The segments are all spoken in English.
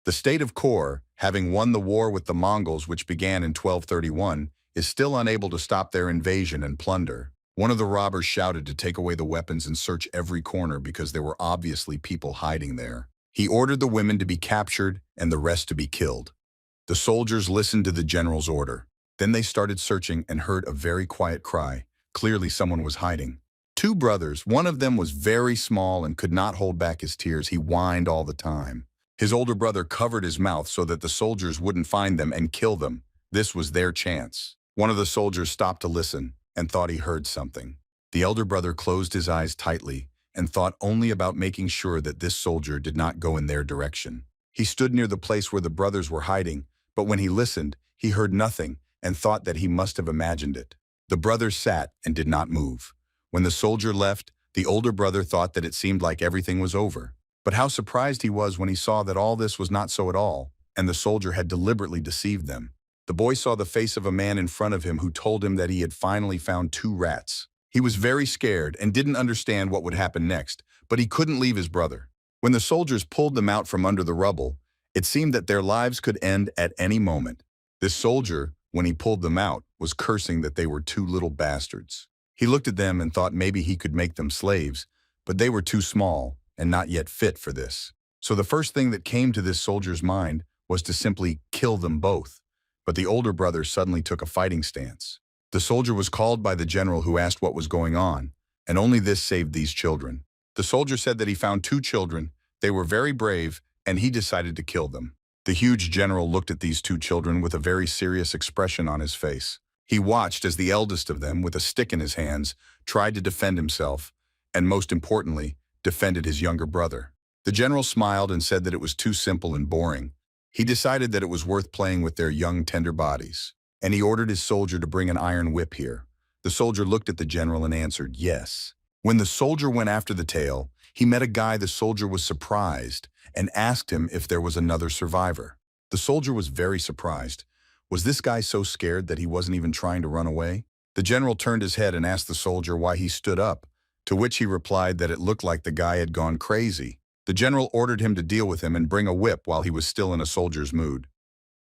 The state of Kor, having won the war with the Mongols which began in 1231, is still unable to stop their invasion and plunder. One of the robbers shouted to take away the weapons and search every corner because there were obviously people hiding there. He ordered the women to be captured and the rest to be killed. The soldiers listened to the general's order. Then they started searching and heard a very quiet cry. Clearly someone was hiding. Two brothers, one of them was very small and could not hold back his tears. He whined all the time. His older brother covered his mouth so that the soldiers wouldn't find them and kill them. This was their chance. One of the soldiers stopped to listen and thought he heard something. The elder brother closed his eyes tightly and thought only about making sure that this soldier did not go in their direction. He stood near the place where the brothers were hiding, but when he listened, he heard nothing and thought that he must have imagined it. The brothers sat and did not move. When the soldier left, the older brother thought that it seemed like everything was over. But how surprised he was when he saw that all this was not so at all, and the soldier had deliberately deceived them. The boy saw the face of a man in front of him who told him that he had finally found two rats. He was very scared and didn't understand what would happen next, but he couldn't leave his brother. When the soldiers pulled them out from under the rubble, it seemed that their lives could end at any moment. This soldier, when he pulled them out, was cursing that they were two little bastards. He looked at them and thought maybe he could make them slaves, but they were too small and not yet fit for this. So the first thing that came to this soldier's mind was to simply kill them both. But the older brother suddenly took a fighting stance. The soldier was called by the general who asked what was going on, and only this saved these children. The soldier said that he found two children, they were very brave, and he decided to kill them. The huge general looked at these two children with a very serious expression on his face. He watched as the eldest of them, with a stick in his hands, tried to defend himself, and most importantly, defended his younger brother. The general smiled and said that it was too simple and boring. He decided that it was worth playing with their young, tender bodies, and he ordered his soldier to bring an iron whip here. The soldier looked at the general and answered, yes. When the soldier went after the tail, he met a guy. The soldier was surprised and asked him if there was another survivor. The soldier was very surprised. Was this guy so scared that he wasn't even trying to run away? The general turned his head and asked the soldier why he stood up, to which he replied that it looked like the guy had gone crazy. The general ordered him to deal with him and bring a whip while he was still in a soldier's mood.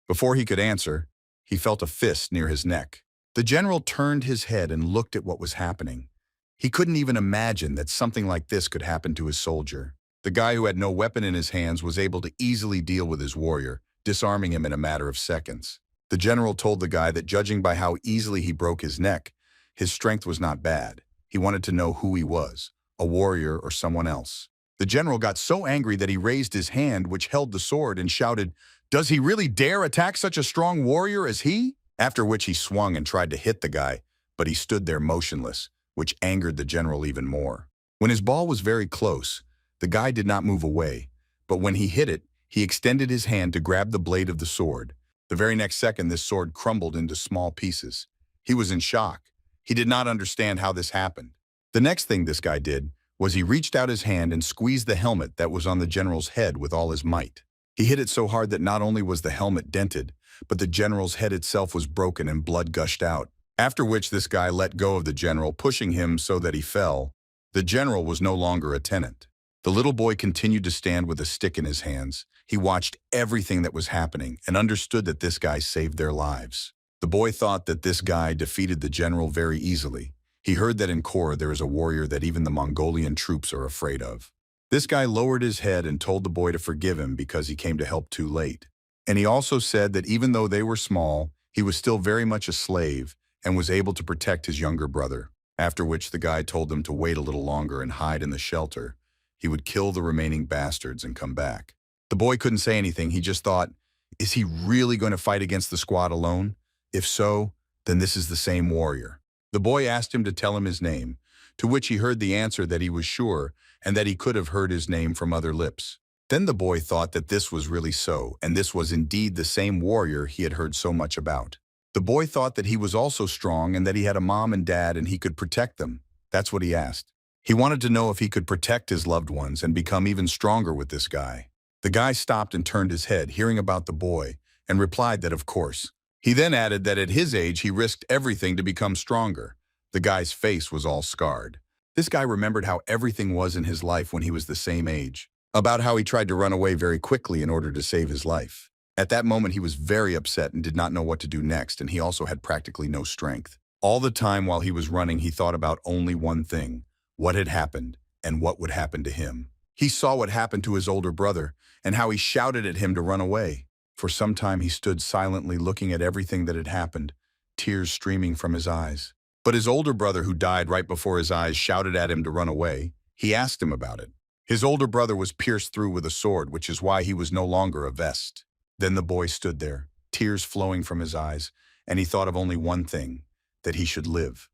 Before he could answer, he felt a fist near his neck. The general turned his head and looked at what was happening. He couldn't even imagine that something like this could happen to his soldier. The guy who had no weapon in his hands was able to easily deal with his warrior, disarming him in a matter of seconds. The general told the guy that judging by how easily he broke his neck, his strength was not bad. He wanted to know who he was, a warrior or someone else. The general got so angry that he raised his hand which held the sword and shouted, "Does he really dare attack such a strong warrior as he?" After which he swung and tried to hit the guy, but he stood there motionless, which angered the general even more. When his ball was very close, the guy did not move away, but when he hit it, he extended his hand to grab the blade of the sword. The very next second, this sword crumbled into small pieces. He was in shock. He did not understand how this happened. The next thing this guy did was he reached out his hand and squeezed the helmet that was on the general's head with all his might. He hit it so hard that not only was the helmet dented, but the general's head itself was broken and blood gushed out. After which this guy let go of the general, pushing him so that he fell. The general was no longer a tenant. The little boy continued to stand with a stick in his hands. He watched everything that was happening and understood that this guy saved their lives. The boy thought that this guy defeated the general very easily. He heard that in Kor there is a warrior that even the Mongolian troops are afraid of. This guy lowered his head and told the boy to forgive him because he came to help too late. And he also said that even though they were small, he was still very much a slave and was able to protect his younger brother. After which the guy told them to wait a little longer and hide in the shelter. He would kill the remaining bastards and come back. The boy couldn't say anything. He just thought, is he really going to fight against the squad alone? If so, then this is the same warrior. The boy asked him to tell him his name, to which he heard the answer that he was sure and that he could have heard his name from other lips. Then the boy thought that this was really so, and this was indeed the same warrior he had heard so much about. The boy thought that he was also strong and that he had a mom and dad and he could protect them. That's what he asked. He wanted to know if he could protect his loved ones and become even stronger with this guy. The guy stopped and turned his head, hearing about the boy, and replied that of course. He then added that at his age he risked everything to become stronger. The guy's face was all scarred. This guy remembered how everything was in his life when he was the same age. about how he tried to run away very quickly in order to save his life. At that moment, he was very upset and did not know what to do next, and he also had practically no strength. All the time while he was running, he thought about only one thing: what had happened and what would happen to him. He saw what happened to his older brother and how he shouted at him to run away. For some time, he stood silently looking at everything that had happened, tears streaming from his eyes. But his older brother, who died right before his eyes, shouted at him to run away. He asked him about it. His older brother was pierced through with a sword, which is why he was no longer a vest. Then the boy stood there, tears flowing from his eyes, and he thought of only one thing: that he should live.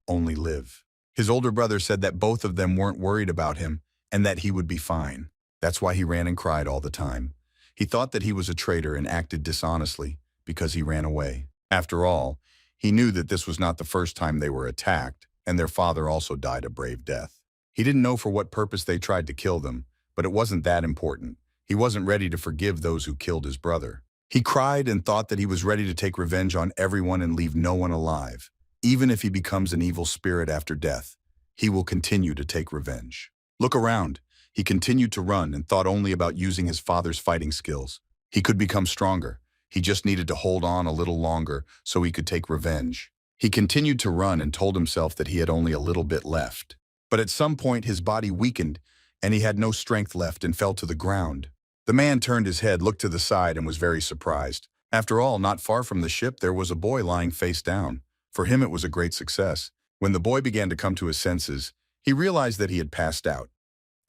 Only live. His older brother said that both of them weren't worried about him and that he would be fine. That's why he ran and cried all the time. He thought that he was a traitor and acted dishonestly because he ran away. After all, he knew that this was not the first time they were attacked, and their father also died a brave death. He didn't know for what purpose they tried to kill them, but it wasn't that important. He wasn't ready to forgive those who killed his brother. He cried and thought that he was ready to take revenge on everyone and leave no one alive. Even if he becomes an evil spirit after death, he will continue to take revenge. Look around. He continued to run and thought only about using his father's fighting skills. He could become stronger. He just needed to hold on a little longer so he could take revenge. He continued to run and told himself that he had only a little bit left. But at some point his body weakened and he had no strength left and fell to the ground. The man turned his head, looked to the side, and was very surprised. After all, not far from the ship there was a boy lying face down. For him it was a great success. When the boy began to come to his senses, he realized that he had passed out.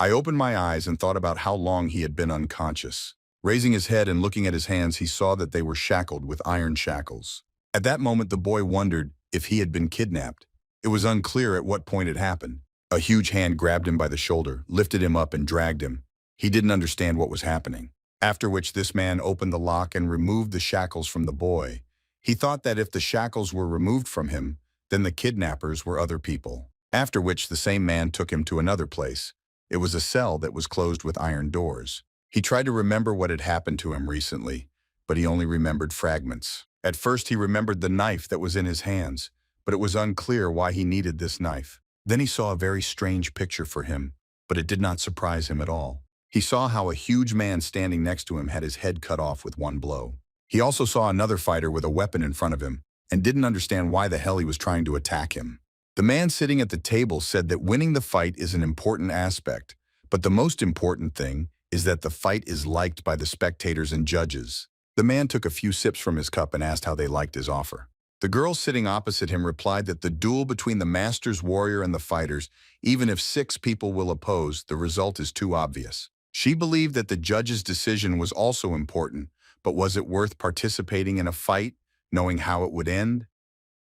I opened my eyes and thought about how long he had been unconscious. Raising his head and looking at his hands, he saw that they were shackled with iron shackles. At that moment, the boy wondered if he had been kidnapped. It was unclear at what point it happened. A huge hand grabbed him by the shoulder, lifted him up, and dragged him. He didn't understand what was happening. After which this man opened the lock and removed the shackles from the boy. He thought that if the shackles were removed from him, then the kidnappers were other people. After which the same man took him to another place. It was a cell that was closed with iron doors. He tried to remember what had happened to him recently, but he only remembered fragments. At first he remembered the knife that was in his hands, but it was unclear why he needed this knife. Then he saw a very strange picture for him, but it did not surprise him at all. He saw how a huge man standing next to him had his head cut off with one blow. He also saw another fighter with a weapon in front of him and didn't understand why the hell he was trying to attack him. The man sitting at the table said that winning the fight is an important aspect, but the most important thing is that the fight is liked by the spectators and judges. The man took a few sips from his cup and asked how they liked his offer. The girl sitting opposite him replied that the duel between the master's warrior and the fighters, even if 6 people will oppose, the result is too obvious. She believed that the judge's decision was also important, but was it worth participating in a fight, knowing how it would end?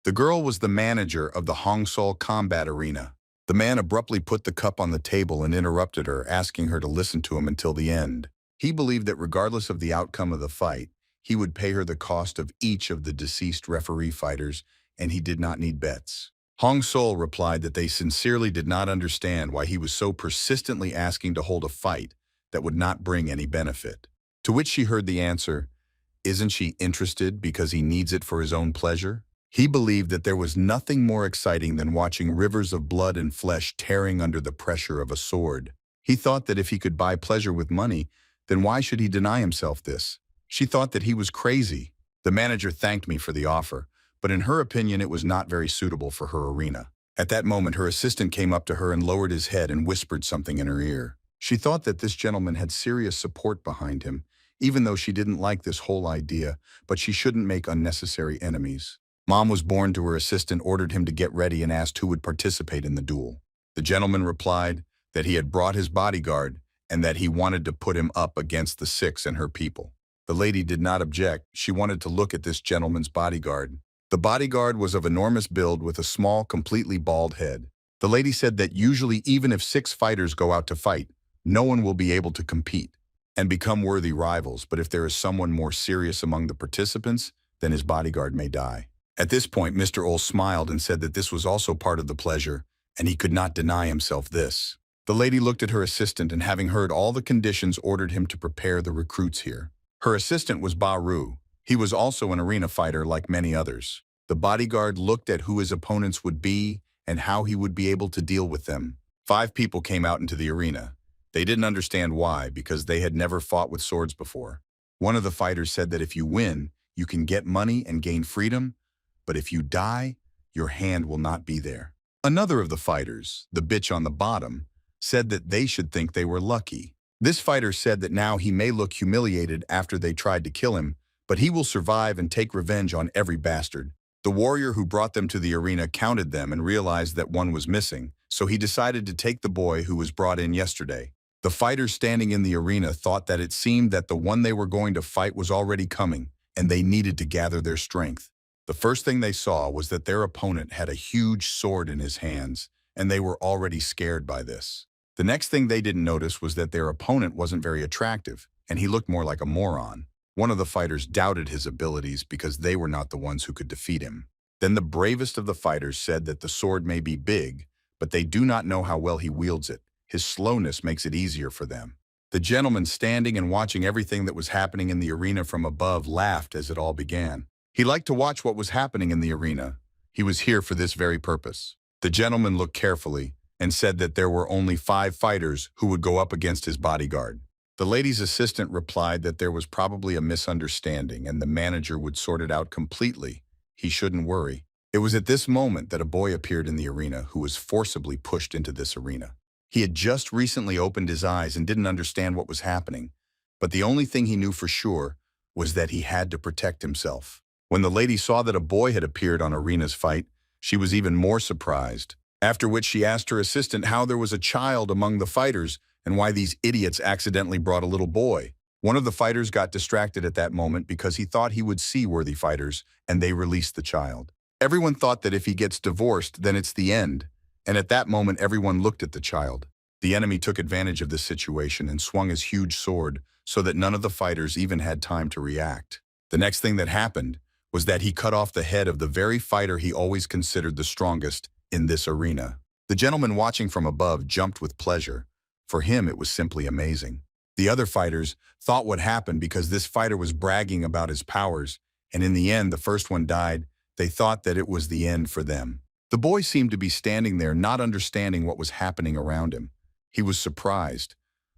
The girl was the manager of the Hongsol combat arena. The man abruptly put the cup on the table and interrupted her, asking her to listen to him until the end. He believed that regardless of the outcome of the fight, he would pay her the cost of each of the deceased referee fighters, and he did not need bets. Hong Sol replied that they sincerely did not understand why he was so persistently asking to hold a fight that would not bring any benefit. To which she heard the answer, "Isn't she interested because he needs it for his own pleasure?" He believed that there was nothing more exciting than watching rivers of blood and flesh tearing under the pressure of a sword. He thought that if he could buy pleasure with money, then why should he deny himself this? She thought that he was crazy. The manager thanked me for the offer, but in her opinion it was not very suitable for her arena. At that moment her assistant came up to her and lowered his head and whispered something in her ear. She thought that this gentleman had serious support behind him, even though she didn't like this whole idea, but she shouldn't make unnecessary enemies. Mom was born to her assistant, ordered him to get ready, and asked who would participate in the duel. The gentleman replied that he had brought his bodyguard and that he wanted to put him up against the 6 and her people. The lady did not object. She wanted to look at this gentleman's bodyguard. The bodyguard was of enormous build with a small, completely bald head. The lady said that usually even if 6 fighters go out to fight, no one will be able to compete and become worthy rivals, but if there is someone more serious among the participants, then his bodyguard may die. At this point, Mr. Ole smiled and said that this was also part of the pleasure, and he could not deny himself this. The lady looked at her assistant and, having heard all the conditions, ordered him to prepare the recruits here. Her assistant was Ba Ru. He was also an arena fighter like many others. The bodyguard looked at who his opponents would be and how he would be able to deal with them. 5 people came out into the arena. They didn't understand why, because they had never fought with swords before. One of the fighters said that if you win, you can get money and gain freedom, but if you die, your hand will not be there. Another of the fighters, the bitch on the bottom, said that they should think they were lucky. This fighter said that now he may look humiliated after they tried to kill him, but he will survive and take revenge on every bastard. The warrior who brought them to the arena counted them and realized that one was missing, so he decided to take the boy who was brought in yesterday. The fighters standing in the arena thought that it seemed that the one they were going to fight was already coming, and they needed to gather their strength. The first thing they saw was that their opponent had a huge sword in his hands, and they were already scared by this. The next thing they didn't notice was that their opponent wasn't very attractive, and he looked more like a moron. One of the fighters doubted his abilities because they were not the ones who could defeat him. Then the bravest of the fighters said that the sword may be big, but they do not know how well he wields it. His slowness makes it easier for them. The gentleman standing and watching everything that was happening in the arena from above laughed as it all began. He liked to watch what was happening in the arena. He was here for this very purpose. The gentleman looked carefully and said that there were only 5 fighters who would go up against his bodyguard. The lady's assistant replied that there was probably a misunderstanding and the manager would sort it out completely. He shouldn't worry. It was at this moment that a boy appeared in the arena who was forcibly pushed into this arena. He had just recently opened his eyes and didn't understand what was happening, but the only thing he knew for sure was that he had to protect himself. When the lady saw that a boy had appeared on Arena's fight, she was even more surprised, after which she asked her assistant how there was a child among the fighters and why these idiots accidentally brought a little boy. One of the fighters got distracted at that moment because he thought he would see worthy fighters, and they released the child. Everyone thought that if he gets divorced, then it's the end, and at that moment everyone looked at the child. The enemy took advantage of this situation and swung his huge sword so that none of the fighters even had time to react. The next thing that happened was that he cut off the head of the very fighter he always considered the strongest in this arena. The gentleman watching from above jumped with pleasure. For him, it was simply amazing. The other fighters thought what happened because this fighter was bragging about his powers, and in the end, the first one died. They thought that it was the end for them. The boy seemed to be standing there not understanding what was happening around him. He was surprised.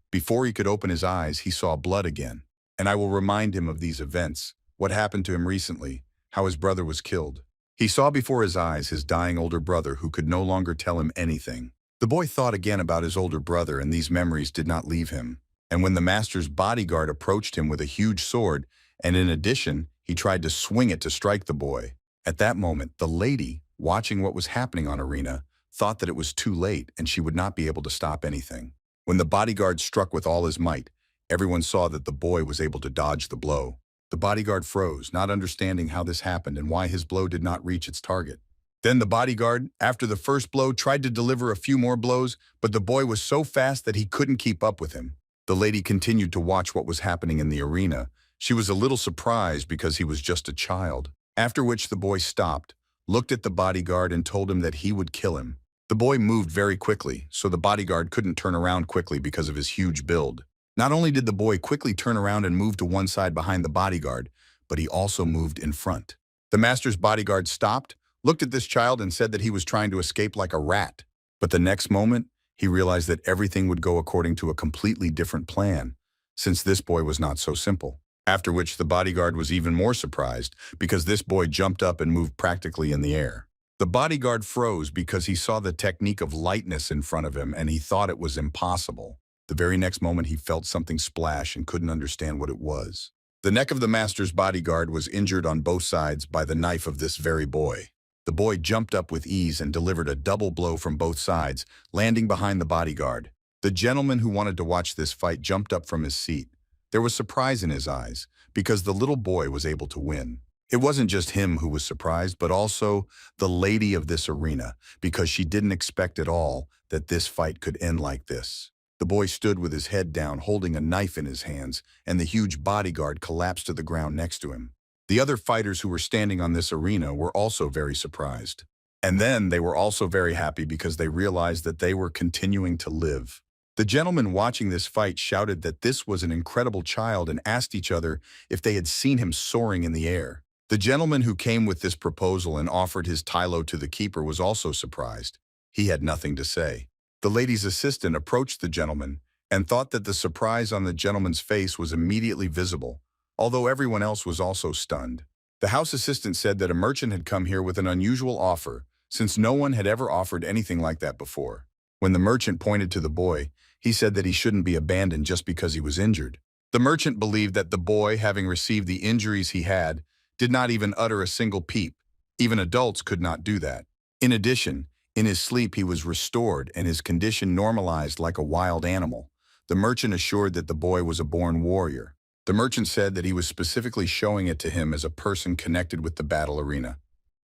Before he could open his eyes, he saw blood again. And I will remind him of these events, what happened to him recently, how his brother was killed. He saw before his eyes his dying older brother who could no longer tell him anything. The boy thought again about his older brother, and these memories did not leave him. And when the master's bodyguard approached him with a huge sword, and in addition, he tried to swing it to strike the boy. At that moment, the lady, watching what was happening on Arena, thought that it was too late and she would not be able to stop anything. When the bodyguard struck with all his might, everyone saw that the boy was able to dodge the blow. The bodyguard froze, not understanding how this happened and why his blow did not reach its target. Then the bodyguard, after the first blow, tried to deliver a few more blows, but the boy was so fast that he couldn't keep up with him. The lady continued to watch what was happening in the arena. She was a little surprised because he was just a child. After which the boy stopped, looked at the bodyguard and told him that he would kill him. The boy moved very quickly, so the bodyguard couldn't turn around quickly because of his huge build. Not only did the boy quickly turn around and move to one side behind the bodyguard, but he also moved in front. The master's bodyguard stopped, looked at this child and said that he was trying to escape like a rat. But the next moment, he realized that everything would go according to a completely different plan, since this boy was not so simple. After which the bodyguard was even more surprised because this boy jumped up and moved practically in the air. The bodyguard froze because he saw the technique of lightness in front of him and he thought it was impossible. The very next moment he felt something splash and couldn't understand what it was. The neck of the master's bodyguard was injured on both sides by the knife of this very boy. The boy jumped up with ease and delivered a double blow from both sides, landing behind the bodyguard. The gentleman who wanted to watch this fight jumped up from his seat. There was surprise in his eyes because the little boy was able to win. It wasn't just him who was surprised, but also the lady of this arena, because she didn't expect at all that this fight could end like this. The boy stood with his head down, holding a knife in his hands, and the huge bodyguard collapsed to the ground next to him. The other fighters who were standing on this arena were also very surprised. And then they were also very happy because they realized that they were continuing to live. The gentlemen watching this fight shouted that this was an incredible child and asked each other if they had seen him soaring in the air. The gentleman who came with this proposal and offered his Tylo to the keeper was also surprised. He had nothing to say. The lady's assistant approached the gentleman and thought that the surprise on the gentleman's face was immediately visible, although everyone else was also stunned. The house assistant said that a merchant had come here with an unusual offer, since no one had ever offered anything like that before. When the merchant pointed to the boy, he said that he shouldn't be abandoned just because he was injured. The merchant believed that the boy, having received the injuries he had, did not even utter a single peep. Even adults could not do that. In addition, in his sleep he was restored and his condition normalized like a wild animal. The merchant assured that the boy was a born warrior. The merchant said that he was specifically showing it to him as a person connected with the battle arena.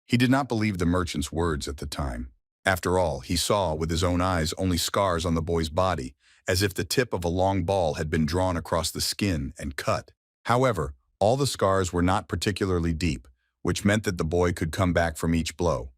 He did not believe the merchant's words at the time. After all, he saw with his own eyes only scars on the boy's body, as if the tip of a long ball had been drawn across the skin and cut. However, all the scars were not particularly deep, which meant that the boy could come back from each blow.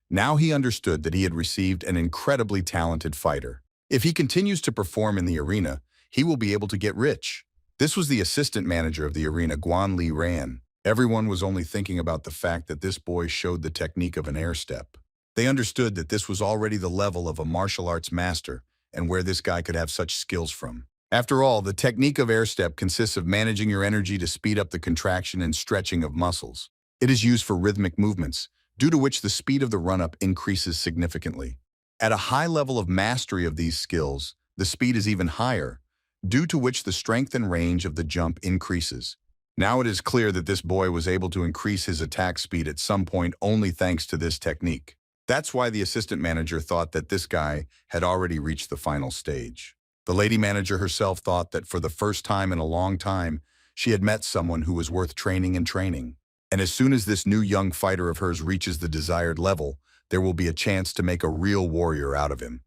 Now he understood that he had received an incredibly talented fighter. If he continues to perform in the arena, he will be able to get rich. This was the assistant manager of the arena, Guan Li Ran. Everyone was only thinking about the fact that this boy showed the technique of an air step. They understood that this was already the level of a martial arts master and where this guy could have such skills from. After all, the technique of air step consists of managing your energy to speed up the contraction and stretching of muscles. It is used for rhythmic movements, due to which the speed of the run-up increases significantly. At a high level of mastery of these skills, the speed is even higher, due to which the strength and range of the jump increases. Now it is clear that this boy was able to increase his attack speed at some point only thanks to this technique. That's why the assistant manager thought that this guy had already reached the final stage. The lady manager herself thought that for the first time in a long time, she had met someone who was worth training and training. And as soon as this new young fighter of hers reaches the desired level, there will be a chance to make a real warrior out of him.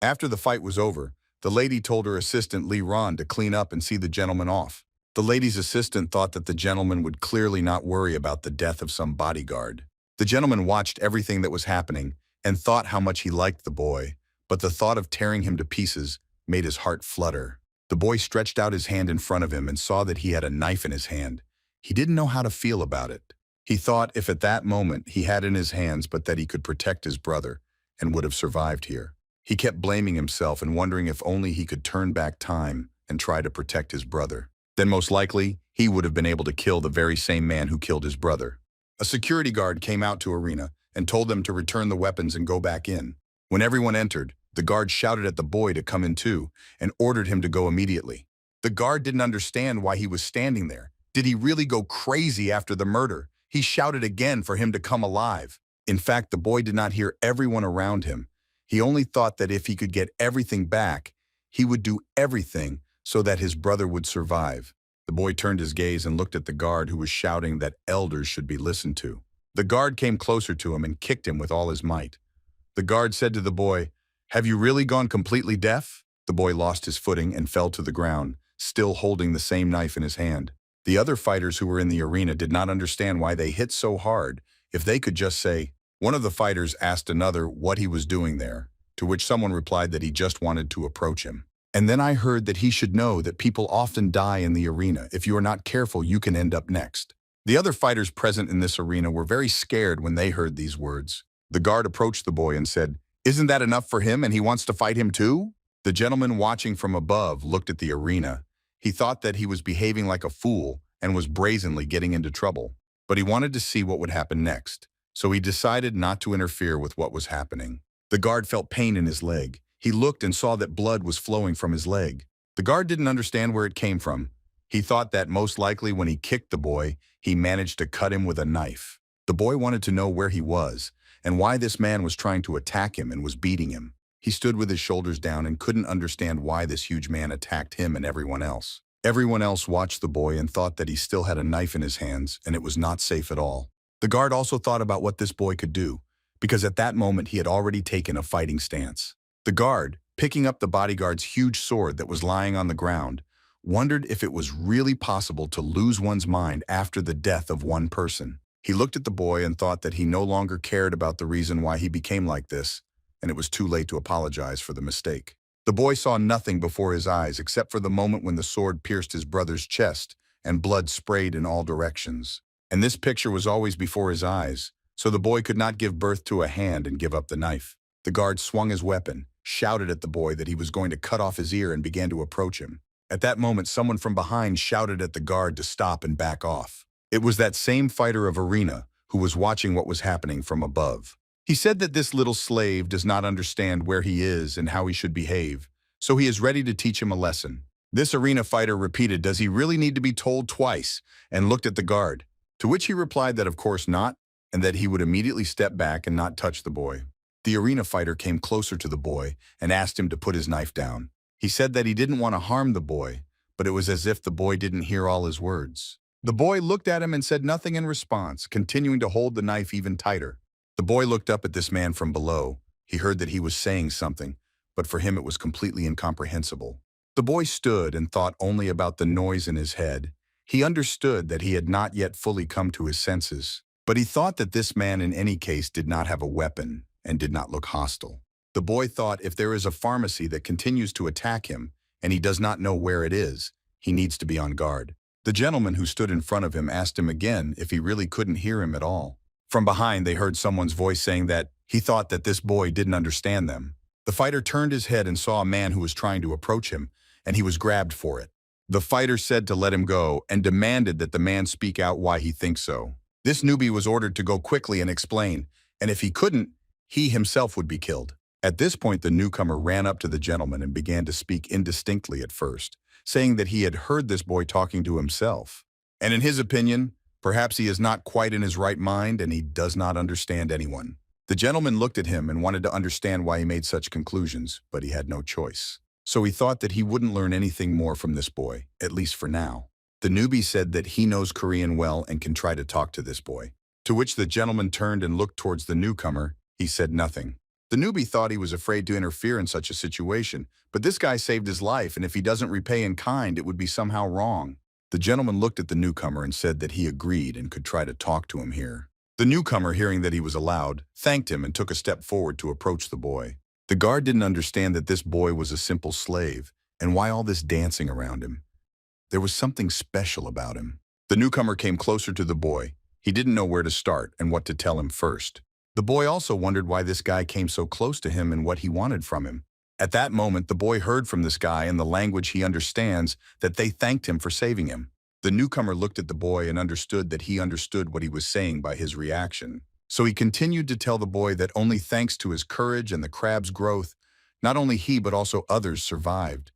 After the fight was over, the lady told her assistant Li Ran to clean up and see the gentleman off. The lady's assistant thought that the gentleman would clearly not worry about the death of some bodyguard. The gentleman watched everything that was happening and thought how much he liked the boy, but the thought of tearing him to pieces made his heart flutter. The boy stretched out his hand in front of him and saw that he had a knife in his hand. He didn't know how to feel about it. He thought if at that moment he had in his hands but that he could protect his brother and would have survived here. He kept blaming himself and wondering if only he could turn back time and try to protect his brother. Then most likely, he would have been able to kill the very same man who killed his brother. A security guard came out to arena and told them to return the weapons and go back in. When everyone entered, the guard shouted at the boy to come in too and ordered him to go immediately. The guard didn't understand why he was standing there. Did he really go crazy after the murder? He shouted again for him to come alive. In fact, the boy did not hear everyone around him. He only thought that if he could get everything back, he would do everything so that his brother would survive. The boy turned his gaze and looked at the guard who was shouting that elders should be listened to. The guard came closer to him and kicked him with all his might. The guard said to the boy, "Have you really gone completely deaf?" The boy lost his footing and fell to the ground, still holding the same knife in his hand. The other fighters who were in the arena did not understand why they hit so hard if they could just say. One of the fighters asked another what he was doing there, to which someone replied that he just wanted to approach him. And then I heard that he should know that people often die in the arena. If you are not careful, you can end up next. The other fighters present in this arena were very scared when they heard these words. The guard approached the boy and said, "Isn't that enough for him and he wants to fight him too?" The gentleman watching from above looked at the arena. He thought that he was behaving like a fool and was brazenly getting into trouble. But he wanted to see what would happen next, so he decided not to interfere with what was happening. The guard felt pain in his leg. He looked and saw that blood was flowing from his leg. The guard didn't understand where it came from. He thought that most likely when he kicked the boy, he managed to cut him with a knife. The boy wanted to know where he was and why this man was trying to attack him and was beating him. He stood with his shoulders down and couldn't understand why this huge man attacked him and everyone else. Everyone else watched the boy and thought that he still had a knife in his hands and it was not safe at all. The guard also thought about what this boy could do, because at that moment he had already taken a fighting stance. The guard, picking up the bodyguard's huge sword that was lying on the ground, wondered if it was really possible to lose one's mind after the death of one person. He looked at the boy and thought that he no longer cared about the reason why he became like this, and it was too late to apologize for the mistake. The boy saw nothing before his eyes except for the moment when the sword pierced his brother's chest and blood sprayed in all directions. And this picture was always before his eyes, so the boy could not give birth to a hand and give up the knife. The guard swung his weapon, shouted at the boy that he was going to cut off his ear and began to approach him. At that moment, someone from behind shouted at the guard to stop and back off. It was that same fighter of arena who was watching what was happening from above. He said that this little slave does not understand where he is and how he should behave, so he is ready to teach him a lesson. This arena fighter repeated, "Does he really need to be told twice?" and looked at the guard, to which he replied that of course not, and that he would immediately step back and not touch the boy. The arena fighter came closer to the boy and asked him to put his knife down. He said that he didn't want to harm the boy, but it was as if the boy didn't hear all his words. The boy looked at him and said nothing in response, continuing to hold the knife even tighter. The boy looked up at this man from below. He heard that he was saying something, but for him it was completely incomprehensible. The boy stood and thought only about the noise in his head. He understood that he had not yet fully come to his senses, but he thought that this man in any case did not have a weapon and did not look hostile. The boy thought if there is a pharmacy that continues to attack him and he does not know where it is, he needs to be on guard. The gentleman who stood in front of him asked him again if he really couldn't hear him at all. From behind, they heard someone's voice saying that he thought that this boy didn't understand them. The fighter turned his head and saw a man who was trying to approach him, and he was grabbed for it. The fighter said to let him go and demanded that the man speak out why he thinks so. This newbie was ordered to go quickly and explain, and if he couldn't, he himself would be killed. At this point, the newcomer ran up to the gentleman and began to speak indistinctly at first, saying that he had heard this boy talking to himself. And in his opinion, perhaps he is not quite in his right mind and he does not understand anyone. The gentleman looked at him and wanted to understand why he made such conclusions, but he had no choice. So he thought that he wouldn't learn anything more from this boy, at least for now. The newbie said that he knows Korean well and can try to talk to this boy. To which the gentleman turned and looked towards the newcomer. He said nothing. The newbie thought he was afraid to interfere in such a situation, but this guy saved his life, and if he doesn't repay in kind, it would be somehow wrong. The gentleman looked at the newcomer and said that he agreed and could try to talk to him here. The newcomer, hearing that he was allowed, thanked him and took a step forward to approach the boy. The guard didn't understand that this boy was a simple slave, and why all this dancing around him. There was something special about him. The newcomer came closer to the boy. He didn't know where to start and what to tell him first. The boy also wondered why this guy came so close to him and what he wanted from him. At that moment, the boy heard from this guy in the language he understands that they thanked him for saving him. The newcomer looked at the boy and understood that he understood what he was saying by his reaction. So he continued to tell the boy that only thanks to his courage and the crab's growth, not only he but also others survived,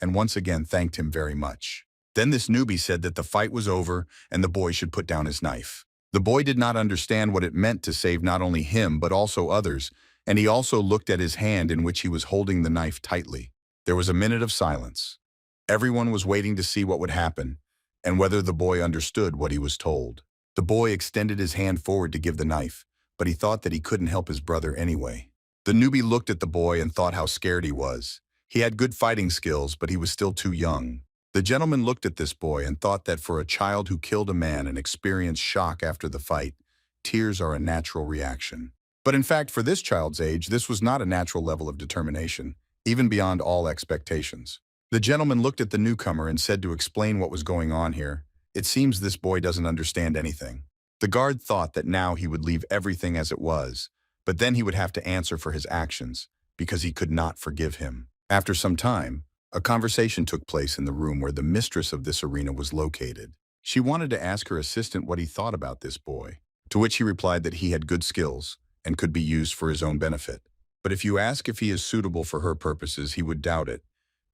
and once again thanked him very much. Then this newbie said that the fight was over and the boy should put down his knife. The boy did not understand what it meant to save not only him but also others, and he also looked at his hand in which he was holding the knife tightly. There was a minute of silence. Everyone was waiting to see what would happen, and whether the boy understood what he was told. The boy extended his hand forward to give the knife, but he thought that he couldn't help his brother anyway. The newbie looked at the boy and thought how scared he was. He had good fighting skills, but he was still too young. The gentleman looked at this boy and thought that for a child who killed a man and experienced shock after the fight, tears are a natural reaction. But in fact, for this child's age, this was not a natural level of determination, even beyond all expectations. The gentleman looked at the newcomer and said to explain what was going on here. It seems this boy doesn't understand anything. The guard thought that now he would leave everything as it was, but then he would have to answer for his actions, because he could not forgive him. After some time, a conversation took place in the room where the mistress of this arena was located. She wanted to ask her assistant what he thought about this boy, to which he replied that he had good skills and could be used for his own benefit. But if you ask if he is suitable for her purposes, he would doubt it,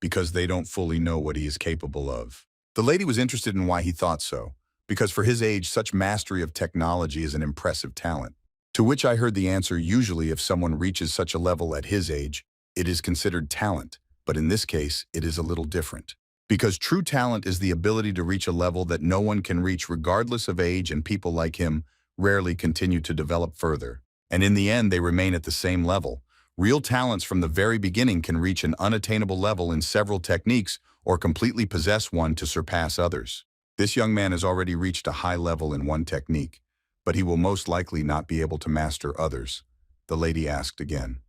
because they don't fully know what he is capable of. The lady was interested in why he thought so, because for his age, such mastery of technology is an impressive talent. To which I heard the answer, usually if someone reaches such a level at his age, it is considered talent. But in this case, it is a little different. Because true talent is the ability to reach a level that no one can reach regardless of age, and people like him rarely continue to develop further. And in the end, they remain at the same level. Real talents from the very beginning can reach an unattainable level in several techniques or completely possess one to surpass others. This young man has already reached a high level in one technique, but he will most likely not be able to master others. The lady asked again.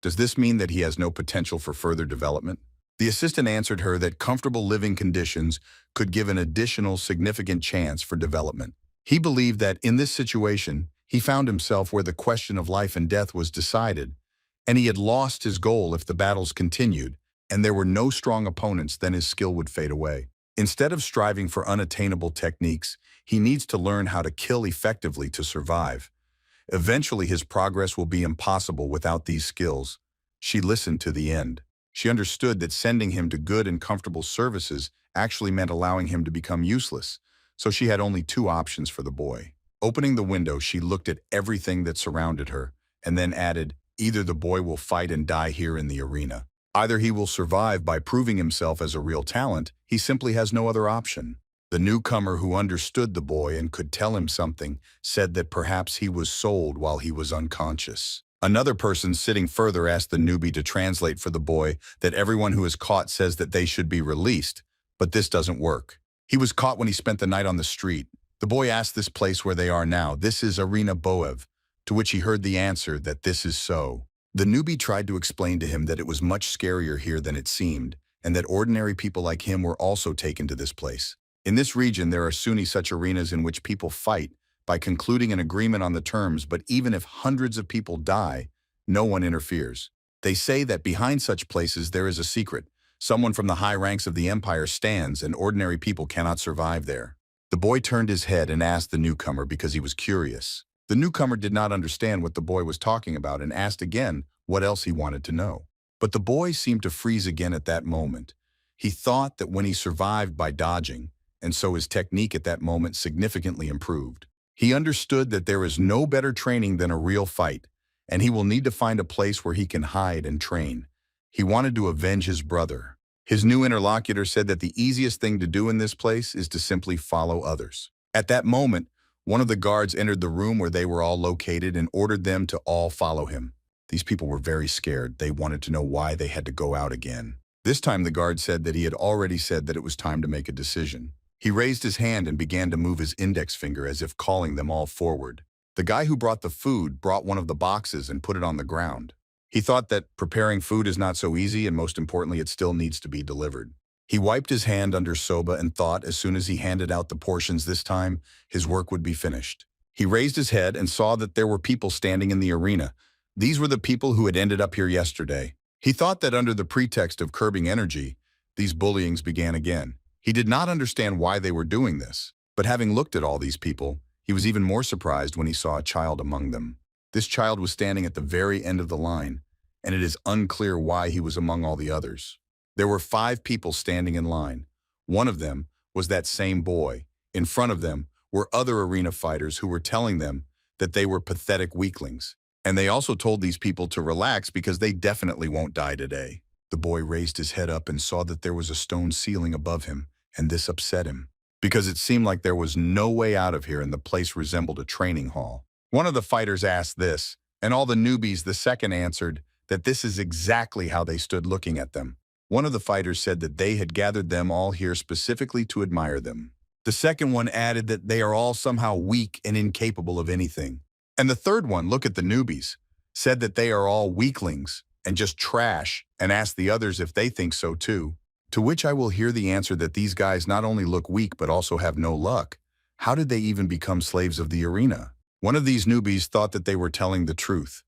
Does this mean that he has no potential for further development? The assistant answered her that comfortable living conditions could give an additional significant chance for development. He believed that in this situation, he found himself where the question of life and death was decided, and he had lost his goal if the battles continued, and there were no strong opponents, then his skill would fade away. Instead of striving for unattainable techniques, he needs to learn how to kill effectively to survive. Eventually, his progress will be impossible without these skills. She listened to the end. She understood that sending him to good and comfortable services actually meant allowing him to become useless, so she had only two options for the boy. Opening the window, she looked at everything that surrounded her, and then added, either the boy will fight and die here in the arena. Either he will survive by proving himself as a real talent, he simply has no other option. The newcomer, who understood the boy and could tell him something, said that perhaps he was sold while he was unconscious. Another person sitting further asked the newbie to translate for the boy that everyone who is caught says that they should be released, but this doesn't work. He was caught when he spent the night on the street. The boy asked this place where they are now, "This is Arena Boev," to which he heard the answer that this is so. The newbie tried to explain to him that it was much scarier here than it seemed, and that ordinary people like him were also taken to this place. In this region, there are Sunni such arenas in which people fight by concluding an agreement on the terms, but even if hundreds of people die, no one interferes. They say that behind such places there is a secret. Someone from the high ranks of the empire stands, and ordinary people cannot survive there. The boy turned his head and asked the newcomer because he was curious. The newcomer did not understand what the boy was talking about and asked again what else he wanted to know. But the boy seemed to freeze again at that moment. He thought that when he survived by dodging, and so his technique at that moment significantly improved. He understood that there is no better training than a real fight, and he will need to find a place where he can hide and train. He wanted to avenge his brother. His new interlocutor said that the easiest thing to do in this place is to simply follow others. At that moment, one of the guards entered the room where they were all located and ordered them to all follow him. These people were very scared. They wanted to know why they had to go out again. This time the guard said that he had already said that it was time to make a decision. He raised his hand and began to move his index finger as if calling them all forward. The guy who brought the food brought one of the boxes and put it on the ground. He thought that preparing food is not so easy, and most importantly, it still needs to be delivered. He wiped his hand under soba and thought as soon as he handed out the portions this time, his work would be finished. He raised his head and saw that there were people standing in the arena. These were the people who had ended up here yesterday. He thought that under the pretext of curbing energy, these bullyings began again. He did not understand why they were doing this, but having looked at all these people, he was even more surprised when he saw a child among them. This child was standing at the very end of the line, and it is unclear why he was among all the others. There were 5 people standing in line. One of them was that same boy. In front of them were other arena fighters who were telling them that they were pathetic weaklings. And they also told these people to relax because they definitely won't die today. The boy raised his head up and saw that there was a stone ceiling above him, and this upset him, because it seemed like there was no way out of here and the place resembled a training hall. One of the fighters asked this, and all the newbies the second answered that this is exactly how they stood looking at them. One of the fighters said that they had gathered them all here specifically to admire them. The second one added that they are all somehow weak and incapable of anything. And the third one, look at the newbies, said that they are all weaklings and just trash, and asked the others if they think so too. To which I will hear the answer that these guys not only look weak but also have no luck. How did they even become slaves of the arena? One of these newbies thought that they were telling the truth.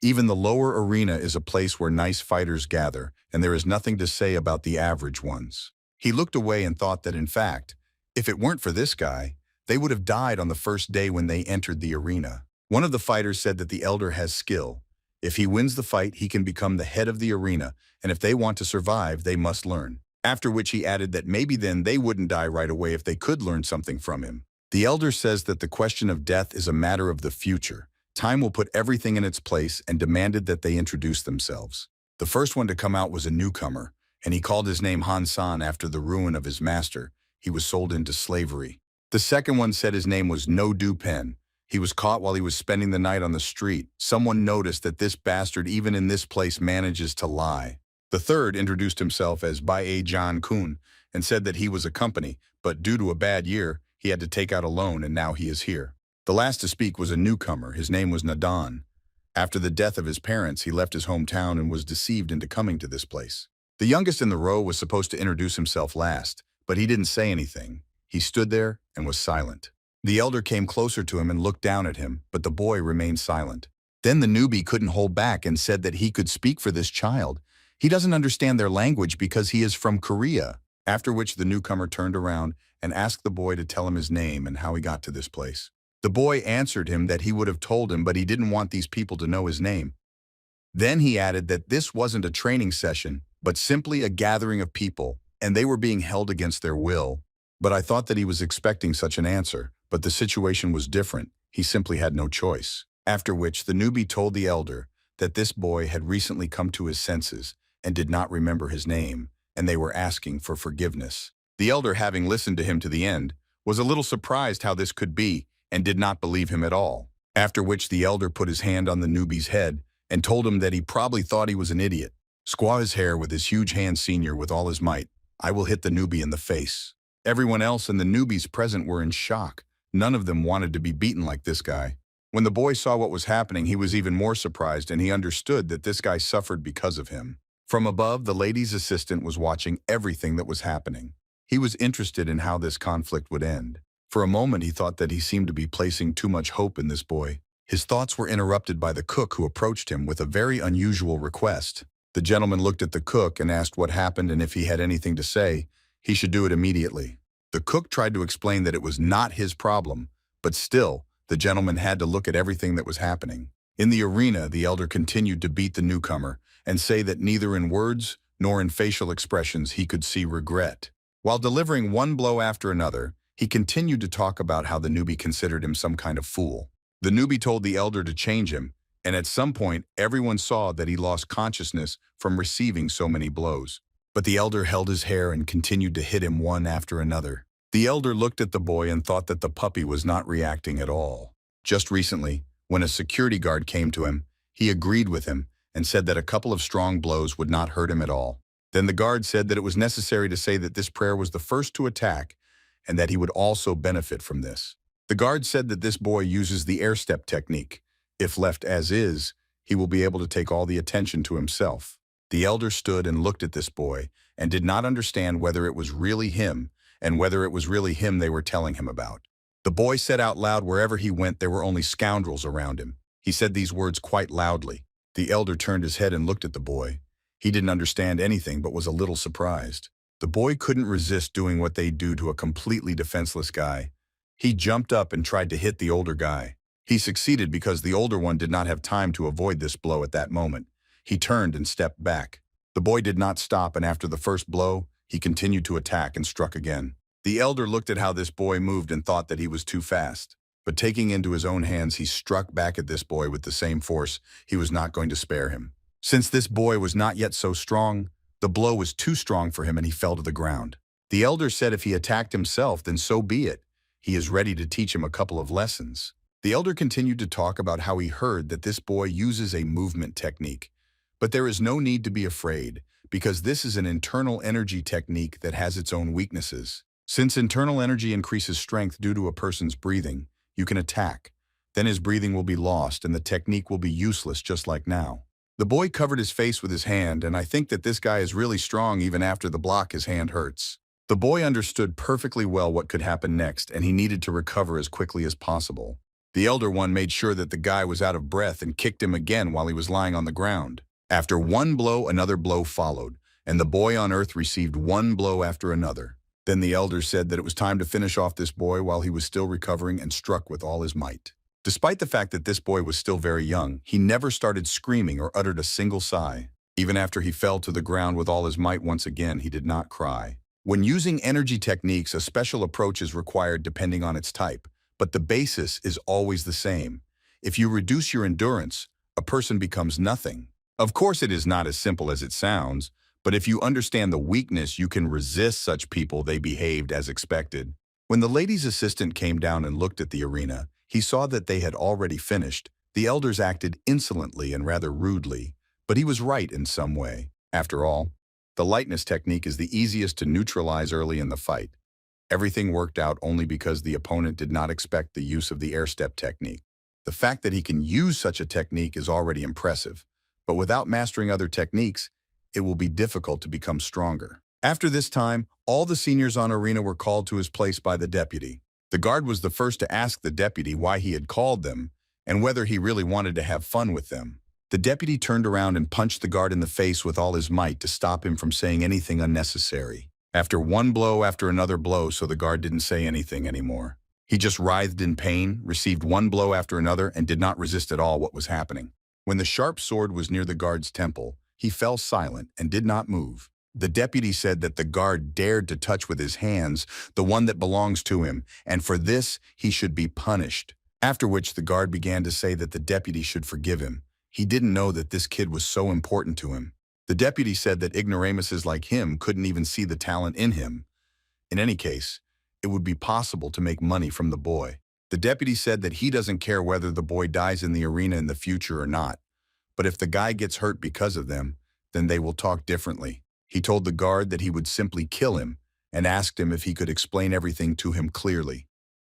Even the lower arena is a place where nice fighters gather, and there is nothing to say about the average ones. He looked away and thought that, in fact, if it weren't for this guy, they would have died on the first day when they entered the arena. One of the fighters said that the elder has skill. If he wins the fight, he can become the head of the arena, and if they want to survive, they must learn. After which he added that maybe then they wouldn't die right away if they could learn something from him. The elder says that the question of death is a matter of the future. Time will put everything in its place, and demanded that they introduce themselves. The first one to come out was a newcomer, and he called his name Han-san after the ruin of his master. He was sold into slavery. The second one said his name was No Du Pen. He was caught while he was spending the night on the street. Someone noticed that this bastard even in this place manages to lie. The third introduced himself as Bae Jan Kun and said that he was a company, but due to a bad year, he had to take out a loan and now he is here. The last to speak was a newcomer. His name was Nadan. After the death of his parents, he left his hometown and was deceived into coming to this place. The youngest in the row was supposed to introduce himself last, but he didn't say anything. He stood there and was silent. The elder came closer to him and looked down at him, but the boy remained silent. Then the newbie couldn't hold back and said that he could speak for this child. He doesn't understand their language because he is from Korea. After which the newcomer turned around and asked the boy to tell him his name and how he got to this place. The boy answered him that he would have told him, but he didn't want these people to know his name. Then he added that this wasn't a training session, but simply a gathering of people, and they were being held against their will. But I thought that he was expecting such an answer, but the situation was different. He simply had no choice. After which the newbie told the elder that this boy had recently come to his senses and did not remember his name, and they were asking for forgiveness. The elder, having listened to him to the end, was a little surprised how this could be and did not believe him at all. After which the elder put his hand on the newbie's head and told him that he probably thought he was an idiot. Squaw his hair with his huge hand senior with all his might. I will hit the newbie in the face. Everyone else and the newbies present were in shock. None of them wanted to be beaten like this guy. When the boy saw what was happening, he was even more surprised, and he understood that this guy suffered because of him. From above, the lady's assistant was watching everything that was happening. He was interested in how this conflict would end. For a moment, he thought that he seemed to be placing too much hope in this boy. His thoughts were interrupted by the cook, who approached him with a very unusual request. The gentleman looked at the cook and asked what happened, and if he had anything to say, he should do it immediately. The cook tried to explain that it was not his problem, but still, the gentleman had to look at everything that was happening. In the arena, the elder continued to beat the newcomer and say that neither in words nor in facial expressions he could see regret. While delivering one blow after another, he continued to talk about how the newbie considered him some kind of fool. The newbie told the elder to change him, and at some point, everyone saw that he lost consciousness from receiving so many blows. But the elder held his hair and continued to hit him one after another. The elder looked at the boy and thought that the puppy was not reacting at all. Just recently, when a security guard came to him, he agreed with him and said that a couple of strong blows would not hurt him at all. Then the guard said that it was necessary to say that this prayer was the first to attack and that he would also benefit from this. The guard said that this boy uses the air step technique. If left as is, he will be able to take all the attention to himself. The elder stood and looked at this boy and did not understand whether it was really him and whether it was really him they were telling him about. The boy said out loud wherever he went there were only scoundrels around him. He said these words quite loudly. The elder turned his head and looked at the boy. He didn't understand anything but was a little surprised. The boy couldn't resist doing what they do to a completely defenseless guy. He jumped up and tried to hit the older guy. He succeeded because the older one did not have time to avoid this blow at that moment. He turned and stepped back. The boy did not stop, and after the first blow, he continued to attack and struck again. The elder looked at how this boy moved and thought that he was too fast. But taking into his own hands, he struck back at this boy with the same force. He was not going to spare him. Since this boy was not yet so strong, the blow was too strong for him and he fell to the ground. The elder said if he attacked himself, then so be it. He is ready to teach him a couple of lessons. The elder continued to talk about how he heard that this boy uses a movement technique. But there is no need to be afraid, because this is an internal energy technique that has its own weaknesses. Since internal energy increases strength due to a person's breathing, you can attack. Then his breathing will be lost and the technique will be useless just like now. The boy covered his face with his hand, and I think that this guy is really strong even after the block his hand hurts. The boy understood perfectly well what could happen next, and he needed to recover as quickly as possible. The elder one made sure that the guy was out of breath and kicked him again while he was lying on the ground. After one blow, another blow followed, and the boy on earth received one blow after another. Then the elder said that it was time to finish off this boy while he was still recovering and struck with all his might. Despite the fact that this boy was still very young, he never started screaming or uttered a single sigh. Even after he fell to the ground with all his might once again, he did not cry. When using energy techniques, a special approach is required depending on its type, but the basis is always the same. If you reduce your endurance, a person becomes nothing. Of course, it is not as simple as it sounds, but if you understand the weakness, you can resist such people. They behaved as expected. When the lady's assistant came down and looked at the arena, he saw that they had already finished. The elders acted insolently and rather rudely, but he was right in some way. After all, the lightness technique is the easiest to neutralize early in the fight. Everything worked out only because the opponent did not expect the use of the air step technique. The fact that he can use such a technique is already impressive, but without mastering other techniques, it will be difficult to become stronger. After this time, all the seniors on arena were called to his place by the deputy. The guard was the first to ask the deputy why he had called them, and whether he really wanted to have fun with them. The deputy turned around and punched the guard in the face with all his might to stop him from saying anything unnecessary. After one blow after another blow, so the guard didn't say anything anymore. He just writhed in pain, received one blow after another, and did not resist at all what was happening. When the sharp sword was near the guard's temple, he fell silent and did not move. The deputy said that the guard dared to touch with his hands the one that belongs to him, and for this he should be punished. After which the guard began to say that the deputy should forgive him. He didn't know that this kid was so important to him. The deputy said that ignoramuses like him couldn't even see the talent in him. In any case, it would be possible to make money from the boy. The deputy said that he doesn't care whether the boy dies in the arena in the future or not, but if the guy gets hurt because of them, then they will talk differently. He told the guard that he would simply kill him and asked him if he could explain everything to him clearly.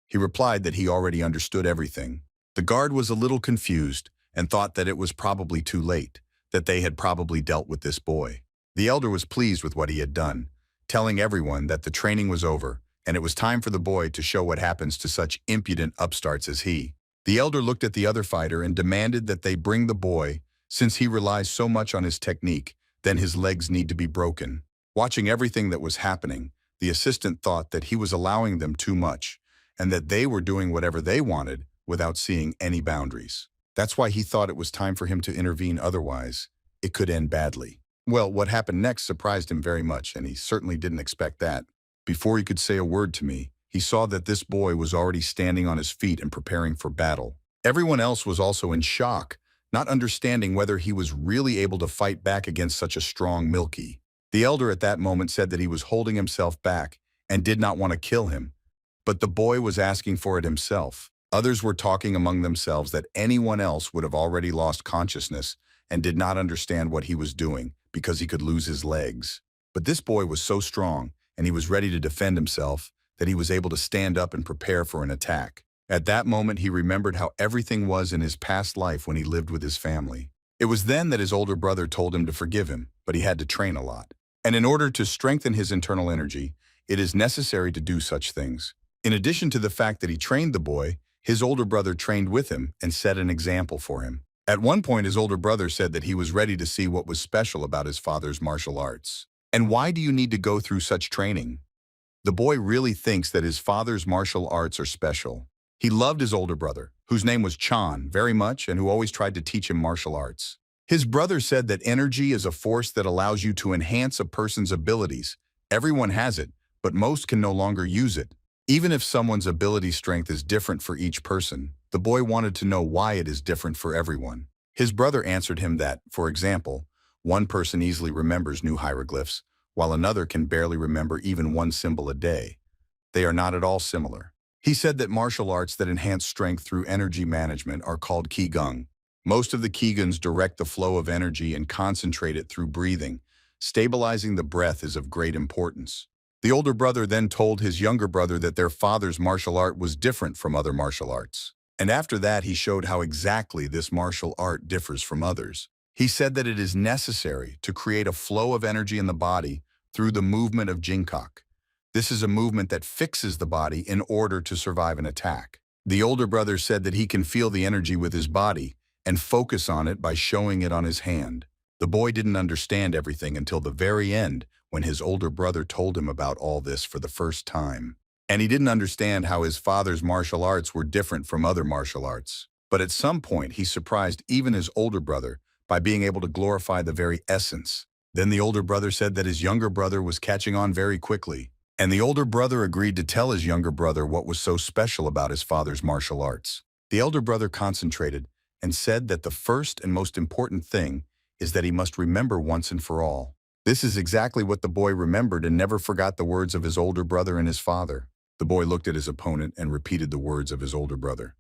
He replied that he already understood everything. The guard was a little confused and thought that it was probably too late, that they had probably dealt with this boy. The elder was pleased with what he had done, telling everyone that the training was over and it was time for the boy to show what happens to such impudent upstarts as he. The elder looked at the other fighter and demanded that they bring the boy, since he relies so much on his technique, then his legs need to be broken. Watching everything that was happening, the assistant thought that he was allowing them too much, and that they were doing whatever they wanted without seeing any boundaries. That's why he thought it was time for him to intervene, otherwise it could end badly. Well, what happened next surprised him very much, and he certainly didn't expect that. Before he could say a word to me, he saw that this boy was already standing on his feet and preparing for battle. Everyone else was also in shock, not understanding whether he was really able to fight back against such a strong Milky. The elder at that moment said that he was holding himself back and did not want to kill him, but the boy was asking for it himself. Others were talking among themselves that anyone else would have already lost consciousness and did not understand what he was doing because he could lose his legs. But this boy was so strong and he was ready to defend himself that he was able to stand up and prepare for an attack. At that moment, he remembered how everything was in his past life when he lived with his family. It was then that his older brother told him to forgive him, but he had to train a lot. And in order to strengthen his internal energy, it is necessary to do such things. In addition to the fact that he trained the boy, his older brother trained with him and set an example for him. At one point, his older brother said that he was ready to see what was special about his father's martial arts. And why do you need to go through such training? The boy really thinks that his father's martial arts are special. He loved his older brother, whose name was Chan, very much and who always tried to teach him martial arts. His brother said that energy is a force that allows you to enhance a person's abilities. Everyone has it, but most can no longer use it. Even if someone's ability strength is different for each person, the boy wanted to know why it is different for everyone. His brother answered him that, for example, one person easily remembers new hieroglyphs, while another can barely remember even one symbol a day. They are not at all similar. He said that martial arts that enhance strength through energy management are called Qigong. Most of the Qiguns direct the flow of energy and concentrate it through breathing. Stabilizing the breath is of great importance. The older brother then told his younger brother that their father's martial art was different from other martial arts. And after that, he showed how exactly this martial art differs from others. He said that it is necessary to create a flow of energy in the body through the movement of Jingkok. This is a movement that fixes the body in order to survive an attack. The older brother said that he can feel the energy with his body and focus on it by showing it on his hand. The boy didn't understand everything until the very end when his older brother told him about all this for the first time. And he didn't understand how his father's martial arts were different from other martial arts. But at some point, he surprised even his older brother by being able to glorify the very essence. Then the older brother said that his younger brother was catching on very quickly. And the older brother agreed to tell his younger brother what was so special about his father's martial arts. The elder brother concentrated and said that the first and most important thing is that he must remember once and for all. This is exactly what the boy remembered and never forgot the words of his older brother and his father. The boy looked at his opponent and repeated the words of his older brother.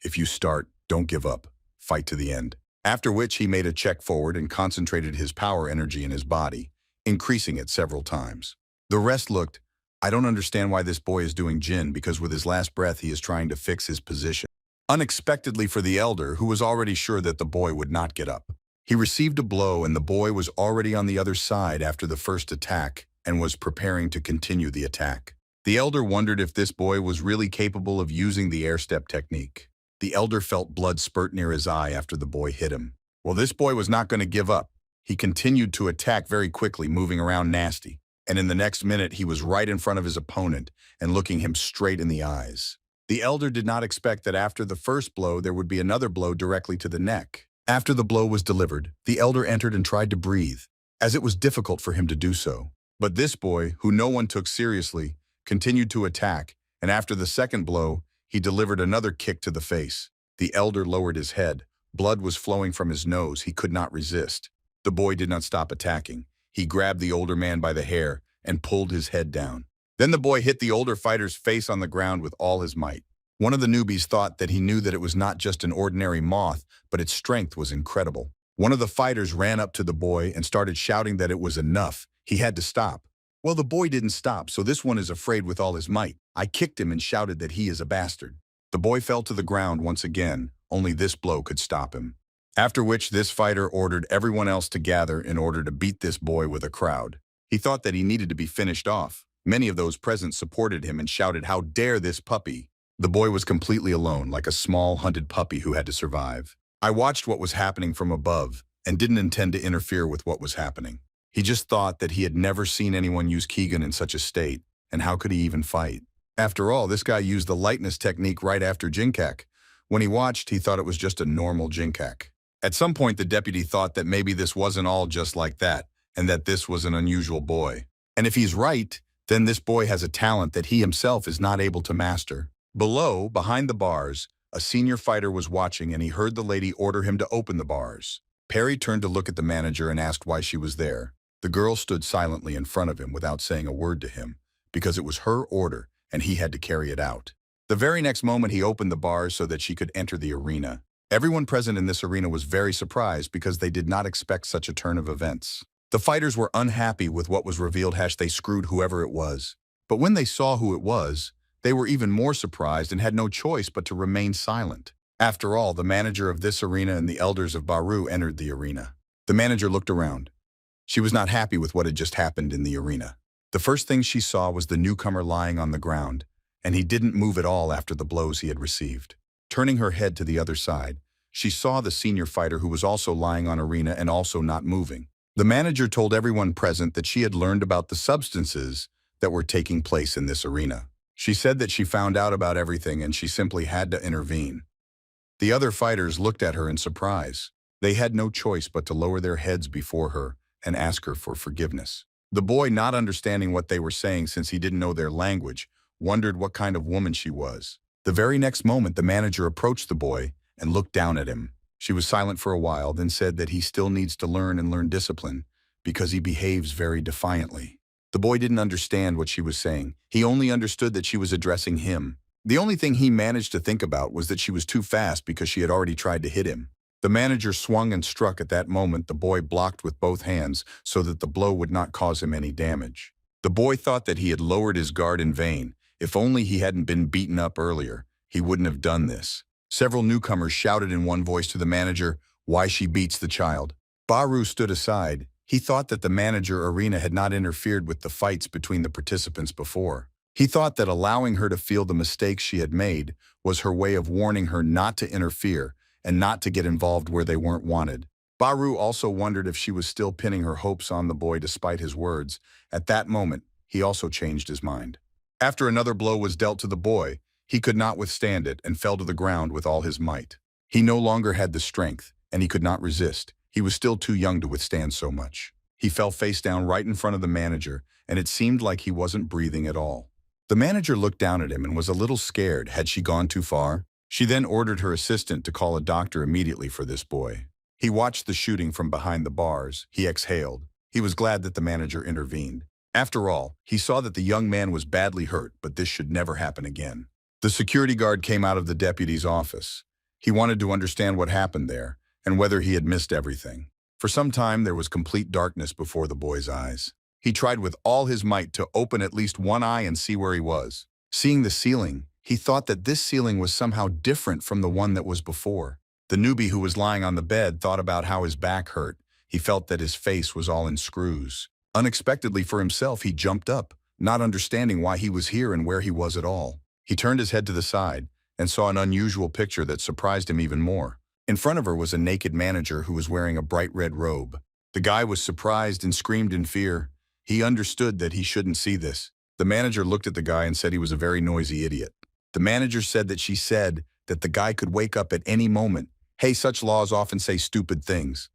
If you start, don't give up. Fight to the end. After which he made a check forward and concentrated his power energy in his body, increasing it several times. The rest looked, I don't understand why this boy is doing Jin, because with his last breath he is trying to fix his position. Unexpectedly for the elder, who was already sure that the boy would not get up. He received a blow and the boy was already on the other side after the first attack and was preparing to continue the attack. The elder wondered if this boy was really capable of using the air step technique. The elder felt blood spurt near his eye after the boy hit him. Well, this boy was not going to give up. He continued to attack very quickly, moving around nasty. And in the next minute, he was right in front of his opponent and looking him straight in the eyes. The elder did not expect that after the first blow, there would be another blow directly to the neck. After the blow was delivered, the elder entered and tried to breathe, as it was difficult for him to do so. But this boy, who no one took seriously, continued to attack, and after the second blow, he delivered another kick to the face. The elder lowered his head. Blood was flowing from his nose. He could not resist. The boy did not stop attacking. He grabbed the older man by the hair and pulled his head down. Then the boy hit the older fighter's face on the ground with all his might. One of the newbies thought that he knew that it was not just an ordinary moth, but its strength was incredible. One of the fighters ran up to the boy and started shouting that it was enough. He had to stop. Well, the boy didn't stop, so this one is afraid with all his might. I kicked him and shouted that he is a bastard. The boy fell to the ground once again. Only this blow could stop him. After which this fighter ordered everyone else to gather in order to beat this boy with a crowd. He thought that he needed to be finished off. Many of those present supported him and shouted, "How dare this puppy!" The boy was completely alone, like a small hunted puppy who had to survive. I watched what was happening from above and didn't intend to interfere with what was happening. He just thought that he had never seen anyone use Keegan in such a state, and how could he even fight? After all, this guy used the lightness technique right after Jinkak. When he watched, he thought it was just a normal Jinkak. At some point, the deputy thought that maybe this wasn't all just like that, and that this was an unusual boy. And if he's right, then this boy has a talent that he himself is not able to master. Below, behind the bars, a senior fighter was watching and he heard the lady order him to open the bars. Perry turned to look at the manager and asked why she was there. The girl stood silently in front of him without saying a word to him, because it was her order and he had to carry it out. The very next moment he opened the bars so that she could enter the arena. Everyone present in this arena was very surprised because they did not expect such a turn of events. The fighters were unhappy with what was revealed. They screwed whoever it was. But when they saw who it was, they were even more surprised and had no choice but to remain silent. After all, the manager of this arena and the elders of Baru entered the arena. The manager looked around. She was not happy with what had just happened in the arena. The first thing she saw was the newcomer lying on the ground, and he didn't move at all after the blows he had received. Turning her head to the other side, she saw the senior fighter who was also lying on arena and also not moving. The manager told everyone present that she had learned about the substances that were taking place in this arena. She said that she found out about everything and she simply had to intervene. The other fighters looked at her in surprise. They had no choice but to lower their heads before her and ask her for forgiveness. The boy, not understanding what they were saying since he didn't know their language, wondered what kind of woman she was. The very next moment, the manager approached the boy and looked down at him. She was silent for a while, then said that he still needs to learn discipline because he behaves very defiantly. The boy didn't understand what she was saying. He only understood that she was addressing him. The only thing he managed to think about was that she was too fast because she had already tried to hit him. The manager swung and struck. At that moment, the boy blocked with both hands so that the blow would not cause him any damage. The boy thought that he had lowered his guard in vain. If only he hadn't been beaten up earlier, he wouldn't have done this. Several newcomers shouted in one voice to the manager, "Why she beats the child." Baru stood aside. He thought that the manager arena had not interfered with the fights between the participants before. He thought that allowing her to feel the mistakes she had made was her way of warning her not to interfere and not to get involved where they weren't wanted. Baru also wondered if she was still pinning her hopes on the boy despite his words. At that moment, he also changed his mind. After another blow was dealt to the boy, he could not withstand it and fell to the ground with all his might. He no longer had the strength, and he could not resist. He was still too young to withstand so much. He fell face down right in front of the manager, and it seemed like he wasn't breathing at all. The manager looked down at him and was a little scared. Had she gone too far? She then ordered her assistant to call a doctor immediately for this boy. He watched the shooting from behind the bars. He exhaled. He was glad that the manager intervened. After all, he saw that the young man was badly hurt, but this should never happen again. The security guard came out of the deputy's office. He wanted to understand what happened there and whether he had missed everything. For some time, there was complete darkness before the boy's eyes. He tried with all his might to open at least one eye and see where he was. Seeing the ceiling, he thought that this ceiling was somehow different from the one that was before. The newbie who was lying on the bed thought about how his back hurt. He felt that his face was all in screws. Unexpectedly for himself, he jumped up, not understanding why he was here and where he was at all. He turned his head to the side and saw an unusual picture that surprised him even more. In front of her was a naked manager who was wearing a bright red robe. The guy was surprised and screamed in fear. He understood that he shouldn't see this. The manager looked at the guy and said he was a very noisy idiot. The manager said that she said that the guy could wake up at any moment. Hey, such laws often say stupid things.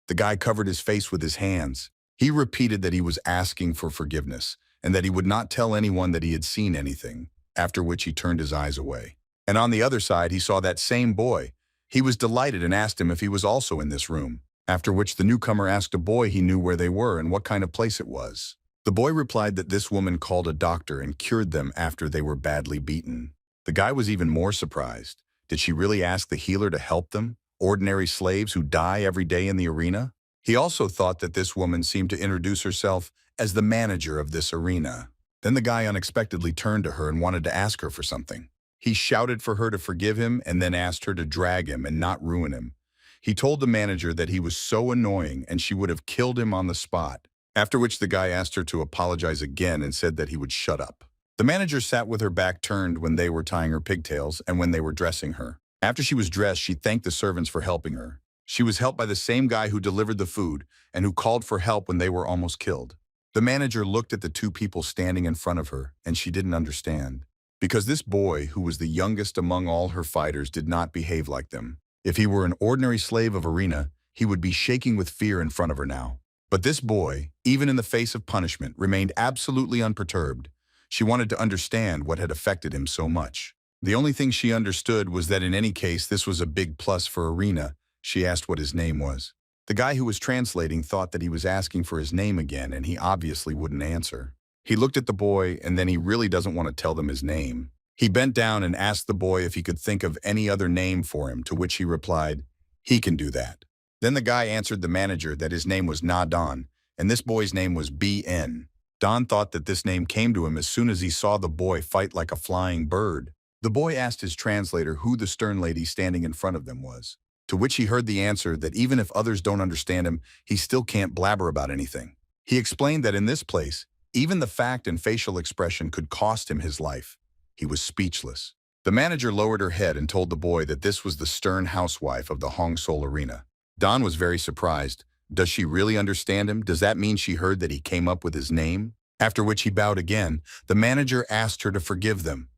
The guy covered his face with his hands. He repeated that he was asking for forgiveness and that he would not tell anyone that he had seen anything, after which he turned his eyes away. And on the other side, he saw that same boy. He was delighted and asked him if he was also in this room, after which the newcomer asked a boy he knew where they were and what kind of place it was. The boy replied that this woman called a doctor and cured them after they were badly beaten. The guy was even more surprised. Did she really ask the healer to help them, ordinary slaves who die every day in the arena? He also thought that this woman seemed to introduce herself as the manager of this arena. Then the guy unexpectedly turned to her and wanted to ask her for something. He shouted for her to forgive him and then asked her to drag him and not ruin him. He told the manager that he was so annoying and she would have killed him on the spot, after which the guy asked her to apologize again and said that he would shut up. The manager sat with her back turned when they were tying her pigtails and when they were dressing her. After she was dressed, she thanked the servants for helping her. She was helped by the same guy who delivered the food and who called for help when they were almost killed. The manager looked at the two people standing in front of her, and she didn't understand. Because this boy, who was the youngest among all her fighters, did not behave like them. If he were an ordinary slave of arena, he would be shaking with fear in front of her now. But this boy, even in the face of punishment, remained absolutely unperturbed. She wanted to understand what had affected him so much. The only thing she understood was that in any case this was a big plus for Arena. She asked what his name was. The guy who was translating thought that he was asking for his name again, and he obviously wouldn't answer. He looked at the boy, and then he really doesn't want to tell them his name. He bent down and asked the boy if he could think of any other name for him, to which he replied, "He can do that." Then the guy answered the manager that his name was Na Don, and this boy's name was Beon. Don thought that this name came to him as soon as he saw the boy fight like a flying bird. The boy asked his translator who the stern lady standing in front of them was, to which he heard the answer that even if others don't understand him, he still can't blabber about anything. He explained that in this place, even the fact and facial expression could cost him his life. He was speechless. The manager lowered her head and told the boy that this was the stern housewife of the Hong Seoul Arena. Don was very surprised. Does she really understand him? Does that mean she heard that he came up with his name? After which he bowed again. The manager asked her to forgive them.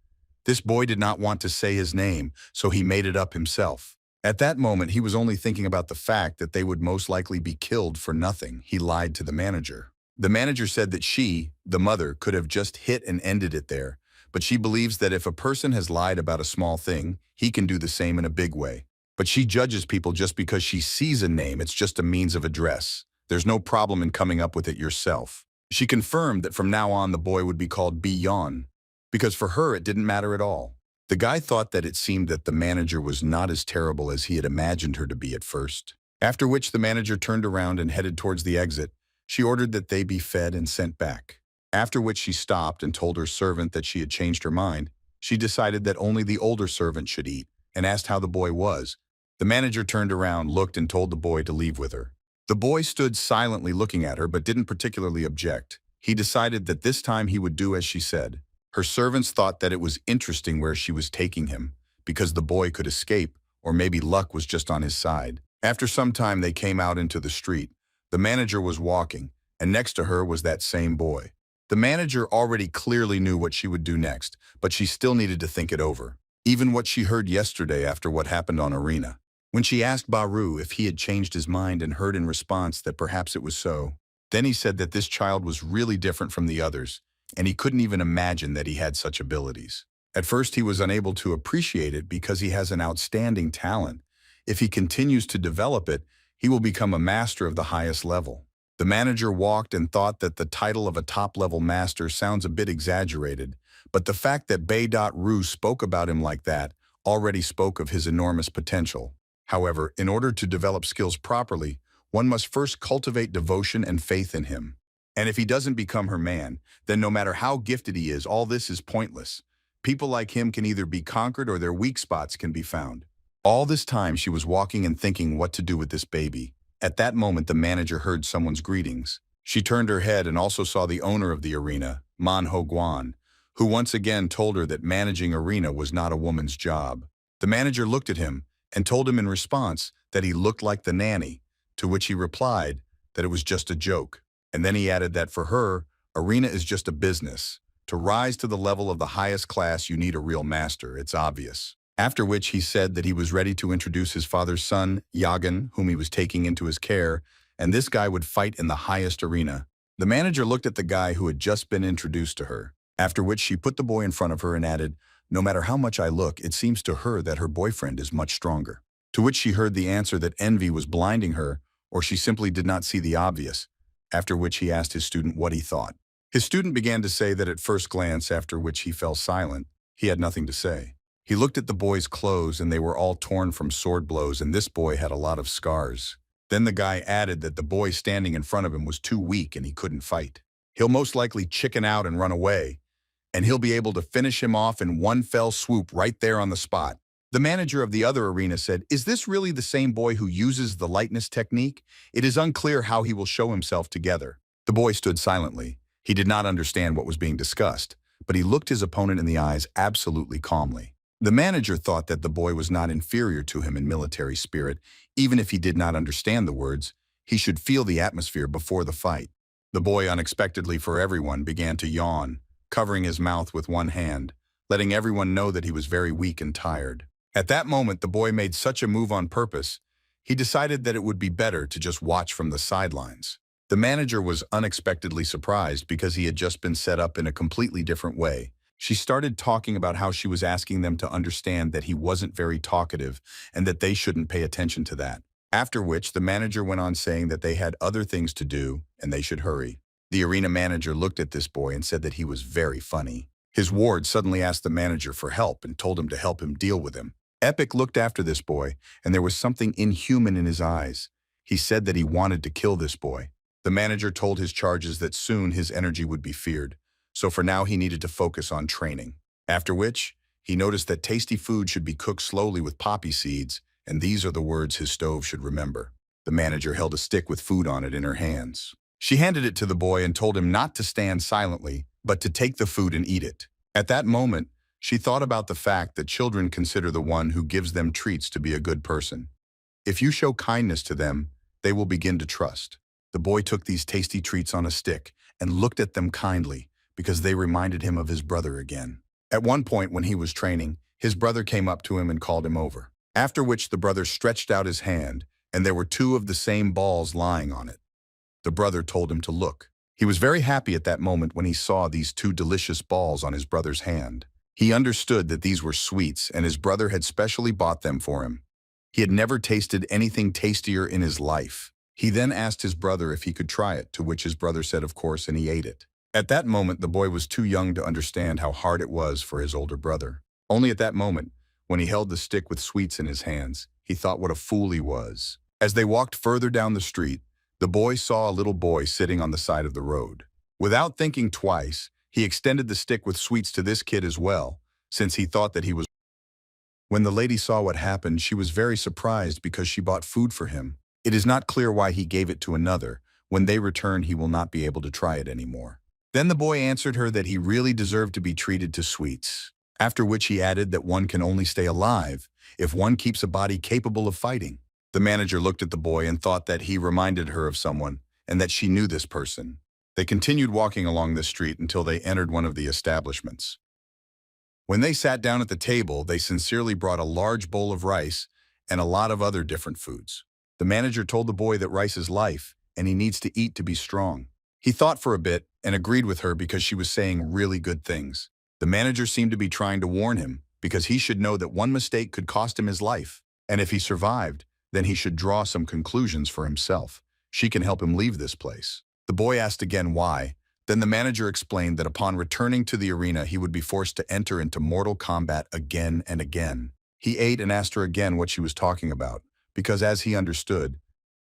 This boy did not want to say his name, so he made it up himself. At that moment, he was only thinking about the fact that they would most likely be killed for nothing. He lied to the manager. The manager said that she, the mother, could have just hit and ended it there, but she believes that if a person has lied about a small thing, he can do the same in a big way. But she judges people just because she sees a name. It's just a means of address. There's no problem in coming up with it yourself. She confirmed that from now on the boy would be called Beon, because for her it didn't matter at all. The guy thought that it seemed that the manager was not as terrible as he had imagined her to be at first. After which the manager turned around and headed towards the exit. She ordered that they be fed and sent back. After which she stopped and told her servant that she had changed her mind. She decided that only the older servant should eat and asked how the boy was. The manager turned around, looked, and told the boy to leave with her. The boy stood silently looking at her but didn't particularly object. He decided that this time he would do as she said. Her servants thought that it was interesting where she was taking him, because the boy could escape, or maybe luck was just on his side. After some time they came out into the street. The manager was walking, and next to her was that same boy. The manager already clearly knew what she would do next, but she still needed to think it over. Even what she heard yesterday after what happened on Arena. When she asked Baru if he had changed his mind and heard in response that perhaps it was so, then he said that this child was really different from the others, and he couldn't even imagine that he had such abilities. At first he was unable to appreciate it because he has an outstanding talent. If he continues to develop it, he will become a master of the highest level. The manager walked and thought that the title of a top-level master sounds a bit exaggerated, but the fact that Bei.Ru spoke about him like that already spoke of his enormous potential. However, in order to develop skills properly, one must first cultivate devotion and faith in him. And if he doesn't become her man, then no matter how gifted he is, all this is pointless. People like him can either be conquered or their weak spots can be found. All this time she was walking and thinking what to do with this baby. At that moment the manager heard someone's greetings. She turned her head and also saw the owner of the arena, Manhwa, who once again told her that managing arena was not a woman's job. The manager looked at him and told him in response that he looked like the nanny, to which he replied that it was just a joke. And then he added that for her, arena is just a business. To rise to the level of the highest class, you need a real master, it's obvious. After which he said that he was ready to introduce his father's son, Yagan, whom he was taking into his care, and this guy would fight in the highest arena. The manager looked at the guy who had just been introduced to her, after which she put the boy in front of her and added, "No matter how much I look, it seems to her that her boyfriend is much stronger." To which she heard the answer that envy was blinding her, or she simply did not see the obvious, after which he asked his student what he thought. His student began to say that at first glance, after which he fell silent, he had nothing to say. He looked at the boy's clothes and they were all torn from sword blows, and this boy had a lot of scars. Then the guy added that the boy standing in front of him was too weak and he couldn't fight. He'll most likely chicken out and run away, and he'll be able to finish him off in one fell swoop right there on the spot. The manager of the other arena said, "Is this really the same boy who uses the lightness technique? It is unclear how he will show himself together." The boy stood silently. He did not understand what was being discussed, but he looked his opponent in the eyes absolutely calmly. The manager thought that the boy was not inferior to him in military spirit. Even if he did not understand the words, he should feel the atmosphere before the fight. The boy, unexpectedly for everyone, began to yawn, covering his mouth with one hand, letting everyone know that he was very weak and tired. At that moment, the boy made such a move on purpose, he decided that it would be better to just watch from the sidelines. The manager was unexpectedly surprised because he had just been set up in a completely different way. She started talking about how she was asking them to understand that he wasn't very talkative and that they shouldn't pay attention to that. After which, the manager went on saying that they had other things to do and they should hurry. The arena manager looked at this boy and said that he was very funny. His ward suddenly asked the manager for help and told him to help him deal with him. Epic looked after this boy, and there was something inhuman in his eyes. He said that he wanted to kill this boy. The manager told his charges that soon his energy would be feared, so for now he needed to focus on training. After which, he noticed that tasty food should be cooked slowly with poppy seeds, and these are the words his stove should remember. The manager held a stick with food on it in her hands. She handed it to the boy and told him not to stand silently, but to take the food and eat it. At that moment, she thought about the fact that children consider the one who gives them treats to be a good person. If you show kindness to them, they will begin to trust. The boy took these tasty treats on a stick and looked at them kindly because they reminded him of his brother again. At one point when he was training, his brother came up to him and called him over. After which the brother stretched out his hand and there were two of the same balls lying on it. The brother told him to look. He was very happy at that moment when he saw these two delicious balls on his brother's hand. He understood that these were sweets and his brother had specially bought them for him. He had never tasted anything tastier in his life. He then asked his brother if he could try it, to which his brother said of course, and he ate it. At that moment, the boy was too young to understand how hard it was for his older brother. Only at that moment, when he held the stick with sweets in his hands, he thought what a fool he was. As they walked further down the street, the boy saw a little boy sitting on the side of the road. Without thinking twice, he extended the stick with sweets to this kid as well, since he thought that he was. When the lady saw what happened, she was very surprised because she bought food for him. It is not clear why he gave it to another. When they return, he will not be able to try it anymore. Then the boy answered her that he really deserved to be treated to sweets. After which he added that one can only stay alive if one keeps a body capable of fighting. The manager looked at the boy and thought that he reminded her of someone and that she knew this person. They continued walking along the street until they entered one of the establishments. When they sat down at the table, they sincerely brought a large bowl of rice and a lot of other different foods. The manager told the boy that rice is life and he needs to eat to be strong. He thought for a bit and agreed with her because she was saying really good things. The manager seemed to be trying to warn him because he should know that one mistake could cost him his life, and if he survived, then he should draw some conclusions for himself. She can help him leave this place. The boy asked again why. Then the manager explained that upon returning to the arena, he would be forced to enter into mortal combat again and again. He ate and asked her again what she was talking about, because as he understood,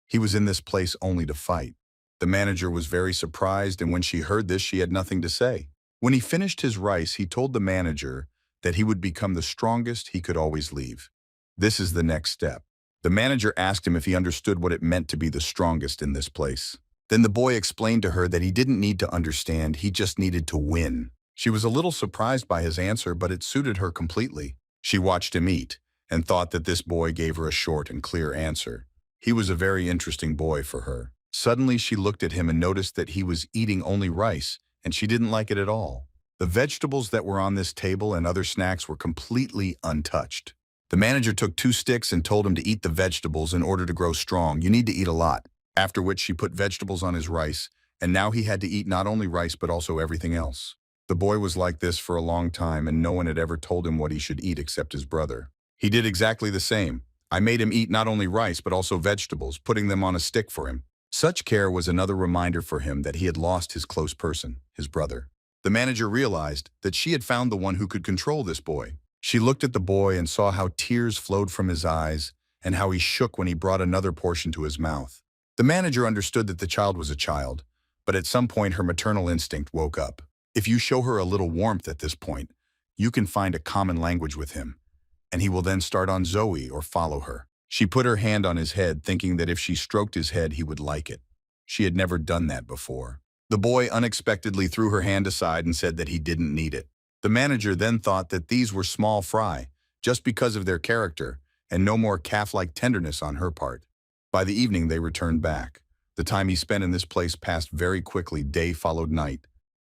he was in this place only to fight. The manager was very surprised, and when she heard this, she had nothing to say. When he finished his rice, he told the manager that he would become the strongest he could always leave. This is the next step. The manager asked him if he understood what it meant to be the strongest in this place. Then the boy explained to her that he didn't need to understand, he just needed to win. She was a little surprised by his answer, but it suited her completely. She watched him eat and thought that this boy gave her a short and clear answer. He was a very interesting boy for her. Suddenly, she looked at him and noticed that he was eating only rice, and she didn't like it at all. The vegetables that were on this table and other snacks were completely untouched. The manager took 2 sticks and told him to eat the vegetables in order to grow strong. You need to eat a lot. After which she put vegetables on his rice, and now he had to eat not only rice but also everything else. The boy was like this for a long time, and no one had ever told him what he should eat except his brother. He did exactly the same. I made him eat not only rice but also vegetables, putting them on a stick for him. Such care was another reminder for him that he had lost his close person, his brother. The manager realized that she had found the one who could control this boy. She looked at the boy and saw how tears flowed from his eyes and how he shook when he brought another portion to his mouth. The manager understood that the child was a child, but at some point her maternal instinct woke up. If you show her a little warmth at this point, you can find a common language with him, and he will then start on Zoe or follow her. She put her hand on his head, thinking that if she stroked his head, he would like it. She had never done that before. The boy unexpectedly threw her hand aside and said that he didn't need it. The manager then thought that these were small fry, just because of their character, and no more calf-like tenderness on her part. By the evening, they returned back. The time he spent in this place passed very quickly. Day followed night.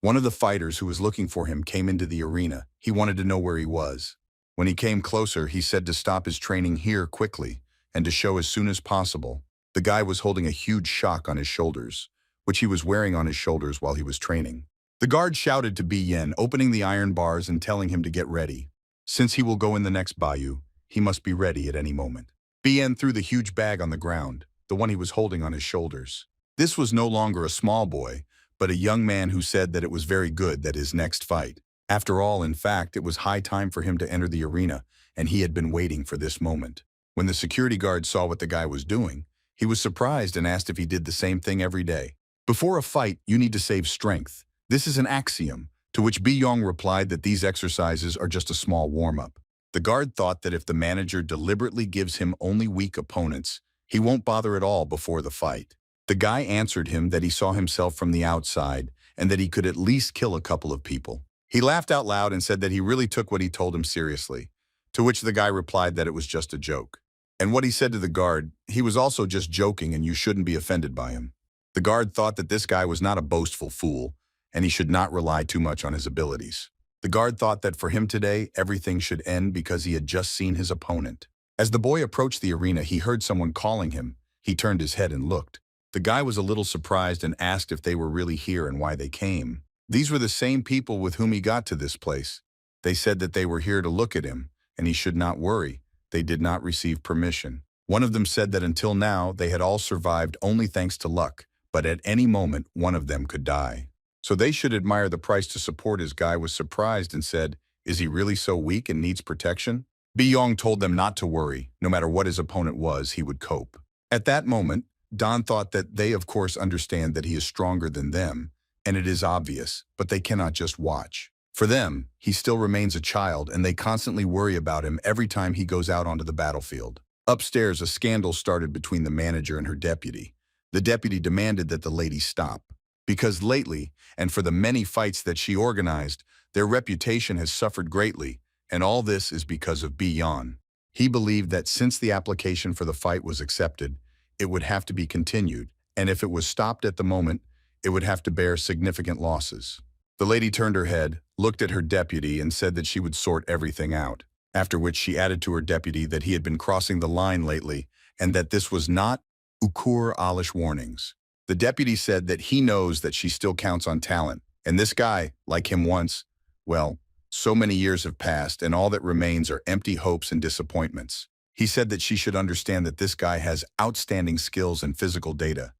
One of the fighters who was looking for him came into the arena. He wanted to know where he was. When he came closer, he said to stop his training here quickly and to show as soon as possible. The guy was holding a huge shock on his shoulders, which he was wearing on his shoulders while he was training. The guard shouted to Beon, opening the iron bars and telling him to get ready. Since he will go in the next bayou, he must be ready at any moment. Beon threw the huge bag on the ground, the one he was holding on his shoulders. This was no longer a small boy, but a young man who said that it was very good that his next fight. After all, in fact, it was high time for him to enter the arena, and he had been waiting for this moment. When the security guard saw what the guy was doing, he was surprised and asked if he did the same thing every day. Before a fight, you need to save strength. This is an axiom, to which Beon replied that these exercises are just a small warm-up. The guard thought that if the manager deliberately gives him only weak opponents, he won't bother at all before the fight. The guy answered him that he saw himself from the outside and that he could at least kill a couple of people. He laughed out loud and said that he really took what he told him seriously, to which the guy replied that it was just a joke. And what he said to the guard, he was also just joking and you shouldn't be offended by him. The guard thought that this guy was not a boastful fool, and he should not rely too much on his abilities. The guard thought that for him today, everything should end because he had just seen his opponent. As the boy approached the arena, he heard someone calling him. He turned his head and looked. The guy was a little surprised and asked if they were really here and why they came. These were the same people with whom he got to this place. They said that they were here to look at him, and he should not worry. They did not receive permission. One of them said that until now, they had all survived only thanks to luck, but at any moment, one of them could die. So they should admire the price to support. His guy was surprised and said, "Is he really so weak and needs protection?" Beon told them not to worry. No matter what his opponent was, he would cope. At that moment, Don thought that they of course understand that he is stronger than them, and it is obvious, but they cannot just watch. For them, he still remains a child, and they constantly worry about him every time he goes out onto the battlefield. Upstairs, a scandal started between the manager and her deputy. The deputy demanded that the lady stop, because lately, and for the many fights that she organized, their reputation has suffered greatly, and all this is because of Beon. He believed that since the application for the fight was accepted, it would have to be continued, and if it was stopped at the moment, it would have to bear significant losses. The lady turned her head, looked at her deputy, and said that she would sort everything out, after which she added to her deputy that he had been crossing the line lately, and that this was not ukur alish warnings. The deputy said that he knows that she still counts on talent, and this guy, like him once, well, so many years have passed, and all that remains are empty hopes and disappointments. He said that she should understand that this guy has outstanding skills and physical data.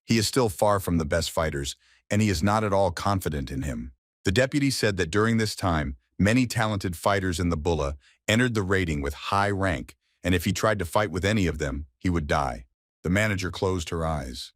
He is still far from the best fighters, and he is not at all confident in him. The deputy said that during this time, many talented fighters in the Bulla entered the rating with high rank, and if he tried to fight with any of them, he would die. The manager closed her eyes.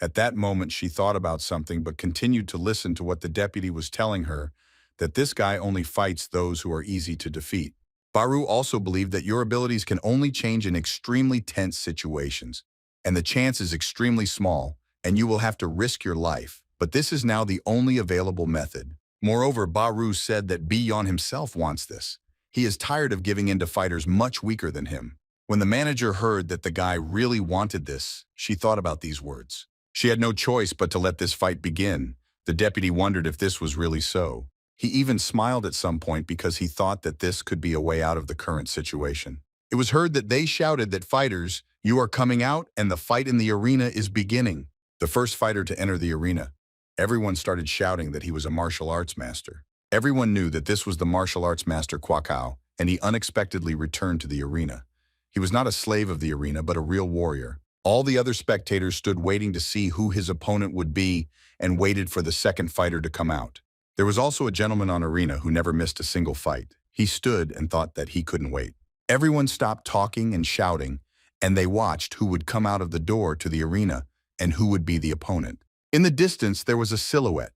At that moment, she thought about something but continued to listen to what the deputy was telling her, that this guy only fights those who are easy to defeat. Baru also believed that your abilities can only change in extremely tense situations, and the chance is extremely small, and you will have to risk your life. But this is now the only available method. Moreover, Baru said that Beon himself wants this. He is tired of giving in to fighters much weaker than him. When the manager heard that the guy really wanted this, she thought about these words. She had no choice but to let this fight begin. The deputy wondered if this was really so. He even smiled at some point because he thought that this could be a way out of the current situation. It was heard that they shouted that fighters, you are coming out and the fight in the arena is beginning. The first fighter to enter the arena. Everyone started shouting that he was a martial arts master. Everyone knew that this was the martial arts master Kwakao, and he unexpectedly returned to the arena. He was not a slave of the arena, but a real warrior. All the other spectators stood waiting to see who his opponent would be and waited for the second fighter to come out. There was also a gentleman on arena who never missed a single fight. He stood and thought that he couldn't wait. Everyone stopped talking and shouting, and they watched who would come out of the door to the arena and who would be the opponent. In the distance, there was a silhouette.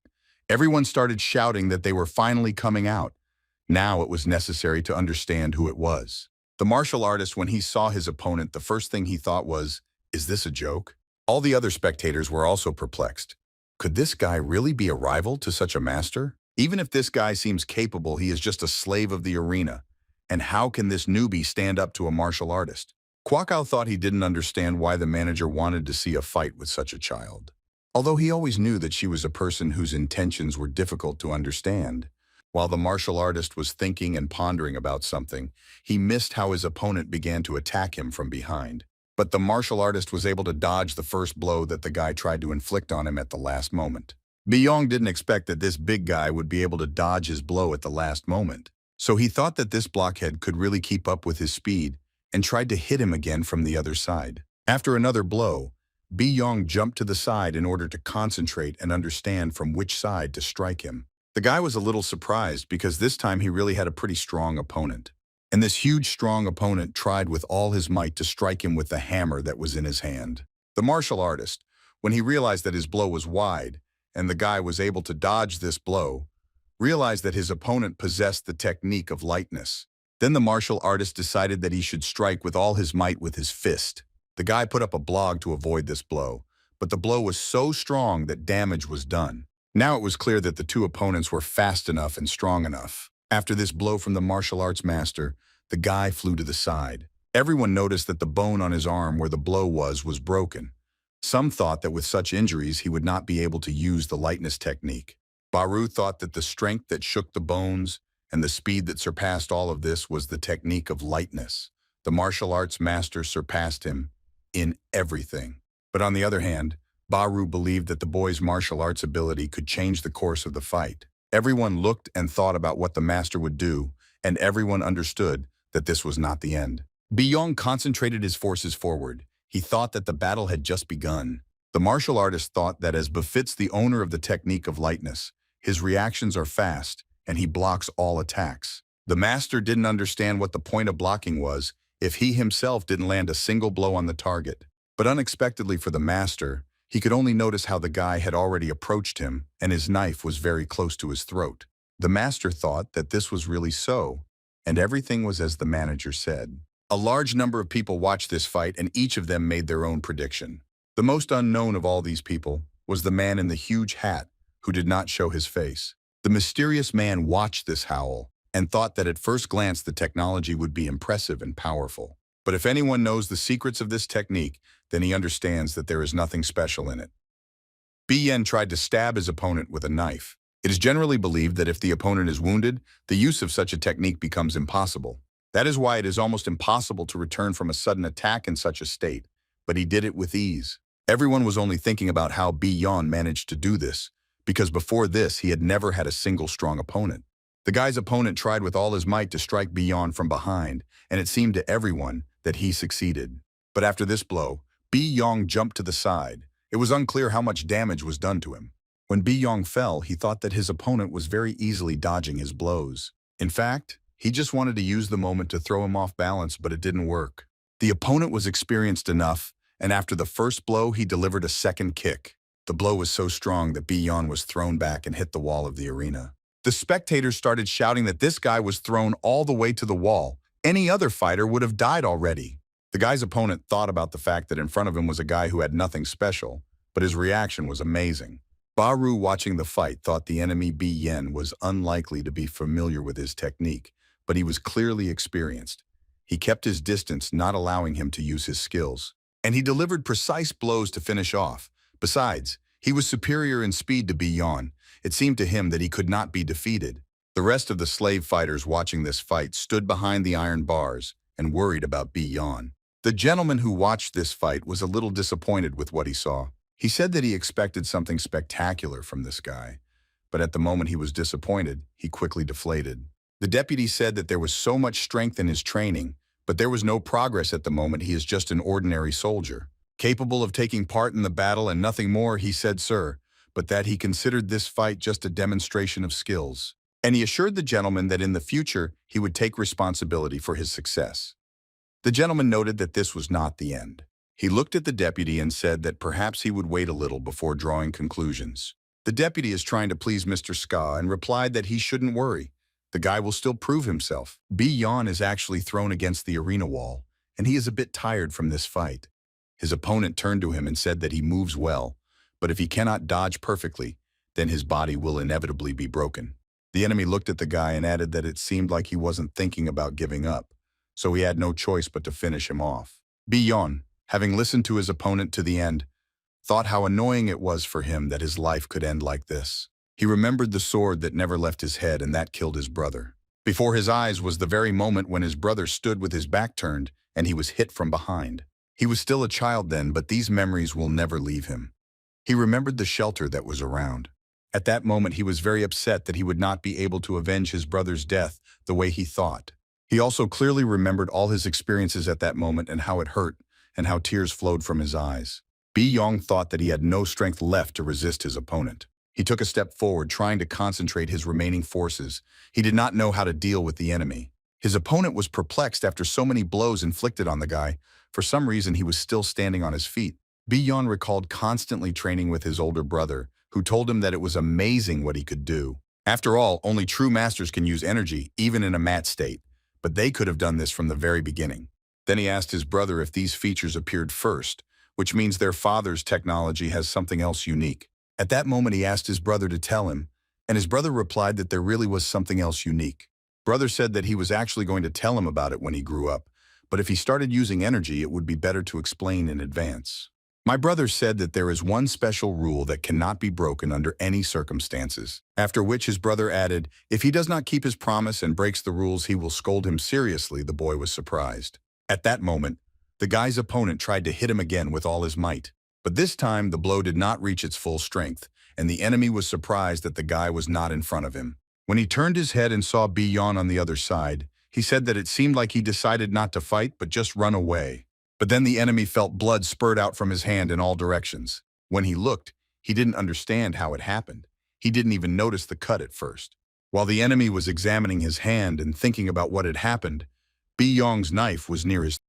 Everyone started shouting that they were finally coming out. Now it was necessary to understand who it was. The martial artist, when he saw his opponent, the first thing he thought was, is this a joke? All the other spectators were also perplexed. Could this guy really be a rival to such a master? Even if this guy seems capable, he is just a slave of the arena. And how can this newbie stand up to a martial artist? Kwakao thought he didn't understand why the manager wanted to see a fight with such a child. Although he always knew that she was a person whose intentions were difficult to understand. While the martial artist was thinking and pondering about something, he missed how his opponent began to attack him from behind. But the martial artist was able to dodge the first blow that the guy tried to inflict on him at the last moment. Beon didn't expect that this big guy would be able to dodge his blow at the last moment. So he thought that this blockhead could really keep up with his speed and tried to hit him again from the other side. After another blow, Beon jumped to the side in order to concentrate and understand from which side to strike him. The guy was a little surprised because this time he really had a pretty strong opponent. And this huge, strong opponent tried with all his might to strike him with the hammer that was in his hand. The martial artist, when he realized that his blow was wide and the guy was able to dodge this blow, realized that his opponent possessed the technique of lightness. Then the martial artist decided that he should strike with all his might with his fist. The guy put up a blog to avoid this blow, but the blow was so strong that damage was done. Now it was clear that the two opponents were fast enough and strong enough. After this blow from the martial arts master, the guy flew to the side. Everyone noticed that the bone on his arm where the blow was broken. Some thought that with such injuries he would not be able to use the lightness technique. Baru thought that the strength that shook the bones and the speed that surpassed all of this was the technique of lightness. The martial arts master surpassed him in everything. But on the other hand, Baru believed that the boy's martial arts ability could change the course of the fight. Everyone looked and thought about what the master would do, and everyone understood that this was not the end. Beon concentrated his forces forward. He thought that the battle had just begun. The martial artist thought that as befits the owner of the technique of lightness, his reactions are fast, and he blocks all attacks. The master didn't understand what the point of blocking was if he himself didn't land a single blow on the target. But unexpectedly for the master, he could only notice how the guy had already approached him, and his knife was very close to his throat. The master thought that this was really so, and everything was as the manager said. A large number of people watched this fight, and each of them made their own prediction. The most unknown of all these people was the man in the huge hat who did not show his face. The mysterious man watched this howl and thought that at first glance the technology would be impressive and powerful. But if anyone knows the secrets of this technique, then he understands that there is nothing special in it. Beon tried to stab his opponent with a knife. It is generally believed that if the opponent is wounded, the use of such a technique becomes impossible. That is why it is almost impossible to return from a sudden attack in such a state, but he did it with ease. Everyone was only thinking about how Beon managed to do this, because before this he had never had a single strong opponent. The guy's opponent tried with all his might to strike Beon from behind, and it seemed to everyone that he succeeded. But after this blow, Beon jumped to the side. It was unclear how much damage was done to him. When Beon fell, he thought that his opponent was very easily dodging his blows. In fact, he just wanted to use the moment to throw him off balance, but it didn't work. The opponent was experienced enough, and after the first blow, he delivered a second kick. The blow was so strong that Beon was thrown back and hit the wall of the arena. The spectators started shouting that this guy was thrown all the way to the wall. Any other fighter would have died already. The guy's opponent thought about the fact that in front of him was a guy who had nothing special, but his reaction was amazing. Baru, watching the fight, thought the enemy Beon was unlikely to be familiar with his technique, but he was clearly experienced. He kept his distance, not allowing him to use his skills. And he delivered precise blows to finish off. Besides, he was superior in speed to Beon. It seemed to him that he could not be defeated. The rest of the slave fighters watching this fight stood behind the iron bars and worried about Beon. The gentleman who watched this fight was a little disappointed with what he saw. He said that he expected something spectacular from this guy, but at the moment he was disappointed, he quickly deflated. The deputy said that there was so much strength in his training, but there was no progress at the moment. He is just an ordinary soldier, capable of taking part in the battle and nothing more, he said, sir, but that he considered this fight just a demonstration of skills. And he assured the gentleman that in the future he would take responsibility for his success. The gentleman noted that this was not the end. He looked at the deputy and said that perhaps he would wait a little before drawing conclusions. The deputy is trying to please Mr. Ska and replied that he shouldn't worry. The guy will still prove himself. Beon is actually thrown against the arena wall, and he is a bit tired from this fight. His opponent turned to him and said that he moves well, but if he cannot dodge perfectly, then his body will inevitably be broken. The enemy looked at the guy and added that it seemed like he wasn't thinking about giving up, so he had no choice but to finish him off. Beon, having listened to his opponent to the end, thought how annoying it was for him that his life could end like this. He remembered the sword that never left his head, and that killed his brother. Before his eyes was the very moment when his brother stood with his back turned and he was hit from behind. He was still a child then, but these memories will never leave him. He remembered the shelter that was around. At that moment he was very upset that he would not be able to avenge his brother's death the way he thought. He also clearly remembered all his experiences at that moment and how it hurt, and how tears flowed from his eyes. Beon thought that he had no strength left to resist his opponent. He took a step forward, trying to concentrate his remaining forces. He did not know how to deal with the enemy. His opponent was perplexed after so many blows inflicted on the guy. For some reason, he was still standing on his feet. Beon recalled constantly training with his older brother, who told him that it was amazing what he could do. After all, only true masters can use energy, even in a mat state. But they could have done this from the very beginning. Then he asked his brother if these features appeared first, which means their father's technology has something else unique. At that moment, he asked his brother to tell him, and his brother replied that there really was something else unique. Brother said that he was actually going to tell him about it when he grew up, but if he started using energy, it would be better to explain in advance. My brother said that there is one special rule that cannot be broken under any circumstances, after which his brother added, if he does not keep his promise and breaks the rules, he will scold him seriously. The boy was surprised. At that moment, the guy's opponent tried to hit him again with all his might. But this time, the blow did not reach its full strength, and the enemy was surprised that the guy was not in front of him. When he turned his head and saw Beon on the other side, he said that it seemed like he decided not to fight but just run away. But then the enemy felt blood spurt out from his hand in all directions. When he looked, he didn't understand how it happened. He didn't even notice the cut at first. While the enemy was examining his hand and thinking about what had happened, Beon's knife was near his,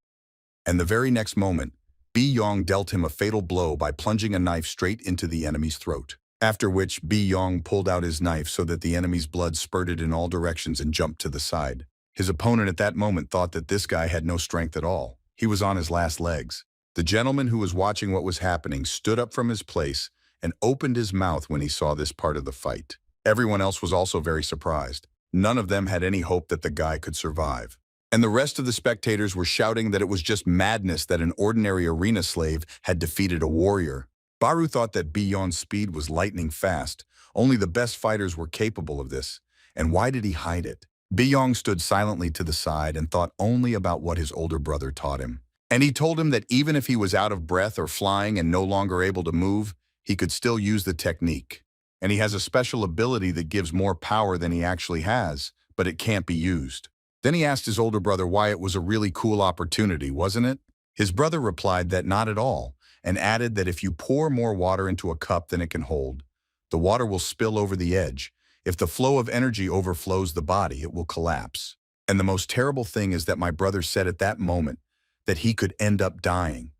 and the very next moment, Beon dealt him a fatal blow by plunging a knife straight into the enemy's throat. After which, Beon pulled out his knife so that the enemy's blood spurted in all directions and jumped to the side. His opponent at that moment thought that this guy had no strength at all. He was on his last legs. The gentleman who was watching what was happening stood up from his place and opened his mouth when he saw this part of the fight. Everyone else was also very surprised. None of them had any hope that the guy could survive. And the rest of the spectators were shouting that it was just madness that an ordinary arena slave had defeated a warrior. Baru thought that Beon's speed was lightning fast. Only the best fighters were capable of this. And why did he hide it? Beon stood silently to the side and thought only about what his older brother taught him. And he told him that even if he was out of breath or flying and no longer able to move, he could still use the technique. And he has a special ability that gives more power than he actually has, but it can't be used. Then he asked his older brother why it was a really cool opportunity, wasn't it? His brother replied that not at all, and added that if you pour more water into a cup than it can hold, the water will spill over the edge. If the flow of energy overflows the body, it will collapse. And the most terrible thing is that my brother said at that moment that he could end up dying.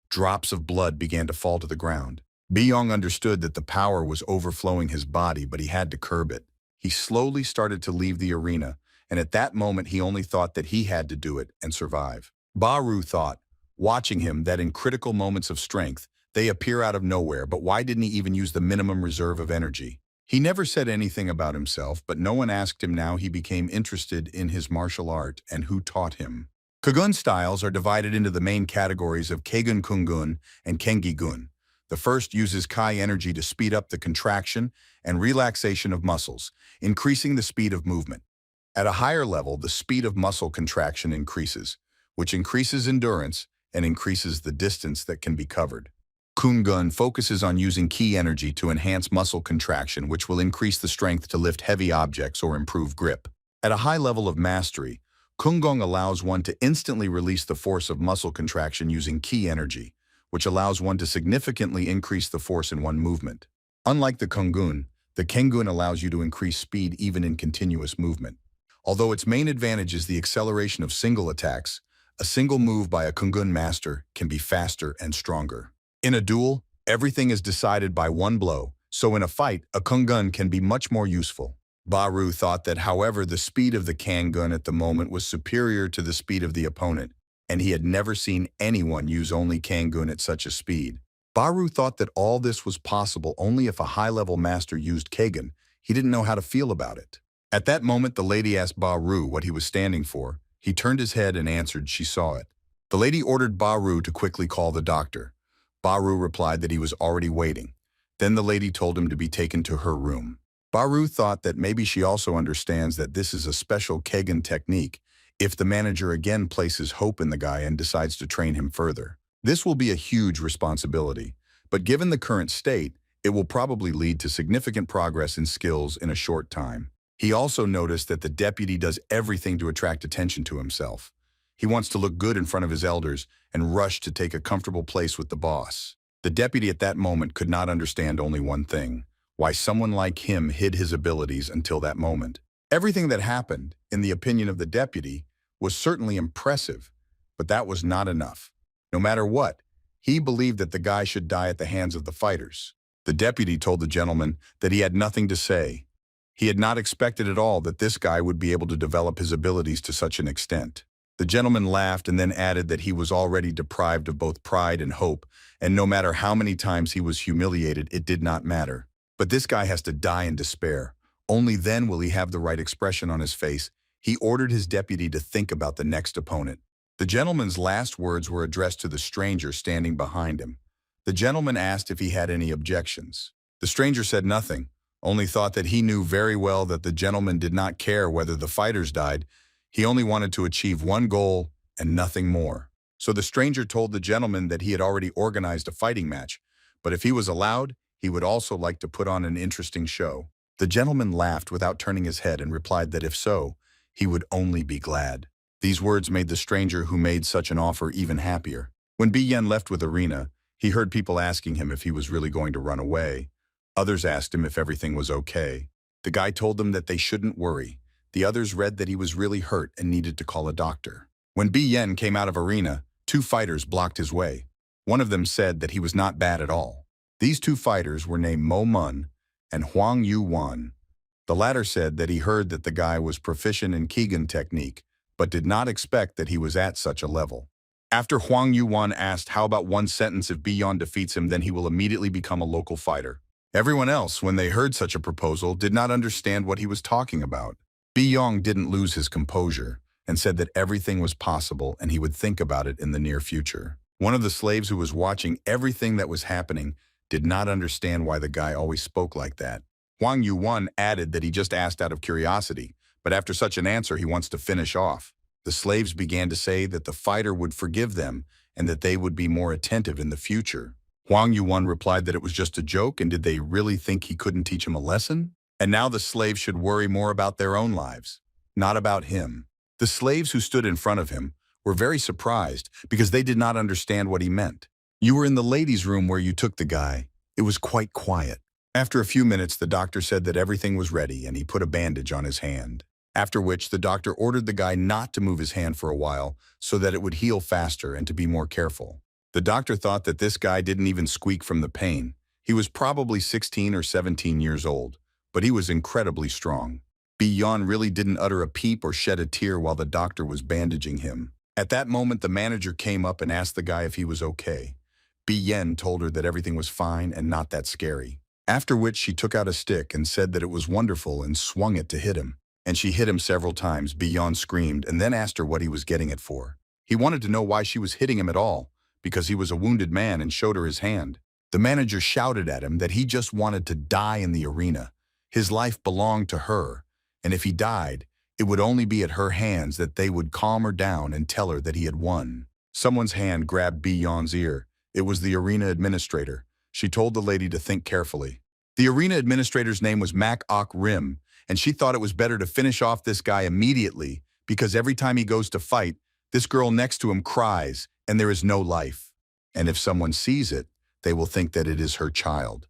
Drops of blood began to fall to the ground. Beon understood that the power was overflowing his body, but he had to curb it. He slowly started to leave the arena, and at that moment he only thought that he had to do it and survive. Baru thought, watching him, that in critical moments of strength, They appear out of nowhere, but why didn't he even use the minimum reserve of energy? He never said anything about himself, but no one asked him now he became interested in his martial art and who taught him. Kogun styles are divided into the main categories of Keigun Kungun and Kengi Gun. The first uses Kai energy to speed up the contraction and relaxation of muscles, increasing the speed of movement. At a higher level, the speed of muscle contraction increases, which increases endurance and increases the distance that can be covered. Kungun focuses on using Ki energy to enhance muscle contraction, which will increase the strength to lift heavy objects or improve grip. At a high level of mastery, Kungung allows one to instantly release the force of muscle contraction using Ki energy, which allows one to significantly increase the force in one movement. Unlike the Kungun, the Kengun allows you to increase speed even in continuous movement. Although its main advantage is the acceleration of single attacks, a single move by a Kungun master can be faster and stronger. In a duel, everything is decided by one blow, so in a fight, a Kungun can be much more useful. Baru thought that, however, the speed of the Kangun at the moment was superior to the speed of the opponent, and he had never seen anyone use only Kangun at such a speed. Baru thought that all this was possible only if a high-level master used Kagan. He didn't know how to feel about it. At that moment, the lady asked Baru what he was standing for. He turned his head and answered she saw it. The lady ordered Baru to quickly call the doctor. Baru replied that he was already waiting. Then the lady told him to be taken to her room. Baru thought that maybe she also understands that this is a special Kagan technique if the manager again places hope in the guy and decides to train him further. This will be a huge responsibility, but given the current state, it will probably lead to significant progress in skills in a short time. He also noticed that the deputy does everything to attract attention to himself. He wants to look good in front of his elders and rush to take a comfortable place with the boss. The deputy at that moment could not understand only one thing: why someone like him hid his abilities until that moment. Everything that happened, in the opinion of the deputy, was certainly impressive, but that was not enough. No matter what, he believed that the guy should die at the hands of the fighters. The deputy told the gentleman that he had nothing to say. He had not expected at all that this guy would be able to develop his abilities to such an extent. The gentleman laughed and then added that he was already deprived of both pride and hope, and no matter how many times he was humiliated, it did not matter. But this guy has to die in despair. Only then will he have the right expression on his face. He ordered his deputy to think about the next opponent. The gentleman's last words were addressed to the stranger standing behind him. The gentleman asked if he had any objections. The stranger said nothing, only thought that he knew very well that the gentleman did not care whether the fighters died. He only wanted to achieve one goal and nothing more. So the stranger told the gentleman that he had already organized a fighting match, but if he was allowed, he would also like to put on an interesting show. The gentleman laughed without turning his head and replied that if so, he would only be glad. These words made the stranger who made such an offer even happier. When Beon left with Arena, he heard people asking him if he was really going to run away. Others asked him if everything was okay. The guy told them that they shouldn't worry. The others read that he was really hurt and needed to call a doctor. When Beon came out of Arena, 2 fighters blocked his way. One of them said that he was not bad at all. These 2 fighters were named Mo Mun and Huang Yu Wan. The latter said that he heard that the guy was proficient in Keegan technique, but did not expect that he was at such a level. After Huang Yu Wan asked how about one sentence if Beon defeats him, then he will immediately become a local fighter. Everyone else, when they heard such a proposal, did not understand what he was talking about. Beon didn't lose his composure and said that everything was possible and he would think about it in the near future. One of the slaves who was watching everything that was happening did not understand why the guy always spoke like that. Huang Yuan added that he just asked out of curiosity, but after such an answer he wants to finish off. The slaves began to say that the fighter would forgive them and that they would be more attentive in the future. Huang Yuan replied that it was just a joke, and did they really think he couldn't teach him a lesson? And now the slaves should worry more about their own lives, not about him. The slaves who stood in front of him were very surprised because they did not understand what he meant. You were in the ladies' room where you took the guy. It was quite quiet. After a few minutes, the doctor said that everything was ready and he put a bandage on his hand. After which, the doctor ordered the guy not to move his hand for a while so that it would heal faster and to be more careful. The doctor thought that this guy didn't even squeak from the pain. He was probably 16 or 17 years old, but he was incredibly strong. Beon really didn't utter a peep or shed a tear while the doctor was bandaging him. At that moment, the manager came up and asked the guy if he was okay. Beon told her that everything was fine and not that scary. After which she took out a stick and said that it was wonderful and swung it to hit him. And she hit him several times. Beon screamed and then asked her what he was getting it for. He wanted to know why she was hitting him at all, because he was a wounded man, and showed her his hand. The manager shouted at him that he just wanted to die in the arena. His life belonged to her, and if he died, it would only be at her hands that they would calm her down and tell her that he had won. Someone's hand grabbed Beon's ear. It was the arena administrator. She told the lady to think carefully. The arena administrator's name was Mak Ok Rim, and she thought it was better to finish off this guy immediately, because every time he goes to fight, this girl next to him cries, and there is no life. And if someone sees it, they will think that it is her child.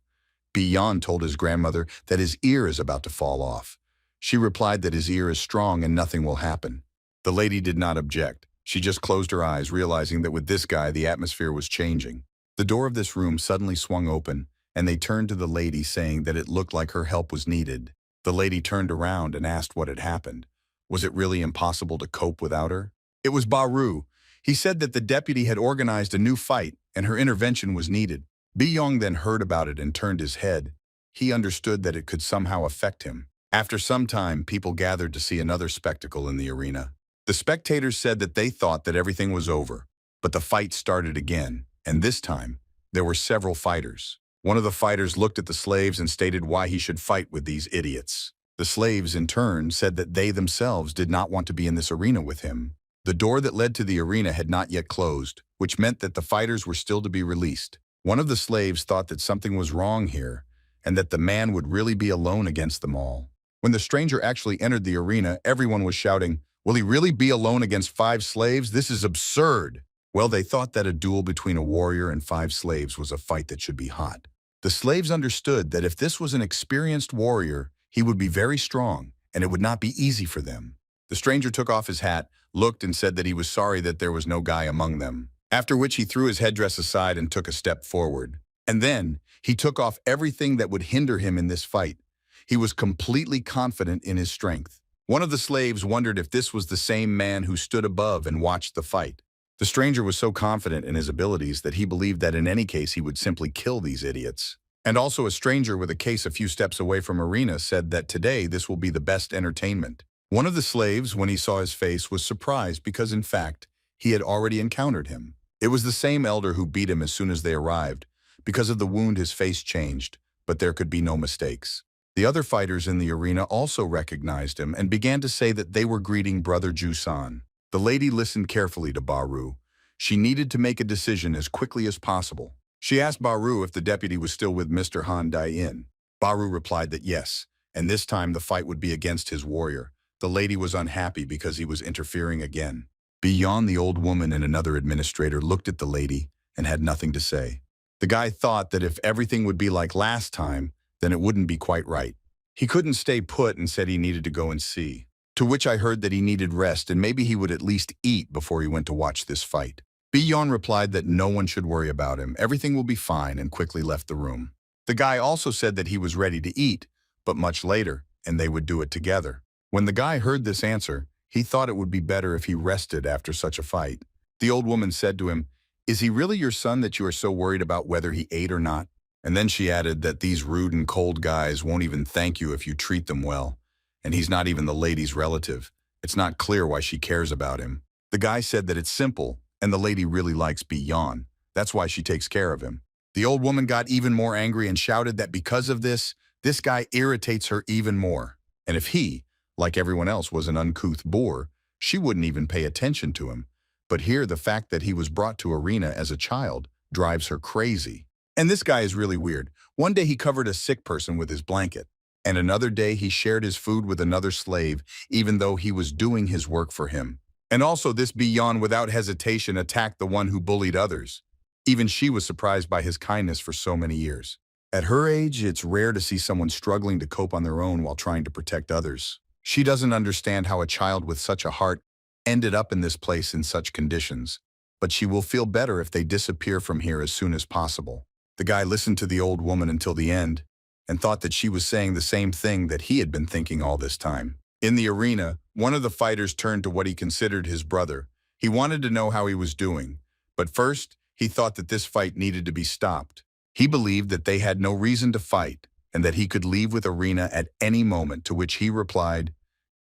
Beon told his grandmother that his ear is about to fall off. She replied that his ear is strong and nothing will happen. The lady did not object. She just closed her eyes, realizing that with this guy, the atmosphere was changing. The door of this room suddenly swung open, and they turned to the lady, saying that it looked like her help was needed. The lady turned around and asked what had happened. Was it really impossible to cope without her? It was Baru. He said that the deputy had organized a new fight, and her intervention was needed. Beon then heard about it and turned his head. He understood that it could somehow affect him. After some time, people gathered to see another spectacle in the arena. The spectators said that they thought that everything was over, but the fight started again, and this time, there were several fighters. One of the fighters looked at the slaves and stated why he should fight with these idiots. The slaves, in turn, said that they themselves did not want to be in this arena with him. The door that led to the arena had not yet closed, which meant that the fighters were still to be released. One of the slaves thought that something was wrong here, and that the man would really be alone against them all. When the stranger actually entered the arena, everyone was shouting, "Will he really be alone against 5 slaves? This is absurd!" Well, they thought that a duel between a warrior and 5 slaves was a fight that should be hot. The slaves understood that if this was an experienced warrior, he would be very strong, and it would not be easy for them. The stranger took off his hat, looked, and said that he was sorry that there was no guy among them. After which he threw his headdress aside and took a step forward. And then he took off everything that would hinder him in this fight. He was completely confident in his strength. One of the slaves wondered if this was the same man who stood above and watched the fight. The stranger was so confident in his abilities that he believed that in any case he would simply kill these idiots. And also a stranger with a case a few steps away from arena said that today this will be the best entertainment. One of the slaves, when he saw his face, was surprised because in fact, he had already encountered him. It was the same elder who beat him as soon as they arrived. Because of the wound, his face changed, but there could be no mistakes. The other fighters in the arena also recognized him and began to say that they were greeting Brother Jusan. The lady listened carefully to Baru. She needed to make a decision as quickly as possible. She asked Baru if the deputy was still with Mr. Han Dai-in. Baru replied that yes, and this time the fight would be against his warrior. The lady was unhappy because he was interfering again. Beyond, the old woman and another administrator looked at the lady and had nothing to say. The guy thought that if everything would be like last time, then it wouldn't be quite right. He couldn't stay put and said he needed to go and see. To which I heard that he needed rest and maybe he would at least eat before he went to watch this fight. Beon replied that no one should worry about him, everything will be fine, and quickly left the room. The guy also said that he was ready to eat, but much later, and they would do it together. When the guy heard this answer, he thought it would be better if he rested after such a fight. The old woman said to him, "Is he really your son that you are so worried about whether he ate or not?" And then she added that these rude and cold guys won't even thank you if you treat them well. And he's not even the lady's relative. It's not clear why she cares about him. The guy said that it's simple, and the lady really likes Beon. That's why she takes care of him. The old woman got even more angry and shouted that because of this guy irritates her even more. And if he, like everyone else, was an uncouth boor, she wouldn't even pay attention to him. But here the fact that he was brought to arena as a child drives her crazy. And this guy is really weird. One day he covered a sick person with his blanket. And another day he shared his food with another slave, even though he was doing his work for him. And also this Beon without hesitation attacked the one who bullied others. Even she was surprised by his kindness for so many years. At her age, it's rare to see someone struggling to cope on their own while trying to protect others. She doesn't understand how a child with such a heart ended up in this place in such conditions, but she will feel better if they disappear from here as soon as possible. The guy listened to the old woman until the end and thought that she was saying the same thing that he had been thinking all this time. In the arena, one of the fighters turned to what he considered his brother. He wanted to know how he was doing, but first, He thought that this fight needed to be stopped. He believed that they had no reason to fight and that he could leave with Arena at any moment, to which he replied,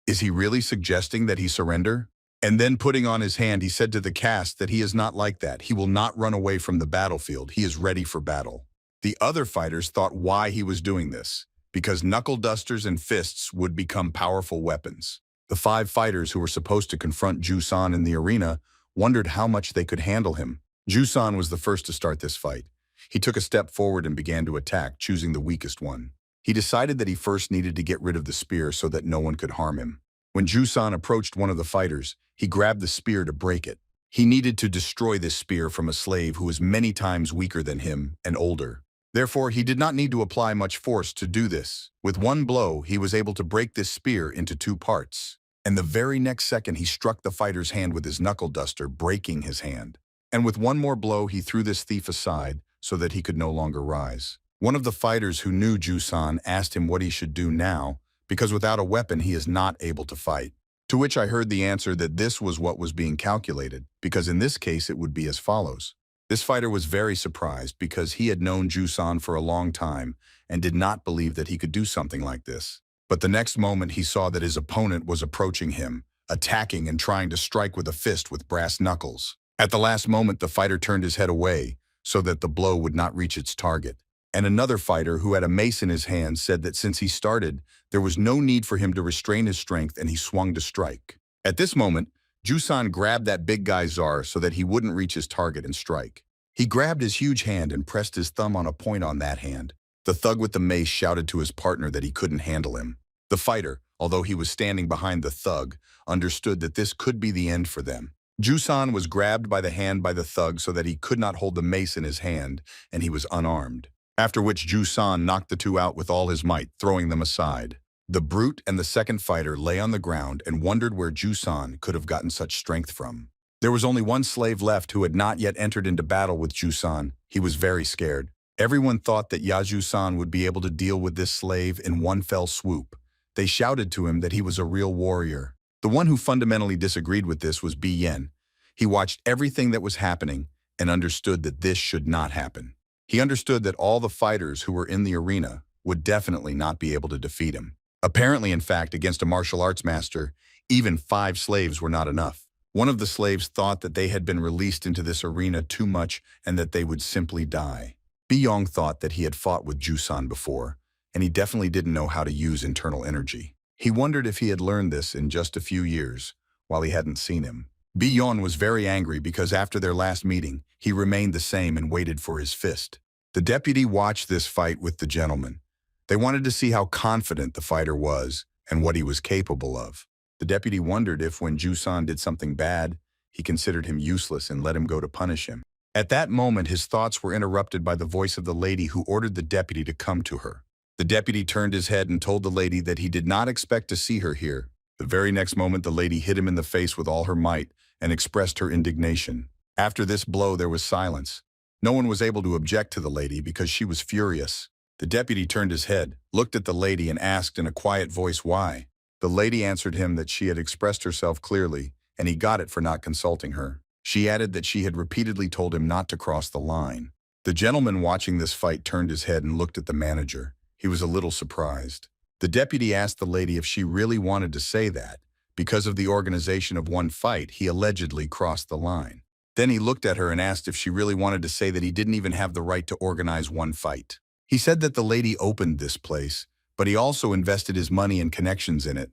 "Is he really suggesting that he surrender?" And then putting on his hand, he said to the cast that he is not like that. He will not run away from the battlefield. He is ready for battle. The other fighters thought why he was doing this, because knuckle dusters and fists would become powerful weapons. The 5 fighters who were supposed to confront Jusan in the arena wondered how much they could handle him. Jusan was the first to start this fight. He took a step forward and began to attack, choosing the weakest one. He decided that he first needed to get rid of the spear so that no one could harm him. When Jusan approached one of the fighters, he grabbed the spear to break it. He needed to destroy this spear from a slave who was many times weaker than him and older. Therefore, he did not need to apply much force to do this. With one blow, he was able to break this spear into 2 parts. And the very next second, he struck the fighter's hand with his knuckle duster, breaking his hand. And with one more blow, he threw this thief aside so that he could no longer rise. One of the fighters who knew Jusan asked him what he should do now, because without a weapon, he is not able to fight. To which I heard the answer that this was what was being calculated, because in this case, it would be as follows. This fighter was very surprised because he had known Jusan for a long time and did not believe that he could do something like this. But the next moment, he saw that his opponent was approaching him, attacking and trying to strike with a fist with brass knuckles. At the last moment, the fighter turned his head away so that the blow would not reach its target. And another fighter who had a mace in his hand said that since he started, there was no need for him to restrain his strength, and he swung to strike. At this moment, Jusan grabbed that big guy Czar so that he wouldn't reach his target and strike. He grabbed his huge hand and pressed his thumb on a point on that hand. The thug with the mace shouted to his partner that he couldn't handle him. The fighter, although he was standing behind the thug, understood that this could be the end for them. Jusan was grabbed by the hand by the thug so that he could not hold the mace in his hand, and he was unarmed. After which Jusan knocked the 2 out with all his might, throwing them aside. The brute and the second fighter lay on the ground and wondered where Jusan could have gotten such strength from. There was only one slave left who had not yet entered into battle with Jusan. He was very scared. Everyone thought that Yajusan would be able to deal with this slave in one fell swoop. They shouted to him that he was a real warrior. The one who fundamentally disagreed with this was Beon. He watched everything that was happening and understood that this should not happen. He understood that all the fighters who were in the arena would definitely not be able to defeat him. Apparently, in fact, against a martial arts master, even 5 slaves were not enough. One of the slaves thought that they had been released into this arena too much and that they would simply die. Beon thought that he had fought with Jusan before, and he definitely didn't know how to use internal energy. He wondered if he had learned this in just a few years, while he hadn't seen him. Beon was very angry because after their last meeting, he remained the same and waited for his fist. The deputy watched this fight with the gentleman. They wanted to see how confident the fighter was and what he was capable of. The deputy wondered if when Jusan did something bad, he considered him useless and let him go to punish him. At that moment, his thoughts were interrupted by the voice of the lady who ordered the deputy to come to her. The deputy turned his head and told the lady that he did not expect to see her here. The very next moment, the lady hit him in the face with all her might and expressed her indignation. After this blow, there was silence. No one was able to object to the lady because she was furious. The deputy turned his head, looked at the lady, and asked in a quiet voice why. The lady answered him that she had expressed herself clearly, and he got it for not consulting her. She added that she had repeatedly told him not to cross the line. The gentleman watching this fight turned his head and looked at the manager. He was a little surprised. The deputy asked the lady if she really wanted to say that. Because of the organization of one fight, he allegedly crossed the line. Then he looked at her and asked if she really wanted to say that he didn't even have the right to organize one fight. He said that the lady opened this place, but he also invested his money and connections in it.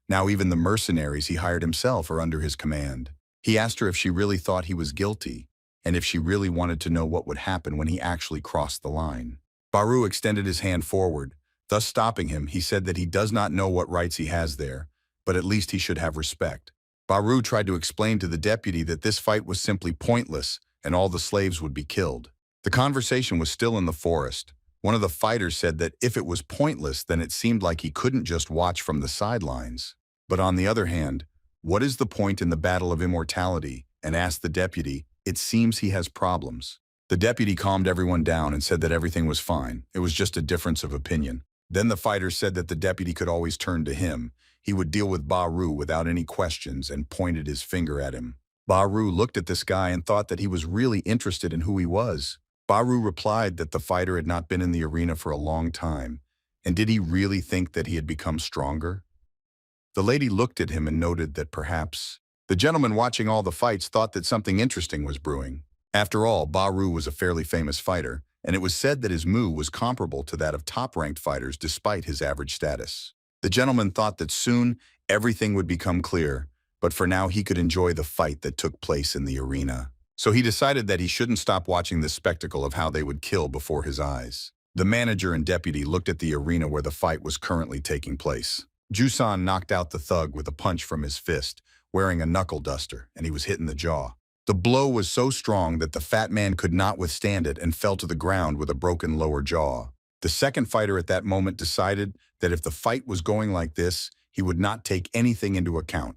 Now even the mercenaries he hired himself are under his command. He asked her if she really thought he was guilty, and if she really wanted to know what would happen when he actually crossed the line. Baru extended his hand forward, thus stopping him. He said that he does not know what rights he has there, but at least he should have respect. Baru tried to explain to the deputy that this fight was simply pointless and all the slaves would be killed. The conversation was still in the forest. One of the fighters said that if it was pointless, then it seemed like he couldn't just watch from the sidelines. But on the other hand, what is the point in the battle of immortality? And asked the deputy, it seems he has problems. The deputy calmed everyone down and said that everything was fine. It was just a difference of opinion. Then the fighter said that the deputy could always turn to him. He would deal with Baru without any questions and pointed his finger at him. Baru looked at this guy and thought that he was really interested in who he was. Baru replied that the fighter had not been in the arena for a long time, and did he really think that he had become stronger? The lady looked at him and noted that perhaps the gentleman watching all the fights thought that something interesting was brewing. After all, Baru was a fairly famous fighter, and it was said that his mu was comparable to that of top-ranked fighters despite his average status. The gentleman thought that soon everything would become clear, but for now he could enjoy the fight that took place in the arena. So he decided that he shouldn't stop watching this spectacle of how they would kill before his eyes. The manager and deputy looked at the arena where the fight was currently taking place. Jusan knocked out the thug with a punch from his fist, wearing a knuckle duster, and he was hit in the jaw. The blow was so strong that the fat man could not withstand it and fell to the ground with a broken lower jaw. The second fighter at that moment decided that if the fight was going like this, he would not take anything into account.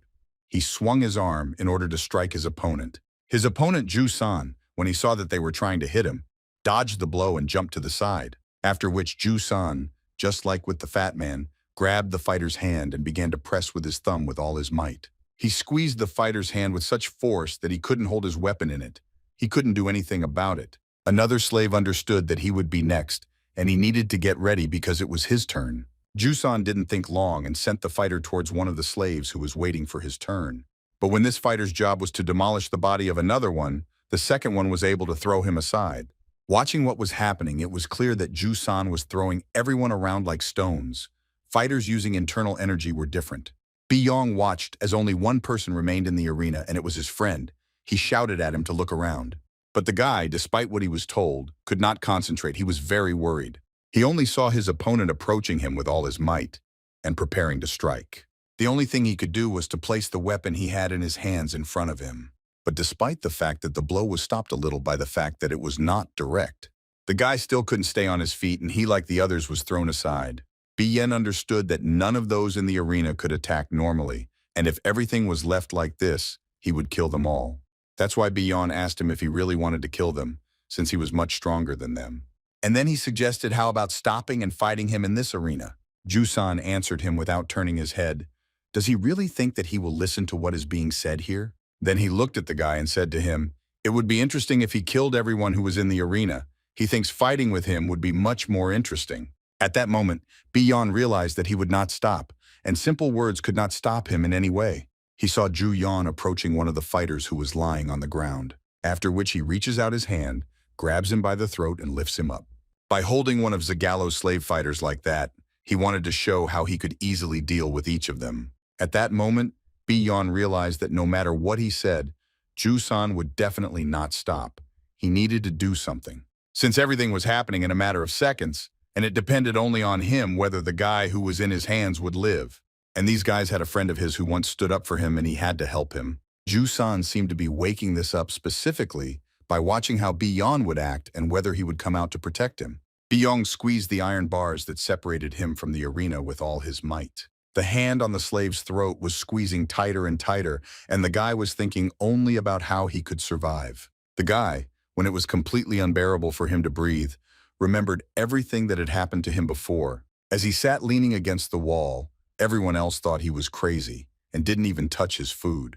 He swung his arm in order to strike his opponent. His opponent, Jusan, when he saw that they were trying to hit him, dodged the blow and jumped to the side, after which Jusan, just like with the fat man, grabbed the fighter's hand and began to press with his thumb with all his might. He squeezed the fighter's hand with such force that he couldn't hold his weapon in it. He couldn't do anything about it. Another slave understood that he would be next, and he needed to get ready because it was his turn. Jusan didn't think long and sent the fighter towards one of the slaves who was waiting for his turn. But when this fighter's job was to demolish the body of another one, the second one was able to throw him aside. Watching what was happening, it was clear that Jusan was throwing everyone around like stones. Fighters using internal energy were different. Beon watched as only one person remained in the arena, and it was his friend. He shouted at him to look around. But the guy, despite what he was told, could not concentrate. He was very worried. He only saw his opponent approaching him with all his might and preparing to strike. The only thing he could do was to place the weapon he had in his hands in front of him. But despite the fact that the blow was stopped a little by the fact that it was not direct, the guy still couldn't stay on his feet, and he, like the others, was thrown aside. Beon understood that none of those in the arena could attack normally, and if everything was left like this, he would kill them all. That's why Beon asked him if he really wanted to kill them, since he was much stronger than them. And then he suggested how about stopping and fighting him in this arena. Jusan answered him without turning his head. Does he really think that he will listen to what is being said here? Then he looked at the guy and said to him, it would be interesting if he killed everyone who was in the arena. He thinks fighting with him would be much more interesting. At that moment, Beon realized that he would not stop, and simple words could not stop him in any way. He saw Ju Yan approaching one of the fighters who was lying on the ground, after which he reaches out his hand, grabs him by the throat, and lifts him up. By holding one of Zagallo's slave fighters like that, he wanted to show how he could easily deal with each of them. At that moment, Beon realized that no matter what he said, Jusan would definitely not stop. He needed to do something. Since everything was happening in a matter of seconds, and it depended only on him whether the guy who was in his hands would live. And these guys had a friend of his who once stood up for him, and he had to help him. Jusan seemed to be waking this up specifically by watching how Beon would act and whether he would come out to protect him. Beon squeezed the iron bars that separated him from the arena with all his might. The hand on the slave's throat was squeezing tighter and tighter, and the guy was thinking only about how he could survive. The guy, when it was completely unbearable for him to breathe, remembered everything that had happened to him before. As he sat leaning against the wall, everyone else thought he was crazy and didn't even touch his food.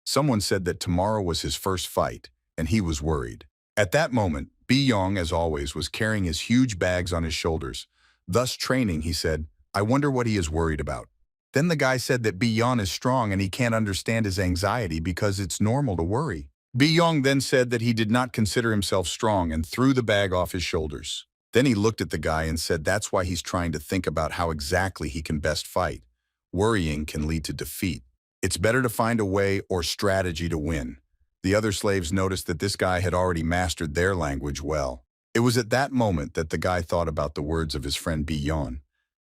Someone said that tomorrow was his first fight, and he was worried. At that moment, Beon, as always, was carrying his huge bags on his shoulders. Thus training, he said, I wonder what he is worried about. Then the guy said that Beon is strong and he can't understand his anxiety because it's normal to worry. Beon then said that he did not consider himself strong and threw the bag off his shoulders. Then he looked at the guy and said that's why he's trying to think about how exactly he can best fight. Worrying can lead to defeat. It's better to find a way or strategy to win. The other slaves noticed that this guy had already mastered their language well. It was at that moment that the guy thought about the words of his friend Beon,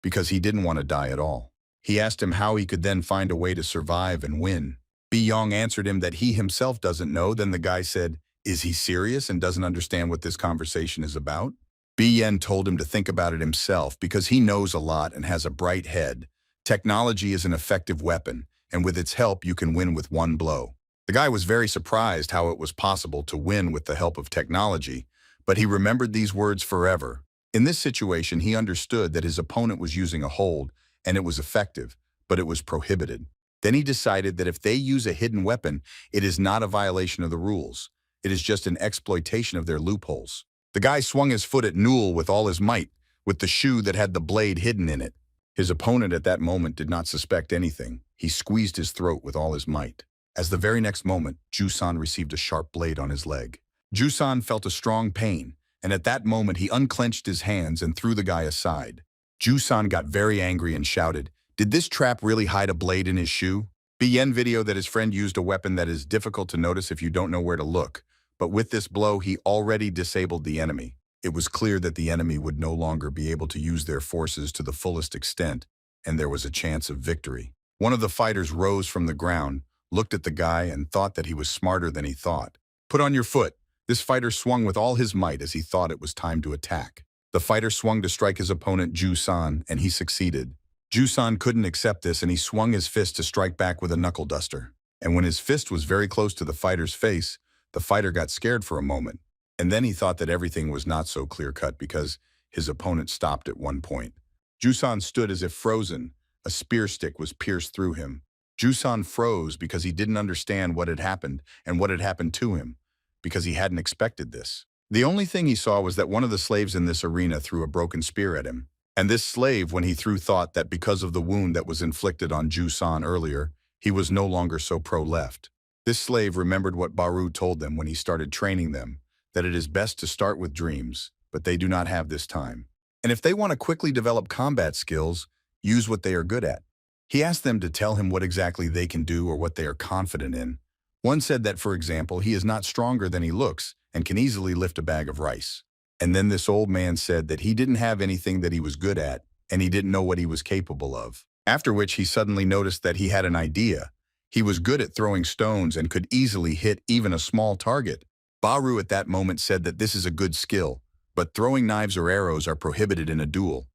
because he didn't want to die at all. He asked him how he could then find a way to survive and win. Beon answered him that he himself doesn't know. Then the guy said, is he serious and doesn't understand what this conversation is about? Beon told him to think about it himself because he knows a lot and has a bright head. Technology is an effective weapon, and with its help you can win with one blow. The guy was very surprised how it was possible to win with the help of technology, but he remembered these words forever. In this situation, he understood that his opponent was using a hold, and it was effective, but it was prohibited. Then he decided that if they use a hidden weapon, it is not a violation of the rules. It is just an exploitation of their loopholes. The guy swung his foot at Newell with all his might, with the shoe that had the blade hidden in it. His opponent at that moment did not suspect anything. He squeezed his throat with all his might. As the very next moment, Jusan received a sharp blade on his leg. Jusan felt a strong pain, and at that moment he unclenched his hands and threw the guy aside. Jusan got very angry and shouted, "Did this trap really hide a blade in his shoe?" Beon video that his friend used a weapon that is difficult to notice if you don't know where to look, but with this blow he already disabled the enemy. It was clear that the enemy would no longer be able to use their forces to the fullest extent, and there was a chance of victory. One of the fighters rose from the ground, looked at the guy, and thought that he was smarter than he thought. "Put on your foot." This fighter swung with all his might as he thought it was time to attack. The fighter swung to strike his opponent Jusan, and he succeeded. Jusan couldn't accept this, and he swung his fist to strike back with a knuckle duster. And when his fist was very close to the fighter's face, the fighter got scared for a moment. And then he thought that everything was not so clear-cut because his opponent stopped at one point. Jusan stood as if frozen. A spear stick was pierced through him. Jusan froze because he didn't understand what had happened and what had happened to him, because he hadn't expected this. The only thing he saw was that one of the slaves in this arena threw a broken spear at him. And this slave, when he threw, thought that because of the wound that was inflicted on Jusan earlier, he was no longer so pro-left. This slave remembered what Baru told them when he started training them, that it is best to start with dreams, but they do not have this time. And if they want to quickly develop combat skills, use what they are good at. He asked them to tell him what exactly they can do or what they are confident in. One said that, for example, he is not stronger than he looks and can easily lift a bag of rice. And then this old man said that he didn't have anything that he was good at and he didn't know what he was capable of. After which he suddenly noticed that he had an idea. He was good at throwing stones and could easily hit even a small target. Baru at that moment said that this is a good skill, but throwing knives or arrows are prohibited in a duel.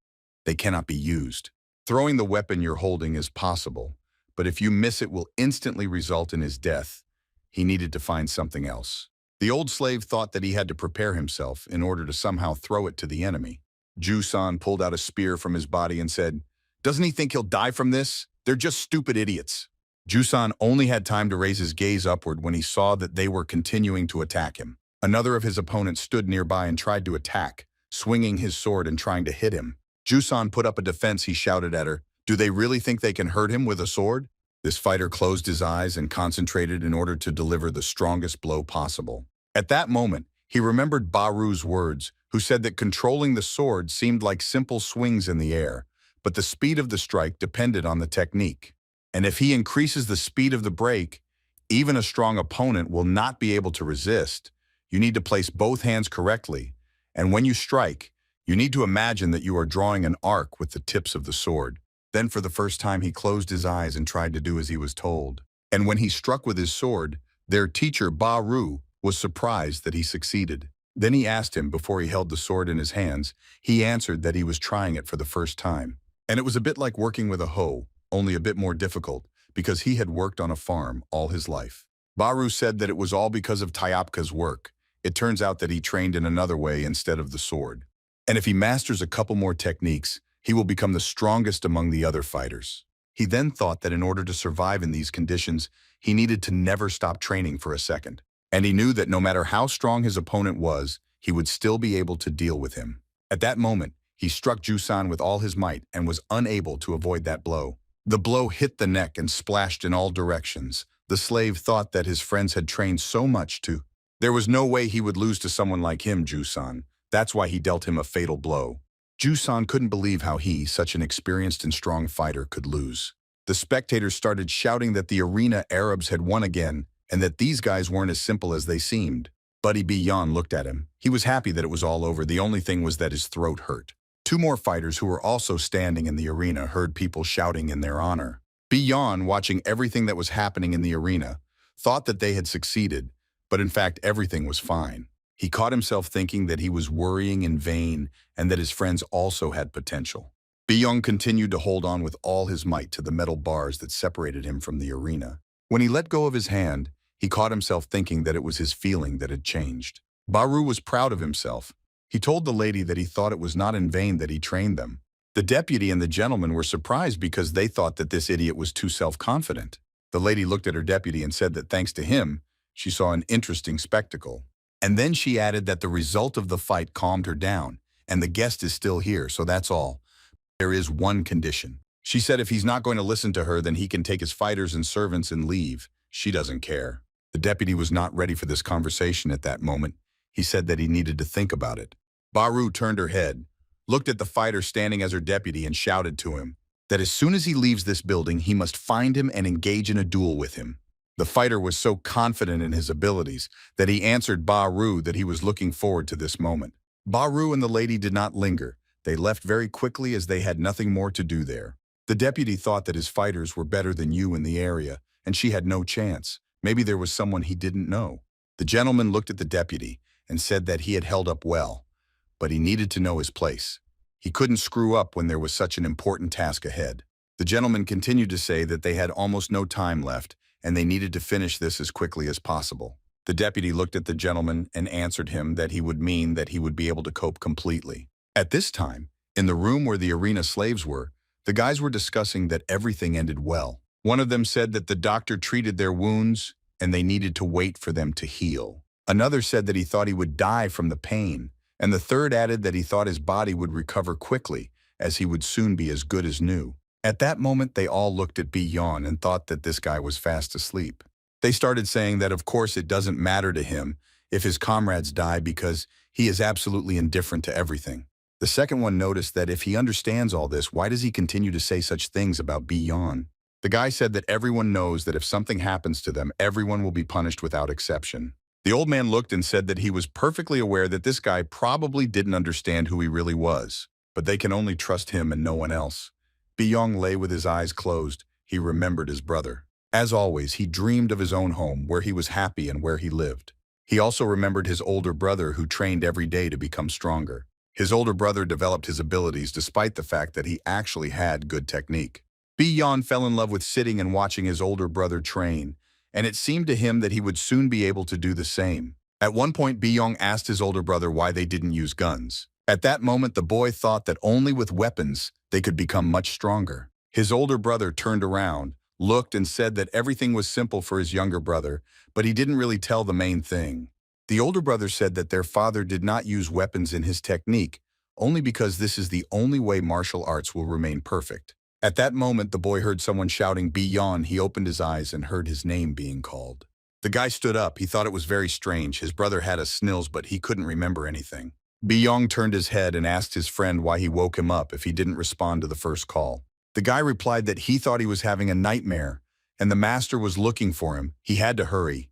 They cannot be used. Throwing the weapon you're holding is possible, but if you miss it will instantly result in his death. He needed to find something else. The old slave thought that he had to prepare himself in order to somehow throw it to the enemy. Jusan pulled out a spear from his body and said, "Doesn't he think he'll die from this? They're just stupid idiots." Jusan only had time to raise his gaze upward when he saw that they were continuing to attack him. Another of his opponents stood nearby and tried to attack, swinging his sword and trying to hit him. Jusan put up a defense. He shouted at her, "Do they really think they can hurt him with a sword?" This fighter closed his eyes and concentrated in order to deliver the strongest blow possible. At that moment, he remembered Baru's words, who said that controlling the sword seemed like simple swings in the air, but the speed of the strike depended on the technique. And if he increases the speed of the break, even a strong opponent will not be able to resist. You need to place both hands correctly, and when you strike, you need to imagine that you are drawing an arc with the tips of the sword. Then for the first time he closed his eyes and tried to do as he was told. And when he struck with his sword, their teacher Baru was surprised that he succeeded. Then he asked him before he held the sword in his hands. He answered that he was trying it for the first time. And it was a bit like working with a hoe, only a bit more difficult, because he had worked on a farm all his life. Baru said that it was all because of Tyopka's work. It turns out that he trained in another way instead of the sword. And if he masters a couple more techniques, he will become the strongest among the other fighters. He then thought that in order to survive in these conditions, he needed to never stop training for a second. And he knew that no matter how strong his opponent was, he would still be able to deal with him. At that moment, he struck Jusan with all his might and was unable to avoid that blow. The blow hit the neck and splashed in all directions. The slave thought that his friends had trained so much to. There was no way he would lose to someone like him, Jusan. That's why he dealt him a fatal blow. Jusan couldn't believe how he, such an experienced and strong fighter, could lose. The spectators started shouting that the arena Arabs had won again, and that these guys weren't as simple as they seemed. Buddy Beon looked at him. He was happy that it was all over. The only thing was that his throat hurt. Two more fighters who were also standing in the arena heard people shouting in their honor. Beon, watching everything that was happening in the arena, thought that they had succeeded, but in fact everything was fine. He caught himself thinking that he was worrying in vain and that his friends also had potential. Beon continued to hold on with all his might to the metal bars that separated him from the arena. When he let go of his hand, he caught himself thinking that it was his feeling that had changed. Baru was proud of himself. He told the lady that he thought it was not in vain that he trained them. The deputy and the gentleman were surprised because they thought that this idiot was too self-confident. The lady looked at her deputy and said that thanks to him, she saw an interesting spectacle. And then she added that the result of the fight calmed her down, and the guest is still here, so that's all. There is one condition. She said if he's not going to listen to her, then he can take his fighters and servants and leave. She doesn't care. The deputy was not ready for this conversation at that moment. He said that he needed to think about it. Baru turned her head, looked at the fighter standing as her deputy, and shouted to him that as soon as he leaves this building, he must find him and engage in a duel with him. The fighter was so confident in his abilities that he answered Baru that he was looking forward to this moment. Baru and the lady did not linger. They left very quickly as they had nothing more to do there. The deputy thought that his fighters were better than you in the area, and she had no chance. Maybe there was someone he didn't know. The gentleman looked at the deputy and said that he had held up well, but he needed to know his place. He couldn't screw up when there was such an important task ahead. The gentleman continued to say that they had almost no time left, and they needed to finish this as quickly as possible. The deputy looked at the gentleman and answered him that he would mean that he would be able to cope completely. At this time, in the room where the arena slaves were, the guys were discussing that everything ended well. One of them said that the doctor treated their wounds and they needed to wait for them to heal. Another said that he thought he would die from the pain, and the third added that he thought his body would recover quickly, as he would soon be as good as new. At that moment, they all looked at Beon and thought that this guy was fast asleep. They started saying that of course it doesn't matter to him if his comrades die because he is absolutely indifferent to everything. The second one noticed that if he understands all this, why does he continue to say such things about Beon? The guy said that everyone knows that if something happens to them, everyone will be punished without exception. The old man looked and said that he was perfectly aware that this guy probably didn't understand who he really was, but they can only trust him and no one else. Beon lay with his eyes closed. He remembered his brother. As always, he dreamed of his own home, where he was happy and where he lived. He also remembered his older brother who trained every day to become stronger. His older brother developed his abilities despite the fact that he actually had good technique. Beon fell in love with sitting and watching his older brother train, and it seemed to him that he would soon be able to do the same. At one point, Beon asked his older brother why they didn't use guns. At that moment, the boy thought that only with weapons they could become much stronger. His older brother turned around, looked, and said that everything was simple for his younger brother, but he didn't really tell the main thing. The older brother said that their father did not use weapons in his technique, only because this is the only way martial arts will remain perfect. At that moment, the boy heard someone shouting Beon. He opened his eyes and heard his name being called. The guy stood up. He thought it was very strange. His brother had a snills, but he couldn't remember anything. Beon turned his head and asked his friend why he woke him up if he didn't respond to the first call. The guy replied that he thought he was having a nightmare, and the master was looking for him. He had to hurry.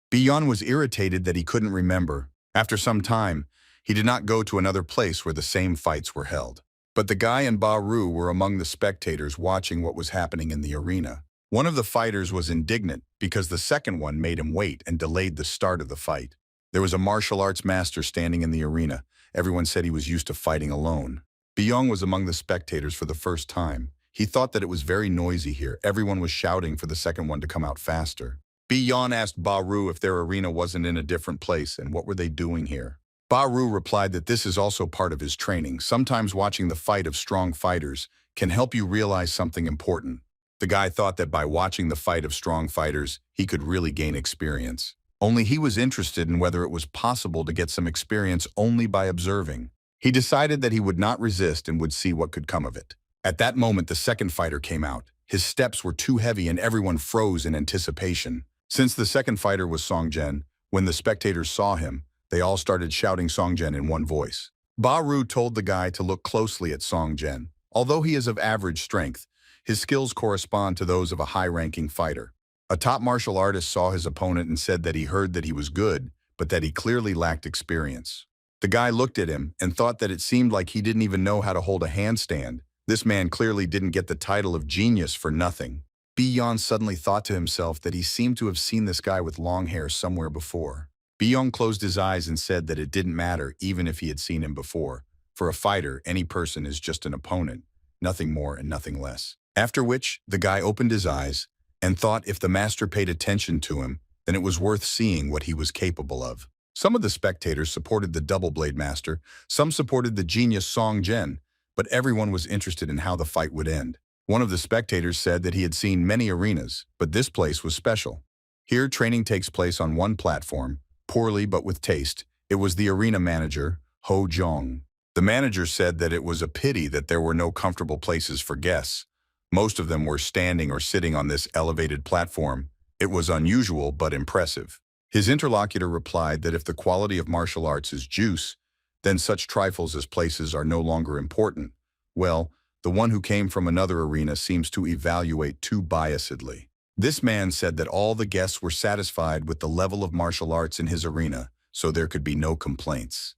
Beon was irritated that he couldn't remember. After some time, he did not go to another place where the same fights were held. But the guy and Baru were among the spectators watching what was happening in the arena. One of the fighters was indignant because the second one made him wait and delayed the start of the fight. There was a martial arts master standing in the arena. Everyone said he was used to fighting alone. Beon was among the spectators for the first time. He thought that it was very noisy here. Everyone was shouting for the second one to come out faster. Beon asked Baru if their arena wasn't in a different place and what were they doing here. Baru replied that this is also part of his training. Sometimes watching the fight of strong fighters can help you realize something important. The guy thought that by watching the fight of strong fighters, he could really gain experience. Only he was interested in whether it was possible to get some experience only by observing. He decided that he would not resist and would see what could come of it. At that moment, the second fighter came out. His steps were too heavy and everyone froze in anticipation. Since the second fighter was Songjen, when the spectators saw him, they all started shouting Songjen in one voice. Baru told the guy to look closely at Songjen. Although he is of average strength, his skills correspond to those of a high-ranking fighter. A top martial artist saw his opponent and said that he heard that he was good, but that he clearly lacked experience. The guy looked at him and thought that it seemed like he didn't even know how to hold a handstand. This man clearly didn't get the title of genius for nothing. Beon suddenly thought to himself that he seemed to have seen this guy with long hair somewhere before. Beon closed his eyes and said that it didn't matter even if he had seen him before. For a fighter, any person is just an opponent, nothing more and nothing less. After which, the guy opened his eyes and thought if the master paid attention to him, then it was worth seeing what he was capable of. Some of the spectators supported the double blade master, some supported the genius Song Jen, but everyone was interested in how the fight would end. One of the spectators said that he had seen many arenas, but this place was special. Here, training takes place on one platform, poorly but with taste. It was the arena manager, Ho Jong. The manager said that it was a pity that there were no comfortable places for guests. Most of them were standing or sitting on this elevated platform. It was unusual but impressive. His interlocutor replied that if the quality of martial arts is juice, then such trifles as places are no longer important. Well, the one who came from another arena seems to evaluate too biasedly. This man said that all the guests were satisfied with the level of martial arts in his arena, so there could be no complaints.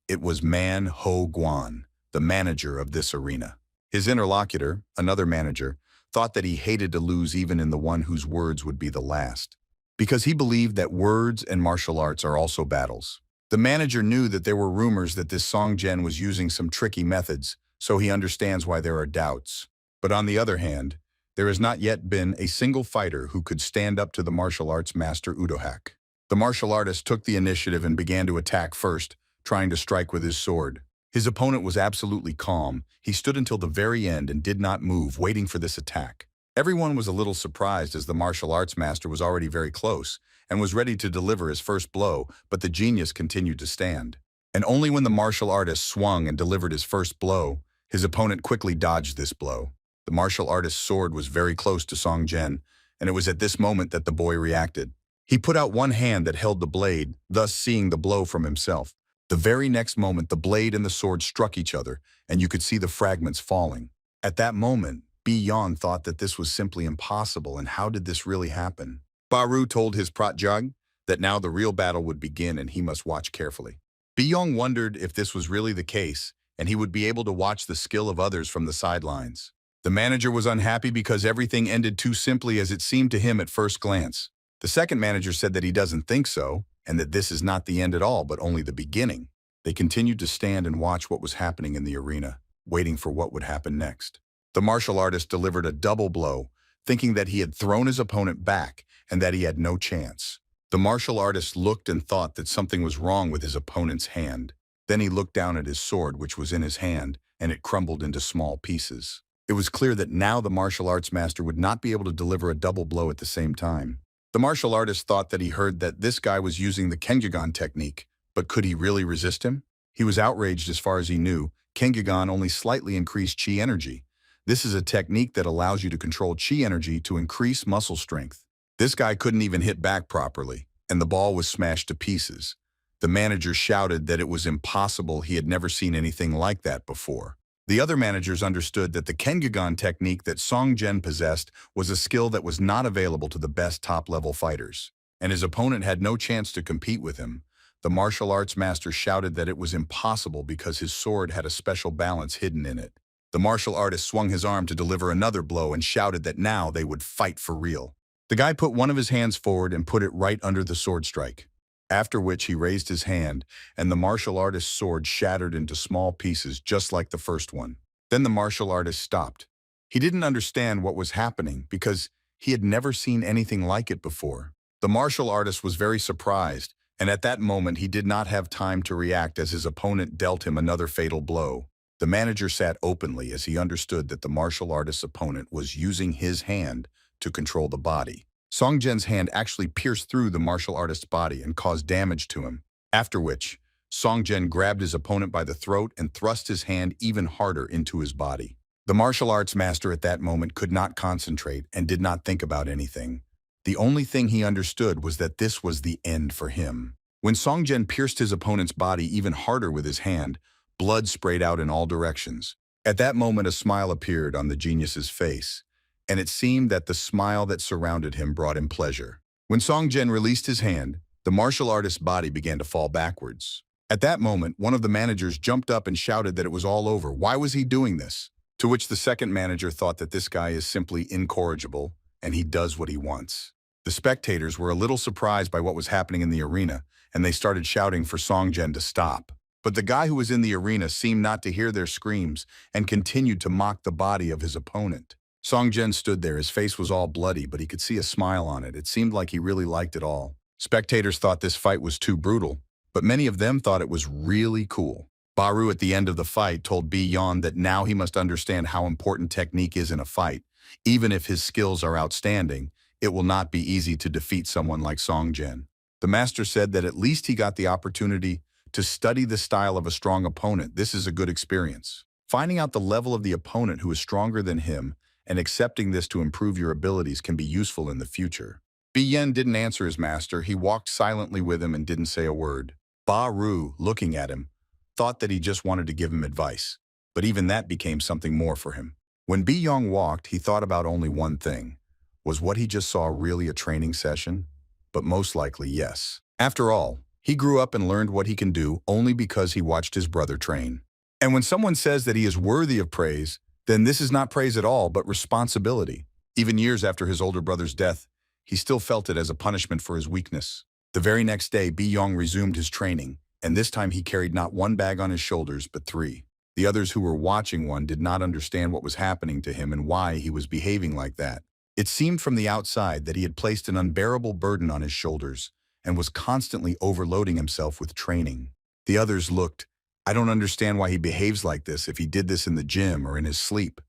It was Man Ho Guan, the manager of this arena. His interlocutor, another manager, thought that he hated to lose even in the one whose words would be the last, because he believed that words and martial arts are also battles. The manager knew that there were rumors that this Song Jian was using some tricky methods, so he understands why there are doubts. But on the other hand, there has not yet been a single fighter who could stand up to the martial arts master Udohak. The martial artist took the initiative and began to attack first, trying to strike with his sword. His opponent was absolutely calm. He stood until the very end and did not move, waiting for this attack. Everyone was a little surprised as the martial arts master was already very close and was ready to deliver his first blow, but the genius continued to stand. And only when the martial artist swung and delivered his first blow, his opponent quickly dodged this blow. The martial artist's sword was very close to Song Jian, and it was at this moment that the boy reacted. He put out one hand that held the blade, thus seeing the blow from himself. The very next moment, the blade and the sword struck each other, and you could see the fragments falling. At that moment, Beon thought that this was simply impossible, and how did this really happen? Baru told his Pratjug that now the real battle would begin and he must watch carefully. Beon wondered if this was really the case, and he would be able to watch the skill of others from the sidelines. The manager was unhappy because everything ended too simply as it seemed to him at first glance. The second manager said that he doesn't think so, and that this is not the end at all, but only the beginning. They continued to stand and watch what was happening in the arena, waiting for what would happen next. The martial artist delivered a double blow, thinking that he had thrown his opponent back and that he had no chance. The martial artist looked and thought that something was wrong with his opponent's hand. Then he looked down at his sword, which was in his hand, and it crumbled into small pieces. It was clear that now the martial arts master would not be able to deliver a double blow at the same time. The martial artist thought that he heard that this guy was using the Kengyugan technique, but could he really resist him? He was outraged as far as he knew. Kengyugan only slightly increased chi energy. This is a technique that allows you to control chi energy to increase muscle strength. This guy couldn't even hit back properly, and the ball was smashed to pieces. The manager shouted that it was impossible, he had never seen anything like that before. The other managers understood that the Kengyugan technique that Song Jian possessed was a skill that was not available to the best top-level fighters, and his opponent had no chance to compete with him. The martial arts master shouted that it was impossible because his sword had a special balance hidden in it. The martial artist swung his arm to deliver another blow and shouted that now they would fight for real. The guy put one of his hands forward and put it right under the sword strike, after which he raised his hand, and the martial artist's sword shattered into small pieces just like the first one. Then the martial artist stopped. He didn't understand what was happening because he had never seen anything like it before. The martial artist was very surprised, and at that moment he did not have time to react as his opponent dealt him another fatal blow. The manager sat openly as he understood that the martial artist's opponent was using his hand to control the body. Song Jian's hand actually pierced through the martial artist's body and caused damage to him, after which Song Jian grabbed his opponent by the throat and thrust his hand even harder into his body. The martial arts master at that moment could not concentrate and did not think about anything. The only thing he understood was that this was the end for him. When Song Jian pierced his opponent's body even harder with his hand, blood sprayed out in all directions. At that moment, a smile appeared on the genius's face, and it seemed that the smile that surrounded him brought him pleasure. When Song Jian released his hand, the martial artist's body began to fall backwards. At that moment, one of the managers jumped up and shouted that it was all over. Why was he doing this? To which the second manager thought that this guy is simply incorrigible, and he does what he wants. The spectators were a little surprised by what was happening in the arena, and they started shouting for Song Jian to stop. But the guy who was in the arena seemed not to hear their screams and continued to mock the body of his opponent. Song Jian stood there. His face was all bloody, but he could see a smile on it. It seemed like he really liked it all. Spectators thought this fight was too brutal, but many of them thought it was really cool. Baru at the end of the fight told Beon that now he must understand how important technique is in a fight. Even if his skills are outstanding, it will not be easy to defeat someone like Songjian. The master said that at least he got the opportunity to study the style of a strong opponent. This is a good experience. Finding out the level of the opponent who is stronger than him and accepting this to improve your abilities can be useful in the future. Biyen didn't answer his master. He walked silently with him and didn't say a word. Ba Ru, looking at him, thought that he just wanted to give him advice. But even that became something more for him. When Bi Yong walked, he thought about only one thing. Was what he just saw really a training session? But most likely, yes. After all, he grew up and learned what he can do only because he watched his brother train. And when someone says that he is worthy of praise, then this is not praise at all, but responsibility. Even years after his older brother's death, he still felt it as a punishment for his weakness. The very next day, Bi Yong resumed his training, and this time he carried not one bag on his shoulders, but 3. The others who were watching one did not understand what was happening to him and why he was behaving like that. It seemed from the outside that he had placed an unbearable burden on his shoulders and was constantly overloading himself with training. The others looked. I don't understand why he behaves like this if he did this in the gym or in his sleep,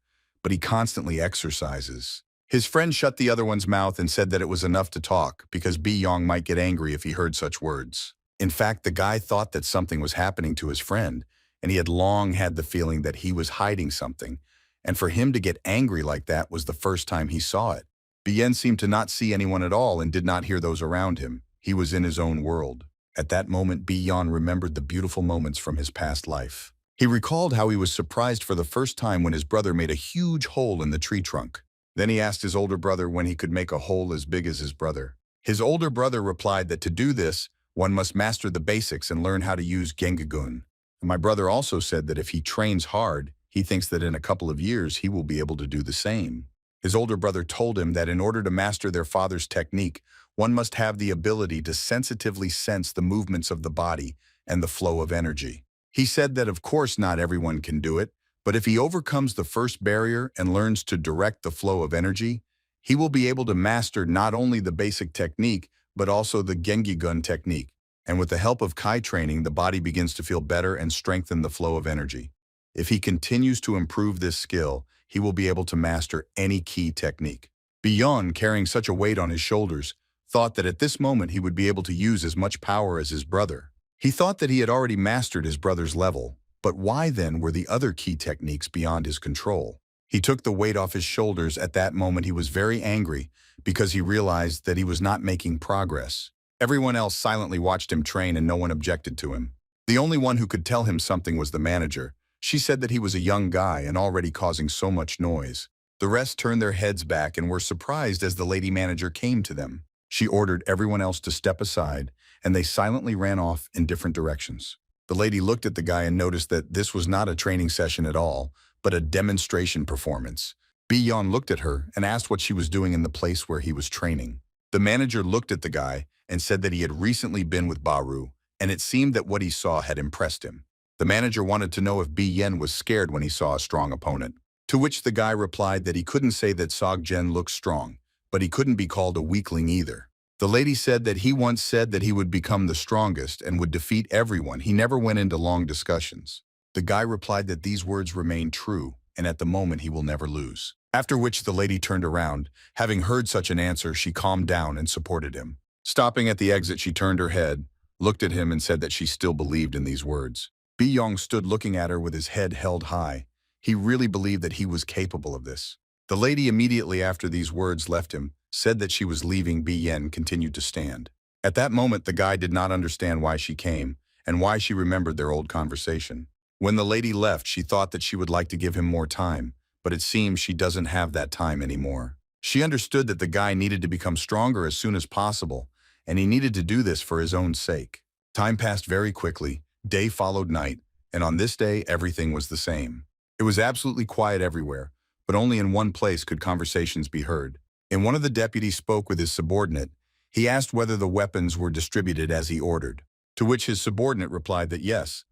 but he constantly exercises. His friend shut the other one's mouth and said that it was enough to talk because Bi Yong might get angry if he heard such words. In fact, the guy thought that something was happening to his friend, and he had long had the feeling that he was hiding something, and for him to get angry like that was the first time he saw it. Bien seemed to not see anyone at all and did not hear those around him. He was in his own world. At that moment, Beon remembered the beautiful moments from his past life. He recalled how he was surprised for the first time when his brother made a huge hole in the tree trunk. Then he asked his older brother when he could make a hole as big as his brother. His older brother replied that to do this, one must master the basics and learn how to use Gengagun. My brother also said that if he trains hard, he thinks that in a couple of years he will be able to do the same. His older brother told him that in order to master their father's technique, one must have the ability to sensitively sense the movements of the body and the flow of energy. He said that of course not everyone can do it, but if he overcomes the first barrier and learns to direct the flow of energy, he will be able to master not only the basic technique, but also the Gengi-gun technique. And with the help of Kai training, the body begins to feel better and strengthen the flow of energy. If he continues to improve this skill, he will be able to master any key technique. Beon, carrying such a weight on his shoulders, thought that at this moment he would be able to use as much power as his brother. He thought that he had already mastered his brother's level, but why then were the other key techniques beyond his control? He took the weight off his shoulders. At that moment he was very angry because he realized that he was not making progress. Everyone else silently watched him train and no one objected to him. The only one who could tell him something was the manager. She said that he was a young guy and already causing so much noise. The rest turned their heads back and were surprised as the lady manager came to them. She ordered everyone else to step aside, and they silently ran off in different directions. The lady looked at the guy and noticed that this was not a training session at all, but a demonstration performance. Beon looked at her and asked what she was doing in the place where he was training. The manager looked at the guy and said that he had recently been with Baru, and it seemed that what he saw had impressed him. The manager wanted to know if Biyen was scared when he saw a strong opponent, to which the guy replied that he couldn't say that Sogjen looked strong, but he couldn't be called a weakling either. The lady said that he once said that he would become the strongest and would defeat everyone. He never went into long discussions. The guy replied that these words remain true, and at the moment he will never lose. After which the lady turned around. Having heard such an answer, she calmed down and supported him. Stopping at the exit, she turned her head, looked at him and said that she still believed in these words. Biyong stood looking at her with his head held high. He really believed that he was capable of this. The lady immediately after these words left him, said that she was leaving. Biyen continued to stand. At that moment, the guy did not understand why she came and why she remembered their old conversation. When the lady left, she thought that she would like to give him more time, but it seems she doesn't have that time anymore. She understood that the guy needed to become stronger as soon as possible, and he needed to do this for his own sake. Time passed very quickly, day followed night, and on this day everything was the same. It was absolutely quiet everywhere, but only in one place could conversations be heard. And one of the deputies spoke with his subordinate. He asked whether the weapons were distributed as he ordered, to which his subordinate replied that yes,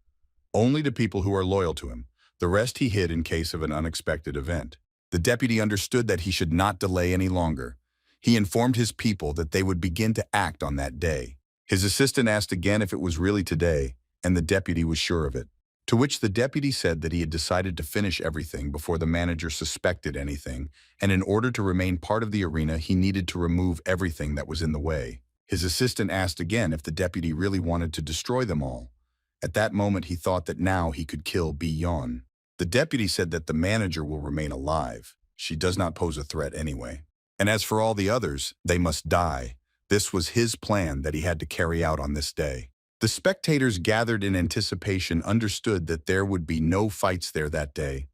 only to people who are loyal to him. The rest he hid in case of an unexpected event. The deputy understood that he should not delay any longer. He informed his people that they would begin to act on that day. His assistant asked again if it was really today, and the deputy was sure of it. To which the deputy said that he had decided to finish everything before the manager suspected anything, and in order to remain part of the arena, he needed to remove everything that was in the way. His assistant asked again if the deputy really wanted to destroy them all. At that moment, he thought that now he could kill Beon. The deputy said that the manager will remain alive. She does not pose a threat anyway. And as for all the others, they must die. This was his plan that he had to carry out on this day. The spectators gathered in anticipation understood that there would be no fights there that day.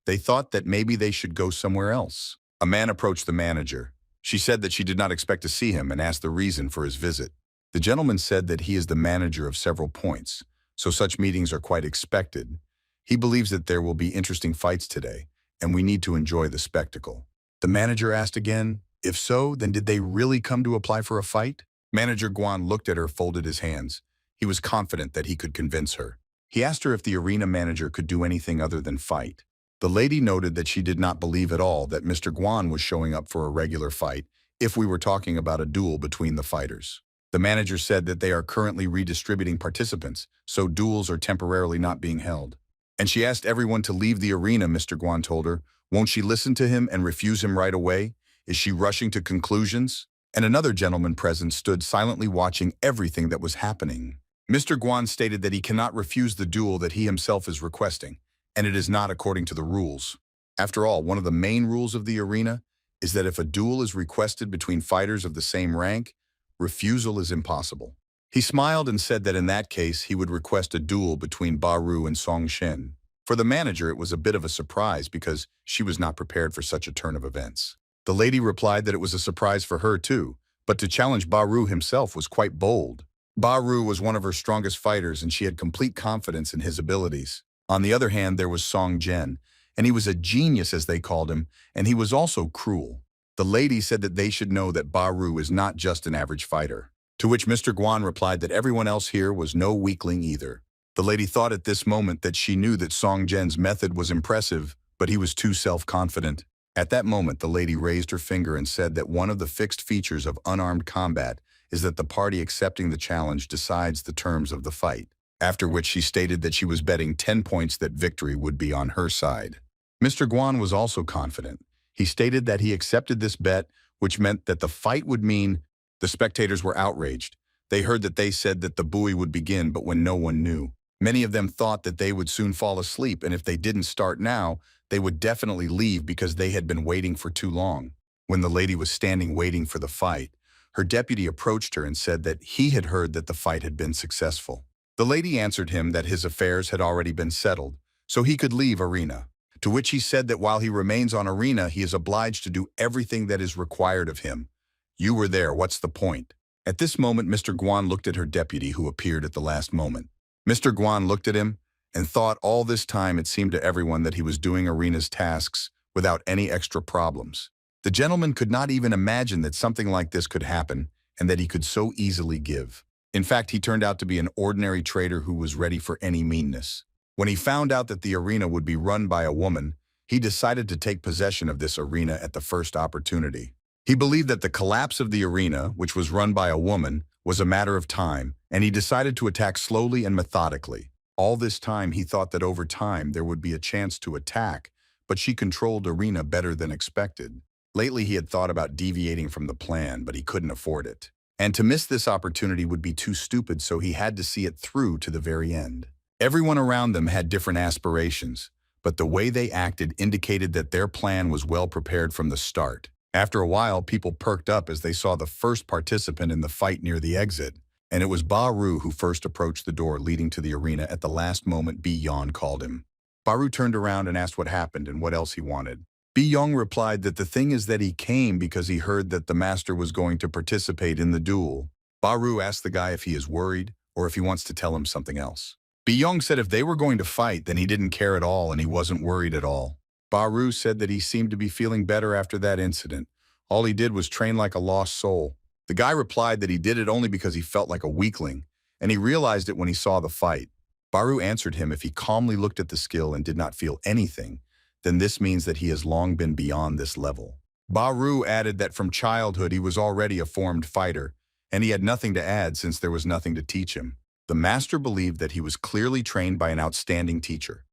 They thought that maybe they should go somewhere else. A man approached the manager. She said that she did not expect to see him and asked the reason for his visit. The gentleman said that he is the manager of several points, so such meetings are quite expected. He believes that there will be interesting fights today, and we need to enjoy the spectacle. The manager asked again, if so, then did they really come to apply for a fight? Manager Guan looked at her, folded his hands. He was confident that he could convince her. He asked her if the arena manager could do anything other than fight. The lady noted that she did not believe at all that Mr. Guan was showing up for a regular fight if we were talking about a duel between the fighters. The manager said that they are currently redistributing participants, so duels are temporarily not being held. And she asked everyone to leave the arena, Mr. Guan told her. Won't she listen to him and refuse him right away? Is she rushing to conclusions? And another gentleman present stood silently watching everything that was happening. Mr. Guan stated that he cannot refuse the duel that he himself is requesting, and it is not according to the rules. After all, one of the main rules of the arena is that if a duel is requested between fighters of the same rank, refusal is impossible. He smiled and said that in that case, he would request a duel between Baru and Song Shen. For the manager, it was a bit of a surprise because she was not prepared for such a turn of events. The lady replied that it was a surprise for her too, but to challenge Baru himself was quite bold. Baru was one of her strongest fighters and she had complete confidence in his abilities. On the other hand, there was Song Jen, and he was a genius as they called him, and he was also cruel. The lady said that they should know that Baru is not just an average fighter. To which Mr. Guan replied that everyone else here was no weakling either. The lady thought at this moment that she knew that Song Jen's method was impressive, but he was too self-confident. At that moment, the lady raised her finger and said that one of the fixed features of unarmed combat is that the party accepting the challenge decides the terms of the fight, after which she stated that she was betting 10 points that victory would be on her side. Mr. Guan was also confident. He stated that he accepted this bet, which meant that the fight would mean the spectators were outraged. They heard that they said that the buoy would begin, but when no one knew. Many of them thought that they would soon fall asleep, and if they didn't start now, they would definitely leave because they had been waiting for too long. When the lady was standing waiting for the fight, her deputy approached her and said that he had heard that the fight had been successful. The lady answered him that his affairs had already been settled, so he could leave arena. To which he said that while he remains on arena, he is obliged to do everything that is required of him. You were there, what's the point? At this moment, Mr. Guan looked at her deputy, who appeared at the last moment. Mr. Guan looked at him and thought all this time it seemed to everyone that he was doing arena's tasks without any extra problems. The gentleman could not even imagine that something like this could happen and that he could so easily give. In fact, he turned out to be an ordinary trader who was ready for any meanness. When he found out that the arena would be run by a woman, he decided to take possession of this arena at the first opportunity. He believed that the collapse of the arena, which was run by a woman, was a matter of time, and he decided to attack slowly and methodically. All this time, he thought that over time there would be a chance to attack, but she controlled arena better than expected. Lately, he had thought about deviating from the plan, but he couldn't afford it. And to miss this opportunity would be too stupid, so he had to see it through to the very end. Everyone around them had different aspirations, but the way they acted indicated that their plan was well prepared from the start. After a while, people perked up as they saw the first participant in the fight near the exit, and it was Baru who first approached the door leading to the arena at the last moment Beon called him. Baru turned around and asked what happened and what else he wanted. Beon replied that the thing is that he came because he heard that the master was going to participate in the duel. Baru asked the guy if he is worried or if he wants to tell him something else. Beon said if they were going to fight, then he didn't care at all and he wasn't worried at all. Baru said that he seemed to be feeling better after that incident. All he did was train like a lost soul. The guy replied that he did it only because he felt like a weakling, and he realized it when he saw the fight. Baru answered him if he calmly looked at the skill and did not feel anything, then this means that he has long been beyond this level. Baru added that from childhood he was already a formed fighter, and he had nothing to add since there was nothing to teach him. The master believed that he was clearly trained by an outstanding teacher.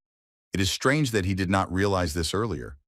It is strange that he did not realize this earlier.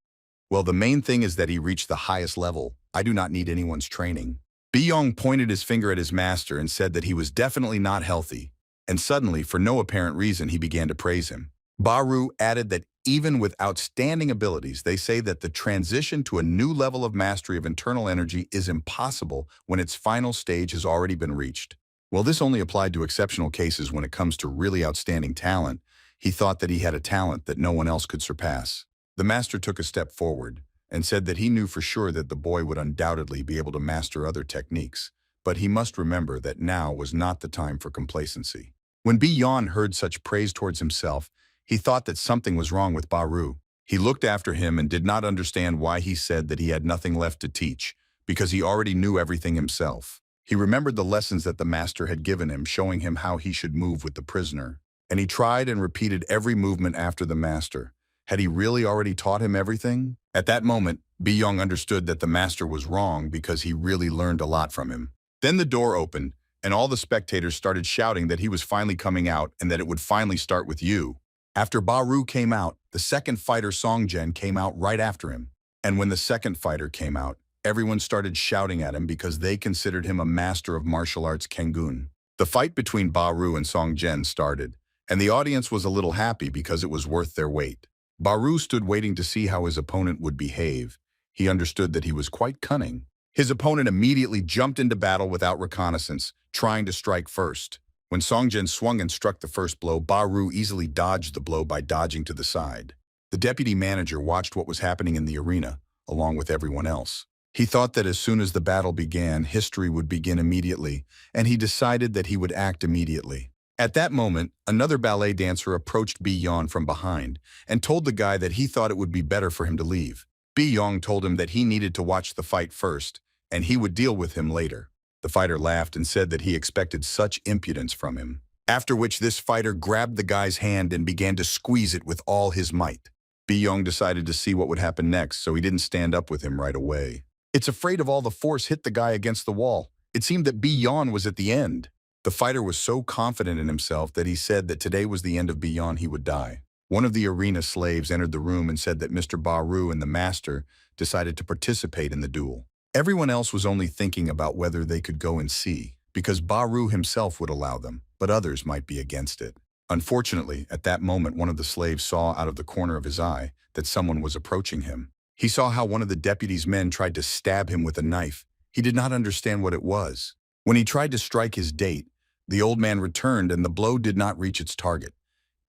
Well, the main thing is that he reached the highest level. I do not need anyone's training. Beon pointed his finger at his master and said that he was definitely not healthy. And suddenly, for no apparent reason, he began to praise him. Baru added that even with outstanding abilities, they say that the transition to a new level of mastery of internal energy is impossible when its final stage has already been reached. Well, this only applied to exceptional cases when it comes to really outstanding talent. He thought that he had a talent that no one else could surpass. The master took a step forward and said that he knew for sure that the boy would undoubtedly be able to master other techniques, but he must remember that now was not the time for complacency. When Beon heard such praise towards himself, he thought that something was wrong with Baru. He looked after him and did not understand why he said that he had nothing left to teach, because he already knew everything himself. He remembered the lessons that the master had given him, showing him how he should move with the prisoner. And he tried and repeated every movement after the master. Had he really already taught him everything? At that moment, Beon understood that the master was wrong because he really learned a lot from him. Then the door opened, and all the spectators started shouting that he was finally coming out and that it would finally start with you. After Baru came out, the second fighter Songjen came out right after him. And when the second fighter came out, everyone started shouting at him because they considered him a master of martial arts Kengun. The fight between Baru and Songjen started, and the audience was a little happy because it was worth their wait. Baru stood waiting to see how his opponent would behave. He understood that he was quite cunning. His opponent immediately jumped into battle without reconnaissance, trying to strike first. When Songjen swung and struck the first blow, Baru easily dodged the blow by dodging to the side. The deputy manager watched what was happening in the arena, along with everyone else. He thought that as soon as the battle began, history would begin immediately, and he decided that he would act immediately. At that moment, another ballet dancer approached Beon from behind and told the guy that he thought it would be better for him to leave. Beon told him that he needed to watch the fight first, and he would deal with him later. The fighter laughed and said that he expected such impudence from him. After which this fighter grabbed the guy's hand and began to squeeze it with all his might. Beon decided to see what would happen next, so he didn't stand up with him right away. It's afraid of all the force hit the guy against the wall. It seemed that Beon was at the end. The fighter was so confident in himself that he said that today was the end of Beon, he would die. One of the arena slaves entered the room and said that Mr. Baru and the master decided to participate in the duel. Everyone else was only thinking about whether they could go and see, because Baru himself would allow them, but others might be against it. Unfortunately, at that moment, one of the slaves saw out of the corner of his eye that someone was approaching him. He saw how one of the deputy's men tried to stab him with a knife. He did not understand what it was. When he tried to strike his date, the old man returned and the blow did not reach its target.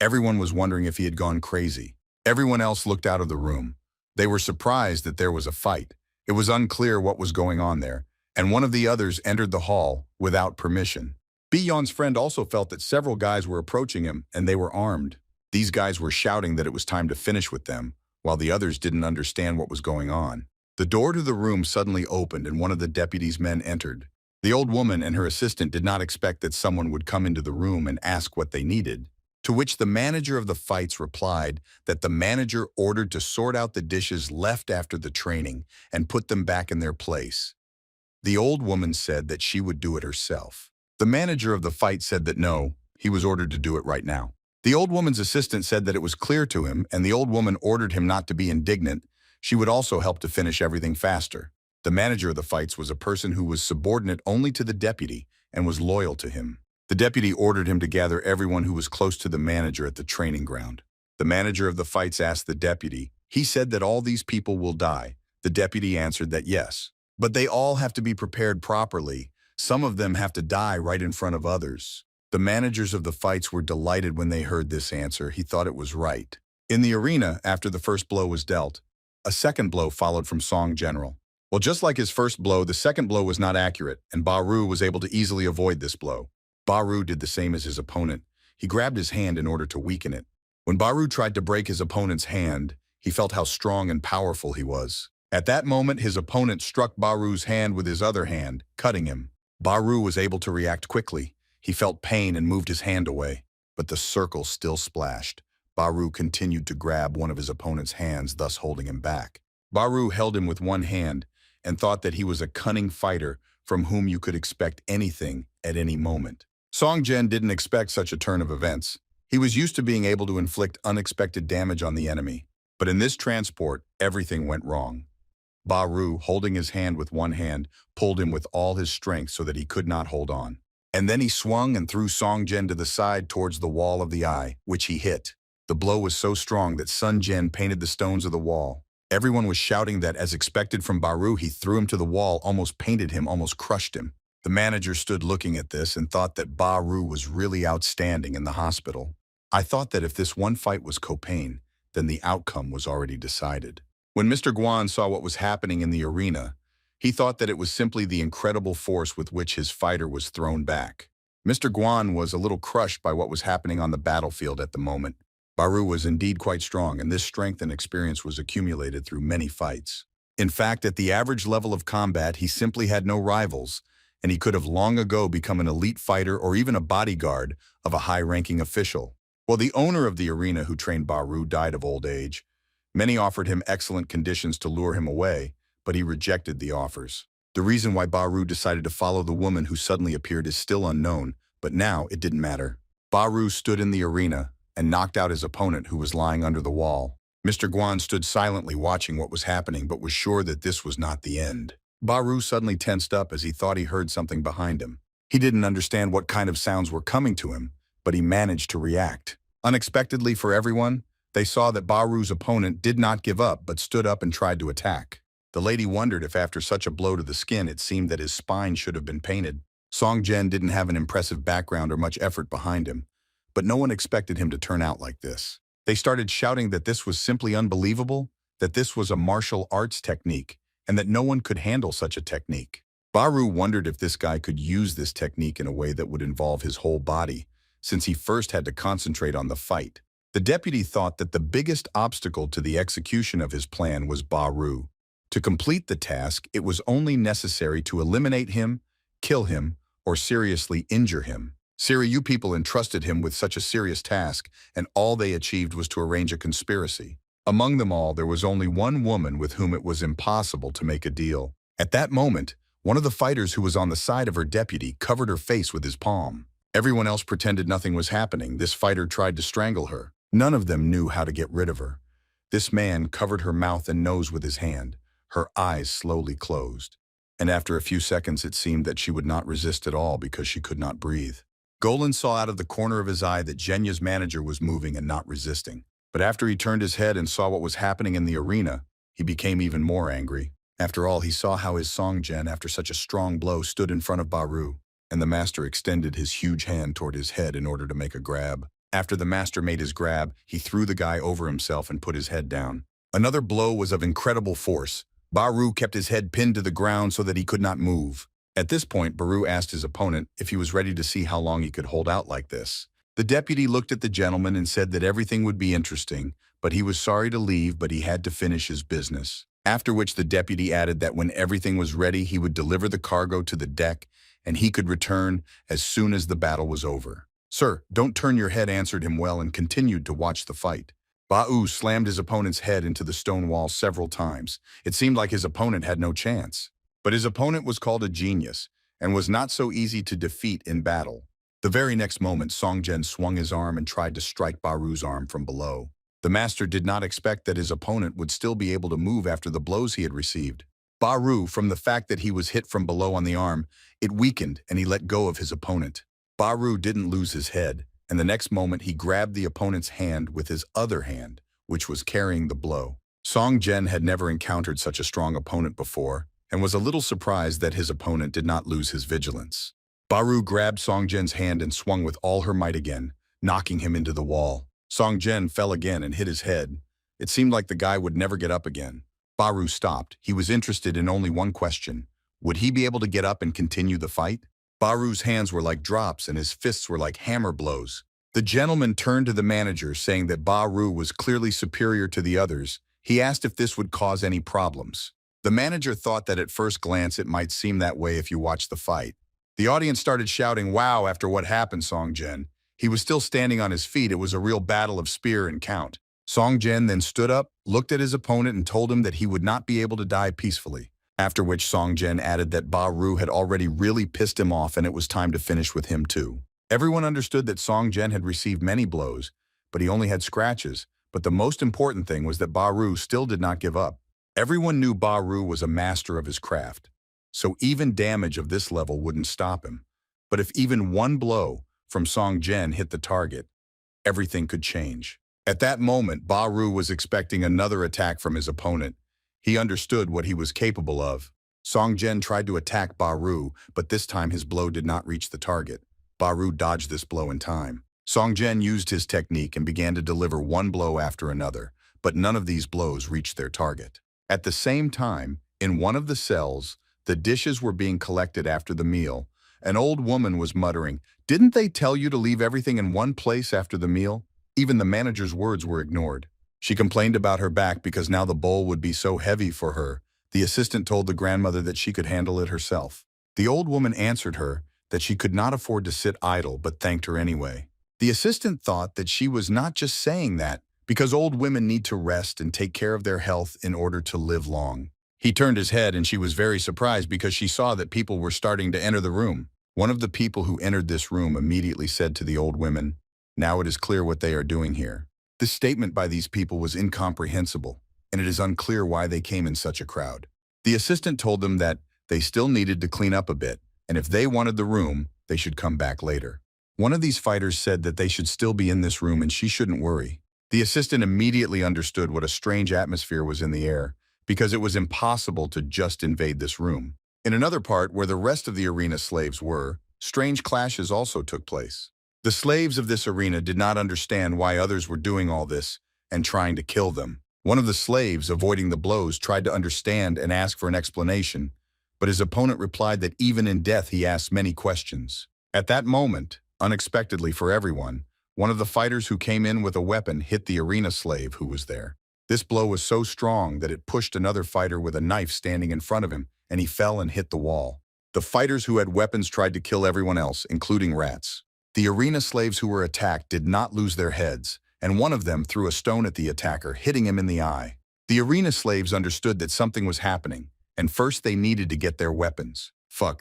Everyone was wondering if he had gone crazy. Everyone else looked out of the room. They were surprised that there was a fight. It was unclear what was going on there, and one of the others entered the hall without permission. Beon's friend also felt that several guys were approaching him, and they were armed. These guys were shouting that it was time to finish with them, while the others didn't understand what was going on. The door to the room suddenly opened, and one of the deputy's men entered. The old woman and her assistant did not expect that someone would come into the room and ask what they needed, to which the manager of the fights replied that the manager ordered to sort out the dishes left after the training and put them back in their place. The old woman said that she would do it herself. The manager of the fight said that no, he was ordered to do it right now. The old woman's assistant said that it was clear to him, and the old woman ordered him not to be indignant. She would also help to finish everything faster. The manager of the fights was a person who was subordinate only to the deputy and was loyal to him. The deputy ordered him to gather everyone who was close to the manager at the training ground. The manager of the fights asked the deputy. He said that all these people will die. The deputy answered that yes, but they all have to be prepared properly. Some of them have to die right in front of others. The managers of the fights were delighted when they heard this answer. He thought it was right. In the arena, after the first blow was dealt, a second blow followed from Song General. Well, just like his first blow, the second blow was not accurate, and Baru was able to easily avoid this blow. Baru did the same as his opponent. He grabbed his hand in order to weaken it. When Baru tried to break his opponent's hand, he felt how strong and powerful he was. At that moment, his opponent struck Baru's hand with his other hand, cutting him. Baru was able to react quickly. He felt pain and moved his hand away, but the circle still splashed. Baru continued to grab one of his opponent's hands, thus holding him back. Baru held him with one hand and thought that he was a cunning fighter from whom you could expect anything at any moment. Song Jian didn't expect such a turn of events. He was used to being able to inflict unexpected damage on the enemy. But in this transport, everything went wrong. Ba Ru, holding his hand with one hand, pulled him with all his strength so that he could not hold on. And then he swung and threw Song Jian to the side towards the wall of the eye, which he hit. The blow was so strong that Sun Jian painted the stones of the wall. Everyone was shouting that, as expected from Ba Ru, he threw him to the wall, almost painted him, almost crushed him. The manager stood looking at this and thought that Ba Ru was really outstanding in the hospital. I thought that if this one fight was copain, then the outcome was already decided. When Mr. Guan saw what was happening in the arena, he thought that it was simply the incredible force with which his fighter was thrown back. Mr. Guan was a little crushed by what was happening on the battlefield at the moment. Ba Ru was indeed quite strong, and this strength and experience was accumulated through many fights. In fact, at the average level of combat, he simply had no rivals, and he could have long ago become an elite fighter or even a bodyguard of a high-ranking official. While the owner of the arena who trained Ba Ru died of old age, many offered him excellent conditions to lure him away, but he rejected the offers. The reason why Ba Ru decided to follow the woman who suddenly appeared is still unknown, but now it didn't matter. Ba Ru stood in the arena and knocked out his opponent who was lying under the wall. Mr. Guan stood silently watching what was happening but was sure that this was not the end. Ba Ru suddenly tensed up as he thought he heard something behind him. He didn't understand what kind of sounds were coming to him, but he managed to react. Unexpectedly for everyone, they saw that Ba Ru's opponent did not give up but stood up and tried to attack. The lady wondered if after such a blow to the skin it seemed that his spine should have been painted. Song Jian didn't have an impressive background or much effort behind him, but no one expected him to turn out like this. They started shouting that this was simply unbelievable, that this was a martial arts technique, and that no one could handle such a technique. Ba Ru wondered if this guy could use this technique in a way that would involve his whole body, since he first had to concentrate on the fight. The deputy thought that the biggest obstacle to the execution of his plan was Ba Ru. To complete the task, it was only necessary to eliminate him, kill him, or seriously injure him. You people entrusted him with such a serious task, and all they achieved was to arrange a conspiracy. Among them all, there was only one woman with whom it was impossible to make a deal. At that moment, one of the fighters who was on the side of her deputy covered her face with his palm. Everyone else pretended nothing was happening. This fighter tried to strangle her. None of them knew how to get rid of her. This man covered her mouth and nose with his hand. Her eyes slowly closed. And after a few seconds, it seemed that she would not resist at all because she could not breathe. Golan saw out of the corner of his eye that Jenya's manager was moving and not resisting. But after he turned his head and saw what was happening in the arena, he became even more angry. After all, he saw how his Song Jian, after such a strong blow, stood in front of Ba Ru, and the master extended his huge hand toward his head in order to make a grab. After the master made his grab, he threw the guy over himself and put his head down. Another blow was of incredible force. Ba Ru kept his head pinned to the ground so that he could not move. At this point, Ba Ru asked his opponent if he was ready to see how long he could hold out like this. The deputy looked at the gentleman and said that everything would be interesting, but he was sorry to leave, but he had to finish his business. After which the deputy added that when everything was ready, he would deliver the cargo to the deck, and he could return as soon as the battle was over. "Sir, don't turn your head," answered him well and continued to watch the fight. Ba Ru slammed his opponent's head into the stone wall several times. It seemed like his opponent had no chance. But his opponent was called a genius and was not so easy to defeat in battle. The very next moment, Song Jian swung his arm and tried to strike Ba Ru's arm from below. The master did not expect that his opponent would still be able to move after the blows he had received. Ba Ru, from the fact that he was hit from below on the arm, it weakened and he let go of his opponent. Ba Ru didn't lose his head, and the next moment he grabbed the opponent's hand with his other hand, which was carrying the blow. Song Jian had never encountered such a strong opponent before, and was a little surprised that his opponent did not lose his vigilance. Ba Ru grabbed Song Jian's hand and swung with all her might again, knocking him into the wall. Song Jian fell again and hit his head. It seemed like the guy would never get up again. Ba Ru stopped. He was interested in only one question. Would he be able to get up and continue the fight? Ba Ru's hands were like drops and his fists were like hammer blows. The gentleman turned to the manager, saying that Ba Ru was clearly superior to the others. He asked if this would cause any problems. The manager thought that at first glance it might seem that way if you watch the fight. The audience started shouting, "Wow," after what happened, Song Jian. He was still standing on his feet. It was a real battle of spear and count. Song Jian then stood up, looked at his opponent, and told him that he would not be able to die peacefully. After which Song Jian added that Ba Ru had already really pissed him off and it was time to finish with him too. Everyone understood that Song Jen had received many blows, but he only had scratches. But the most important thing was that Baru still did not give up. Everyone knew Baru was a master of his craft, so even damage of this level wouldn't stop him. But if even one blow from Song Jen hit the target, everything could change. At that moment, Baru was expecting another attack from his opponent. He understood what he was capable of. Song Jen tried to attack Baru, but this time his blow did not reach the target. Baru dodged this blow in time. Song Jen used his technique and began to deliver one blow after another, but none of these blows reached their target. At the same time, in one of the cells, the dishes were being collected after the meal. An old woman was muttering, "Didn't they tell you to leave everything in one place after the meal?" Even the manager's words were ignored. She complained about her back because now the bowl would be so heavy for her. The assistant told the grandmother that she could handle it herself. The old woman answered her that she could not afford to sit idle but thanked her anyway. The assistant thought that she was not just saying that because old women need to rest and take care of their health in order to live long. He turned his head and she was very surprised because she saw that people were starting to enter the room. One of the people who entered this room immediately said to the old women, "Now it is clear what they are doing here." This statement by these people was incomprehensible, and it is unclear why they came in such a crowd. The assistant told them that they still needed to clean up a bit, and if they wanted the room, they should come back later. One of these fighters said that they should still be in this room and she shouldn't worry. The assistant immediately understood what a strange atmosphere was in the air, because it was impossible to just invade this room. In another part, where the rest of the arena slaves were, strange clashes also took place. The slaves of this arena did not understand why others were doing all this and trying to kill them. One of the slaves, avoiding the blows, tried to understand and ask for an explanation, but his opponent replied that even in death he asked many questions. At that moment, unexpectedly for everyone, one of the fighters who came in with a weapon hit the arena slave who was there. This blow was so strong that it pushed another fighter with a knife standing in front of him, and he fell and hit the wall. The fighters who had weapons tried to kill everyone else, including rats. The arena slaves who were attacked did not lose their heads, and one of them threw a stone at the attacker, hitting him in the eye. The arena slaves understood that something was happening, and first they needed to get their weapons.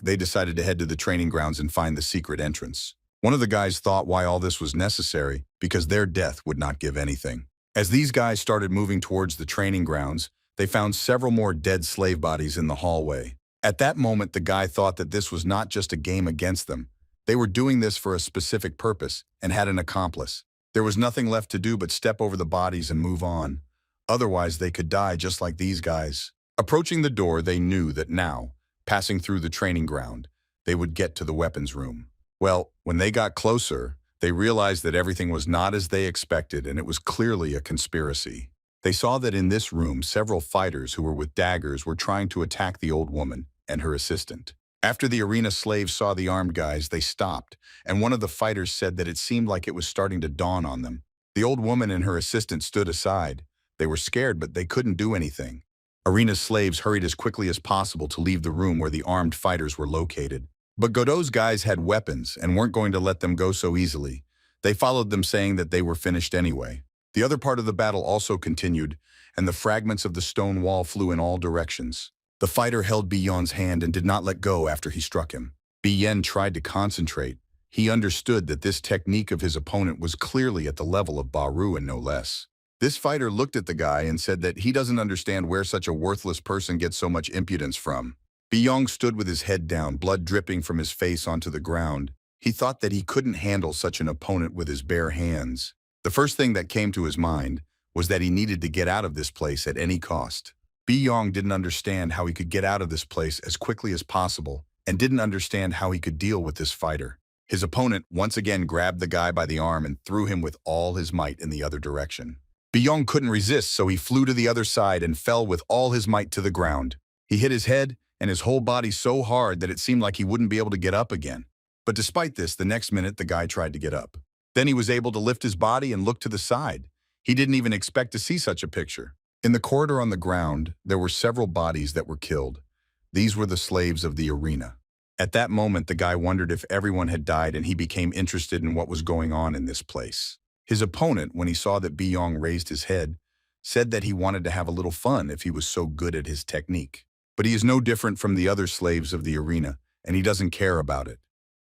They decided to head to the training grounds and find the secret entrance. One of the guys thought why all this was necessary, because their death would not give anything. As these guys started moving towards the training grounds, they found several more dead slave bodies in the hallway. At that moment, the guy thought that this was not just a game against them. They were doing this for a specific purpose and had an accomplice. There was nothing left to do but step over the bodies and move on. Otherwise, they could die just like these guys. Approaching the door, they knew that now, passing through the training ground, they would get to the weapons room. Well, when they got closer, they realized that everything was not as they expected, and it was clearly a conspiracy. They saw that in this room, several fighters who were with daggers were trying to attack the old woman and her assistant. After the arena slaves saw the armed guys, they stopped, and one of the fighters said that it seemed like it was starting to dawn on them. The old woman and her assistant stood aside. They were scared, but they couldn't do anything. Arena slaves hurried as quickly as possible to leave the room where the armed fighters were located. But Godot's guys had weapons and weren't going to let them go so easily. They followed them, saying that they were finished anyway. The other part of the battle also continued, and the fragments of the stone wall flew in all directions. The fighter held Beon's hand and did not let go after he struck him. Beon tried to concentrate. He understood that this technique of his opponent was clearly at the level of Baru and no less. This fighter looked at the guy and said that he doesn't understand where such a worthless person gets so much impudence from. Beon stood with his head down, blood dripping from his face onto the ground. He thought that he couldn't handle such an opponent with his bare hands. The first thing that came to his mind was that he needed to get out of this place at any cost. Beon didn't understand how he could get out of this place as quickly as possible and didn't understand how he could deal with this fighter. His opponent once again grabbed the guy by the arm and threw him with all his might in the other direction. Beon couldn't resist, so he flew to the other side and fell with all his might to the ground. He hit his head and his whole body so hard that it seemed like he wouldn't be able to get up again. But despite this, the next minute the guy tried to get up. Then he was able to lift his body and look to the side. He didn't even expect to see such a picture. In the corridor on the ground, there were several bodies that were killed. These were the slaves of the arena. At that moment, the guy wondered if everyone had died, and he became interested in what was going on in this place. His opponent, when he saw that Beon raised his head, said that he wanted to have a little fun if he was so good at his technique. But he is no different from the other slaves of the arena, and he doesn't care about it.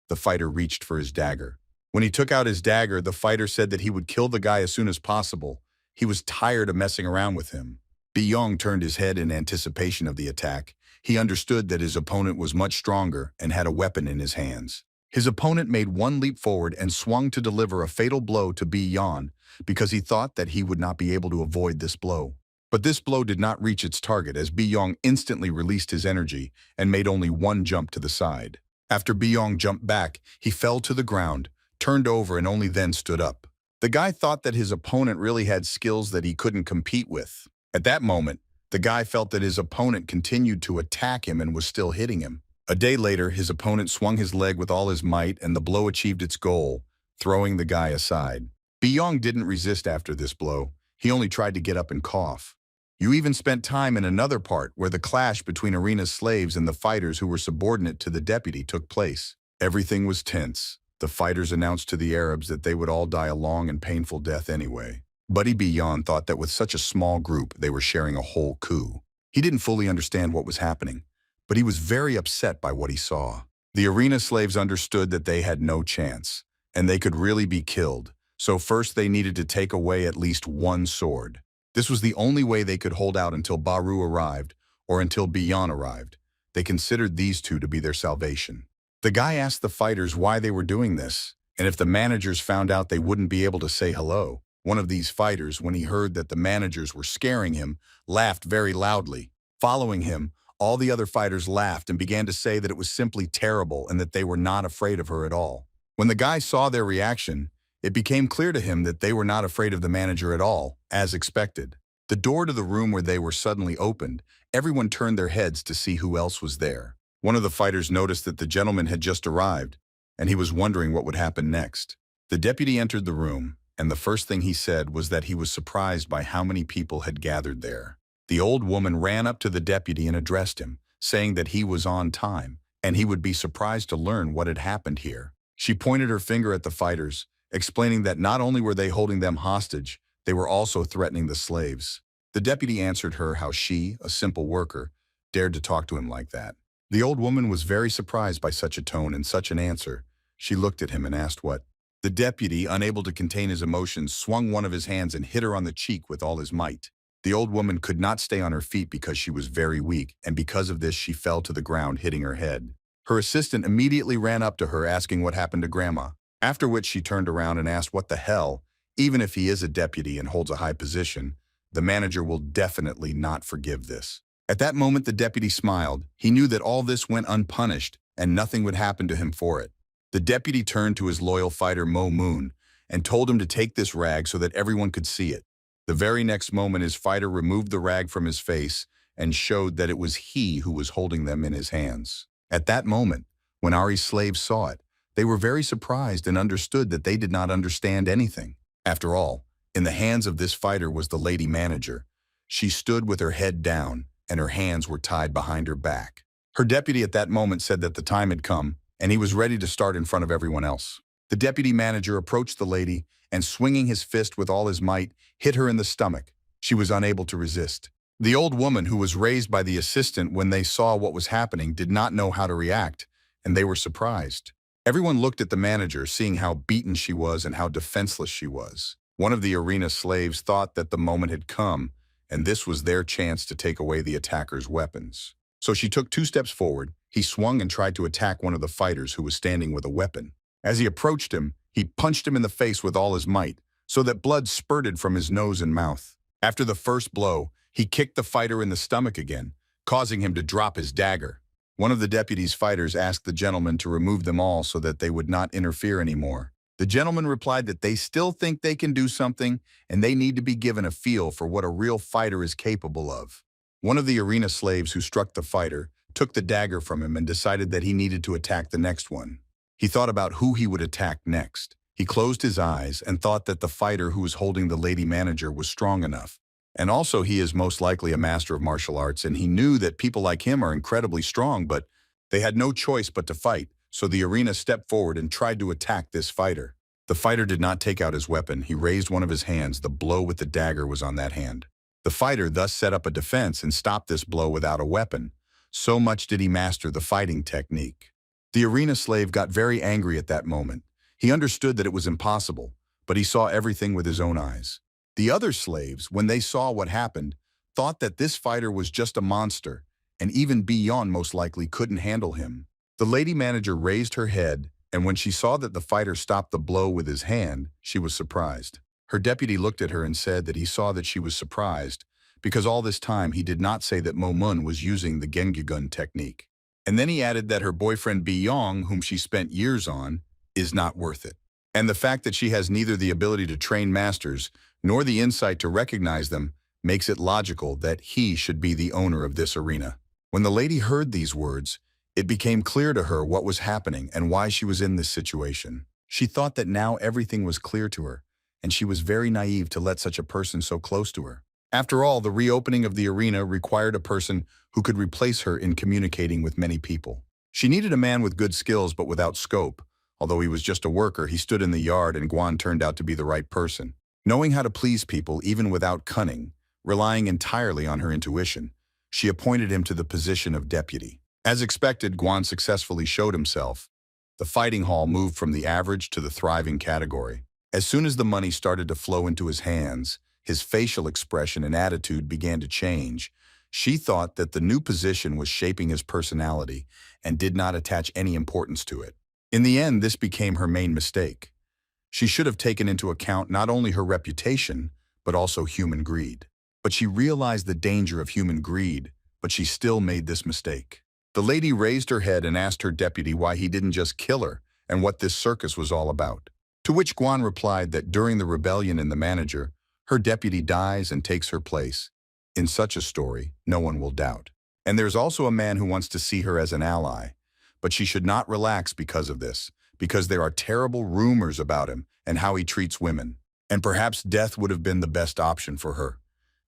The fighter reached for his dagger. When he took out his dagger, the fighter said that he would kill the guy as soon as possible. He was tired of messing around with him. Beon turned his head in anticipation of the attack. He understood that his opponent was much stronger and had a weapon in his hands. His opponent made one leap forward and swung to deliver a fatal blow to Beon because he thought that he would not be able to avoid this blow. But this blow did not reach its target as Beon instantly released his energy and made only one jump to the side. After Beon jumped back, he fell to the ground, turned over and only then stood up. The guy thought that his opponent really had skills that he couldn't compete with. At that moment, the guy felt that his opponent continued to attack him and was still hitting him. A day later, his opponent swung his leg with all his might and the blow achieved its goal, throwing the guy aside. Beon didn't resist after this blow. He only tried to get up and cough. You even spent time in another part where the clash between Arena's slaves and the fighters who were subordinate to the deputy took place. Everything was tense. The fighters announced to the Arabs that they would all die a long and painful death anyway. Buddy Beon thought that with such a small group, they were sharing a whole coup. He didn't fully understand what was happening, but he was very upset by what he saw. The arena slaves understood that they had no chance, and they could really be killed. So first they needed to take away at least one sword. This was the only way they could hold out until Baru arrived, or until Beon arrived. They considered these two to be their salvation. The guy asked the fighters why they were doing this, and if the managers found out they wouldn't be able to say hello. One of these fighters, when he heard that the managers were scaring him, laughed very loudly. Following him, all the other fighters laughed and began to say that it was simply terrible and that they were not afraid of her at all. When the guy saw their reaction, it became clear to him that they were not afraid of the manager at all, as expected. The door to the room where they were suddenly opened. Everyone turned their heads to see who else was there. One of the fighters noticed that the gentleman had just arrived, and he was wondering what would happen next. The deputy entered the room, and the first thing he said was that he was surprised by how many people had gathered there. The old woman ran up to the deputy and addressed him, saying that he was on time, and he would be surprised to learn what had happened here. She pointed her finger at the fighters, explaining that not only were they holding them hostage, they were also threatening the slaves. The deputy answered her how she, a simple worker, dared to talk to him like that. The old woman was very surprised by such a tone and such an answer. She looked at him and asked what. The deputy, unable to contain his emotions, swung one of his hands and hit her on the cheek with all his might. The old woman could not stay on her feet because she was very weak, and because of this she fell to the ground, hitting her head. Her assistant immediately ran up to her asking what happened to Grandma, after which she turned around and asked what the hell. Even if he is a deputy and holds a high position, the manager will definitely not forgive this. At that moment the deputy smiled. He knew that all this went unpunished and nothing would happen to him for it. The deputy turned to his loyal fighter Mo Moon and told him to take this rag so that everyone could see it. The very next moment his fighter removed the rag from his face and showed that it was he who was holding them in his hands. At that moment, when Ari's slaves saw it, they were very surprised and understood that they did not understand anything. After all, in the hands of this fighter was the lady manager. She stood with her head down, and her hands were tied behind her back. Her deputy at that moment said that the time had come, and he was ready to start in front of everyone else. The deputy manager approached the lady, and swinging his fist with all his might, hit her in the stomach. She was unable to resist. The old woman, who was raised by the assistant when they saw what was happening, did not know how to react, and they were surprised. Everyone looked at the manager, seeing how beaten she was and how defenseless she was. One of the arena slaves thought that the moment had come, and this was their chance to take away the attacker's weapons. So she took 2 steps forward. He swung and tried to attack one of the fighters who was standing with a weapon. As he approached him, he punched him in the face with all his might, so that blood spurted from his nose and mouth. After the first blow, he kicked the fighter in the stomach again, causing him to drop his dagger. One of the deputy's fighters asked the gentleman to remove them all so that they would not interfere anymore. The gentleman replied that they still think they can do something and they need to be given a feel for what a real fighter is capable of. One of the arena slaves who struck the fighter took the dagger from him and decided that he needed to attack the next one. He thought about who he would attack next. He closed his eyes and thought that the fighter who was holding the lady manager was strong enough. And also he is most likely a master of martial arts, and he knew that people like him are incredibly strong, but they had no choice but to fight. So the arena stepped forward and tried to attack this fighter. The fighter did not take out his weapon. He raised one of his hands. The blow with the dagger was on that hand. The fighter thus set up a defense and stopped this blow without a weapon. So much did he master the fighting technique. The arena slave got very angry at that moment. He understood that it was impossible, but he saw everything with his own eyes. The other slaves, when they saw what happened, thought that this fighter was just a monster, and even Beon most likely couldn't handle him. The lady manager raised her head, and when she saw that the fighter stopped the blow with his hand, she was surprised. Her deputy looked at her and said that he saw that she was surprised, because all this time he did not say that Momun was using the Gengyugun technique. And then he added that her boyfriend Beon, whom she spent years on, is not worth it. And the fact that she has neither the ability to train masters nor the insight to recognize them makes it logical that he should be the owner of this arena. When the lady heard these words, it became clear to her what was happening and why she was in this situation. She thought that now everything was clear to her, and she was very naive to let such a person so close to her. After all, the reopening of the arena required a person who could replace her in communicating with many people. She needed a man with good skills but without scope. Although he was just a worker, he stood in the yard and Guan turned out to be the right person. Knowing how to please people even without cunning, relying entirely on her intuition, she appointed him to the position of deputy. As expected, Guan successfully showed himself. The fighting hall moved from the average to the thriving category. As soon as the money started to flow into his hands, his facial expression and attitude began to change. She thought that the new position was shaping his personality and did not attach any importance to it. In the end, this became her main mistake. She should have taken into account not only her reputation, but also human greed. But she realized the danger of human greed, but she still made this mistake. The lady raised her head and asked her deputy why he didn't just kill her and what this circus was all about. To which Guan replied that during the rebellion in the manager, her deputy dies and takes her place. In such a story, no one will doubt. And there's also a man who wants to see her as an ally. But she should not relax because of this, because there are terrible rumors about him and how he treats women. And perhaps death would have been the best option for her.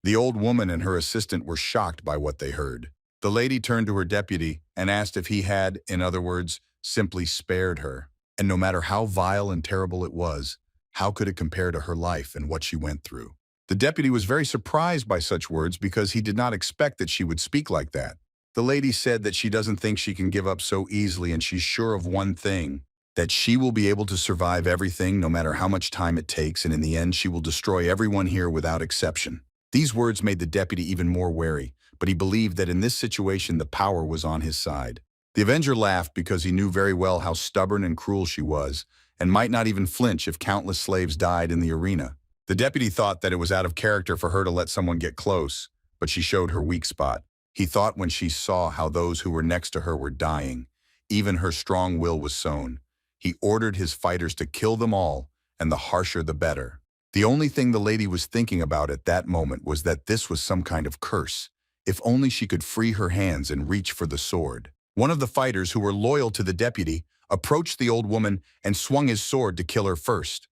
The old woman and her assistant were shocked by what they heard. The lady turned to her deputy and asked if he had, in other words, simply spared her. And no matter how vile and terrible it was, how could it compare to her life and what she went through? The deputy was very surprised by such words because he did not expect that she would speak like that. The lady said that she doesn't think she can give up so easily, and she's sure of one thing, that she will be able to survive everything no matter how much time it takes, and in the end she will destroy everyone here without exception. These words made the deputy even more wary, but he believed that in this situation the power was on his side. The Avenger laughed because he knew very well how stubborn and cruel she was, and might not even flinch if countless slaves died in the arena. The deputy thought that it was out of character for her to let someone get close, but she showed her weak spot. He thought when she saw how those who were next to her were dying, even her strong will was sown. He ordered his fighters to kill them all, and the harsher the better. The only thing the lady was thinking about at that moment was that this was some kind of curse. If only she could free her hands and reach for the sword. One of the fighters who were loyal to the deputy approached the old woman and swung his sword to kill her first.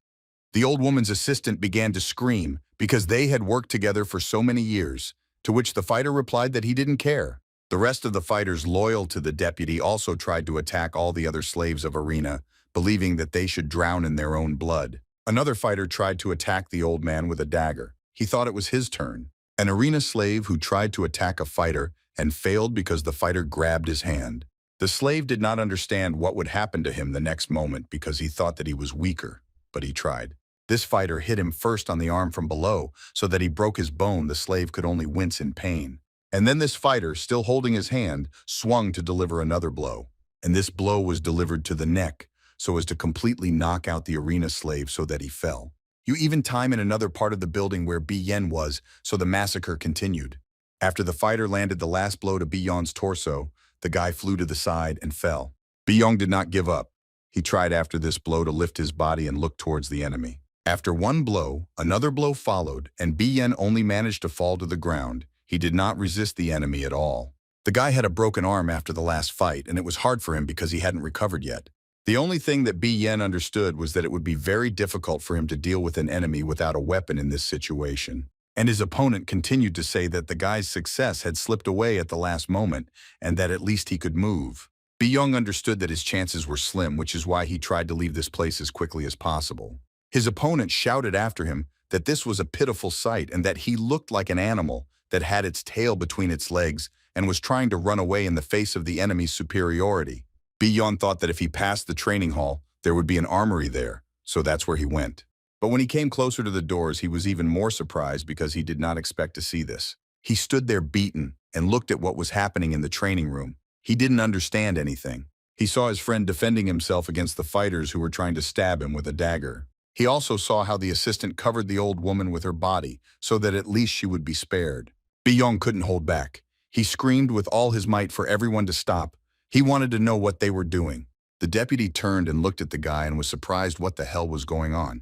The old woman's assistant began to scream because they had worked together for so many years, to which the fighter replied that he didn't care. The rest of the fighters loyal to the deputy also tried to attack all the other slaves of Arena, believing that they should drown in their own blood. Another fighter tried to attack the old man with a dagger. He thought it was his turn. An arena slave who tried to attack a fighter and failed because the fighter grabbed his hand. The slave did not understand what would happen to him the next moment because he thought that he was weaker, but he tried. This fighter hit him first on the arm from below, so that he broke his bone. The slave could only wince in pain. And then this fighter, still holding his hand, swung to deliver another blow. And this blow was delivered to the neck, so as to completely knock out the arena slave so that he fell. You even time in another part of the building where Beon was, so the massacre continued. After the fighter landed the last blow to Beon's torso, the guy flew to the side and fell. Beon did not give up. He tried after this blow to lift his body and look towards the enemy. After one blow, another blow followed, and Beon only managed to fall to the ground. He did not resist the enemy at all. The guy had a broken arm after the last fight, and it was hard for him because he hadn't recovered yet. The only thing that Beon understood was that it would be very difficult for him to deal with an enemy without a weapon in this situation. And his opponent continued to say that the guy's success had slipped away at the last moment, and that at least he could move. Beon understood that his chances were slim, which is why he tried to leave this place as quickly as possible. His opponent shouted after him that this was a pitiful sight and that he looked like an animal that had its tail between its legs and was trying to run away in the face of the enemy's superiority. Beon thought that if he passed the training hall, There would be an armory there, so that's where he went. But when he came closer to the doors, he was even more surprised because he did not expect to see this. He stood there beaten and looked at what was happening in the training room. He didn't understand anything. He saw his friend defending himself against the fighters who were trying to stab him with a dagger. He also saw how the assistant covered the old woman with her body so that at least she would be spared. Beon couldn't hold back. He screamed with all his might for everyone to stop. He wanted to know what they were doing. The deputy turned and looked at the guy and was surprised what the hell was going on.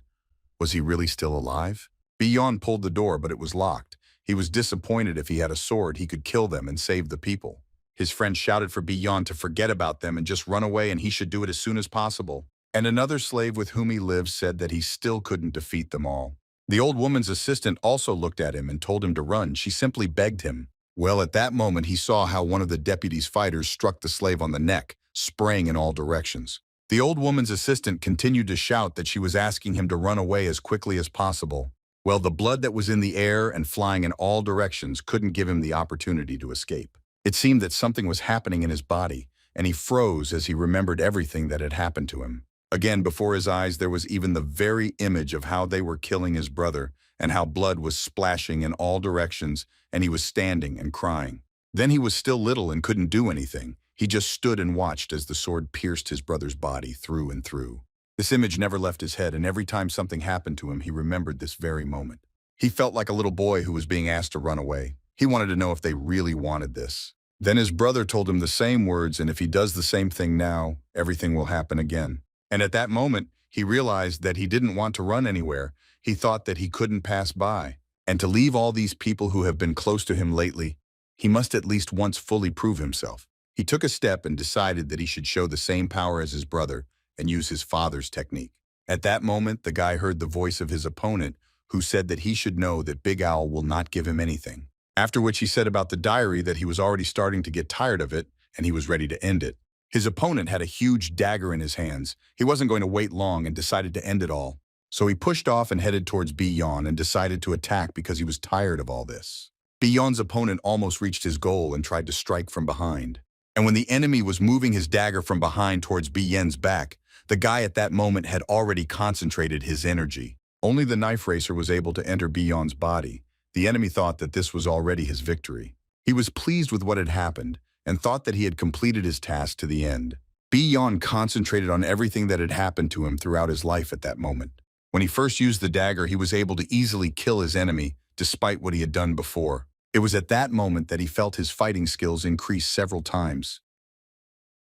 Was he really still alive? Beon pulled the door, but it was locked. He was disappointed. If he had a sword, he could kill them and save the people. His friend shouted for Beon to forget about them and just run away, and he should do it as soon as possible. And another slave with whom he lived said that he still couldn't defeat them all. The old woman's assistant also looked at him and told him to run. She simply begged him. Well, at that moment, he saw how one of the deputy's fighters struck the slave on the neck, spraying in all directions. The old woman's assistant continued to shout that she was asking him to run away as quickly as possible. Well, the blood that was in the air and flying in all directions couldn't give him the opportunity to escape. It seemed that something was happening in his body, and he froze as he remembered everything that had happened to him. Again, before his eyes, there was even the very image of how they were killing his brother and how blood was splashing in all directions, and he was standing and crying. Then he was still little and couldn't do anything. He just stood and watched as the sword pierced his brother's body through and through. This image never left his head, and every time something happened to him, he remembered this very moment. He felt like a little boy who was being asked to run away. He wanted to know if they really wanted this. Then his brother told him the same words, and if he does the same thing now, everything will happen again. And at that moment, he realized that he didn't want to run anywhere. He thought that he couldn't pass by. And to leave all these people who have been close to him lately, he must at least once fully prove himself. He took a step and decided that he should show the same power as his brother and use his father's technique. At that moment, the guy heard the voice of his opponent, who said that he should know that Big Owl will not give him anything. After which he said about the diary that he was already starting to get tired of it and he was ready to end it. His opponent had a huge dagger in his hands. He wasn't going to wait long and decided to end it all. So he pushed off and headed towards Beon and decided to attack because he was tired of all this. Beon's opponent almost reached his goal and tried to strike from behind. And when the enemy was moving his dagger from behind towards Beon's back, the guy at that moment had already concentrated his energy. Only the knife racer was able to enter Beon's body. The enemy thought that this was already his victory. He was pleased with what had happened and thought that he had completed his task to the end. Beon concentrated on everything that had happened to him throughout his life at that moment. When he first used the dagger, he was able to easily kill his enemy, despite what he had done before. It was at that moment that he felt his fighting skills increase several times.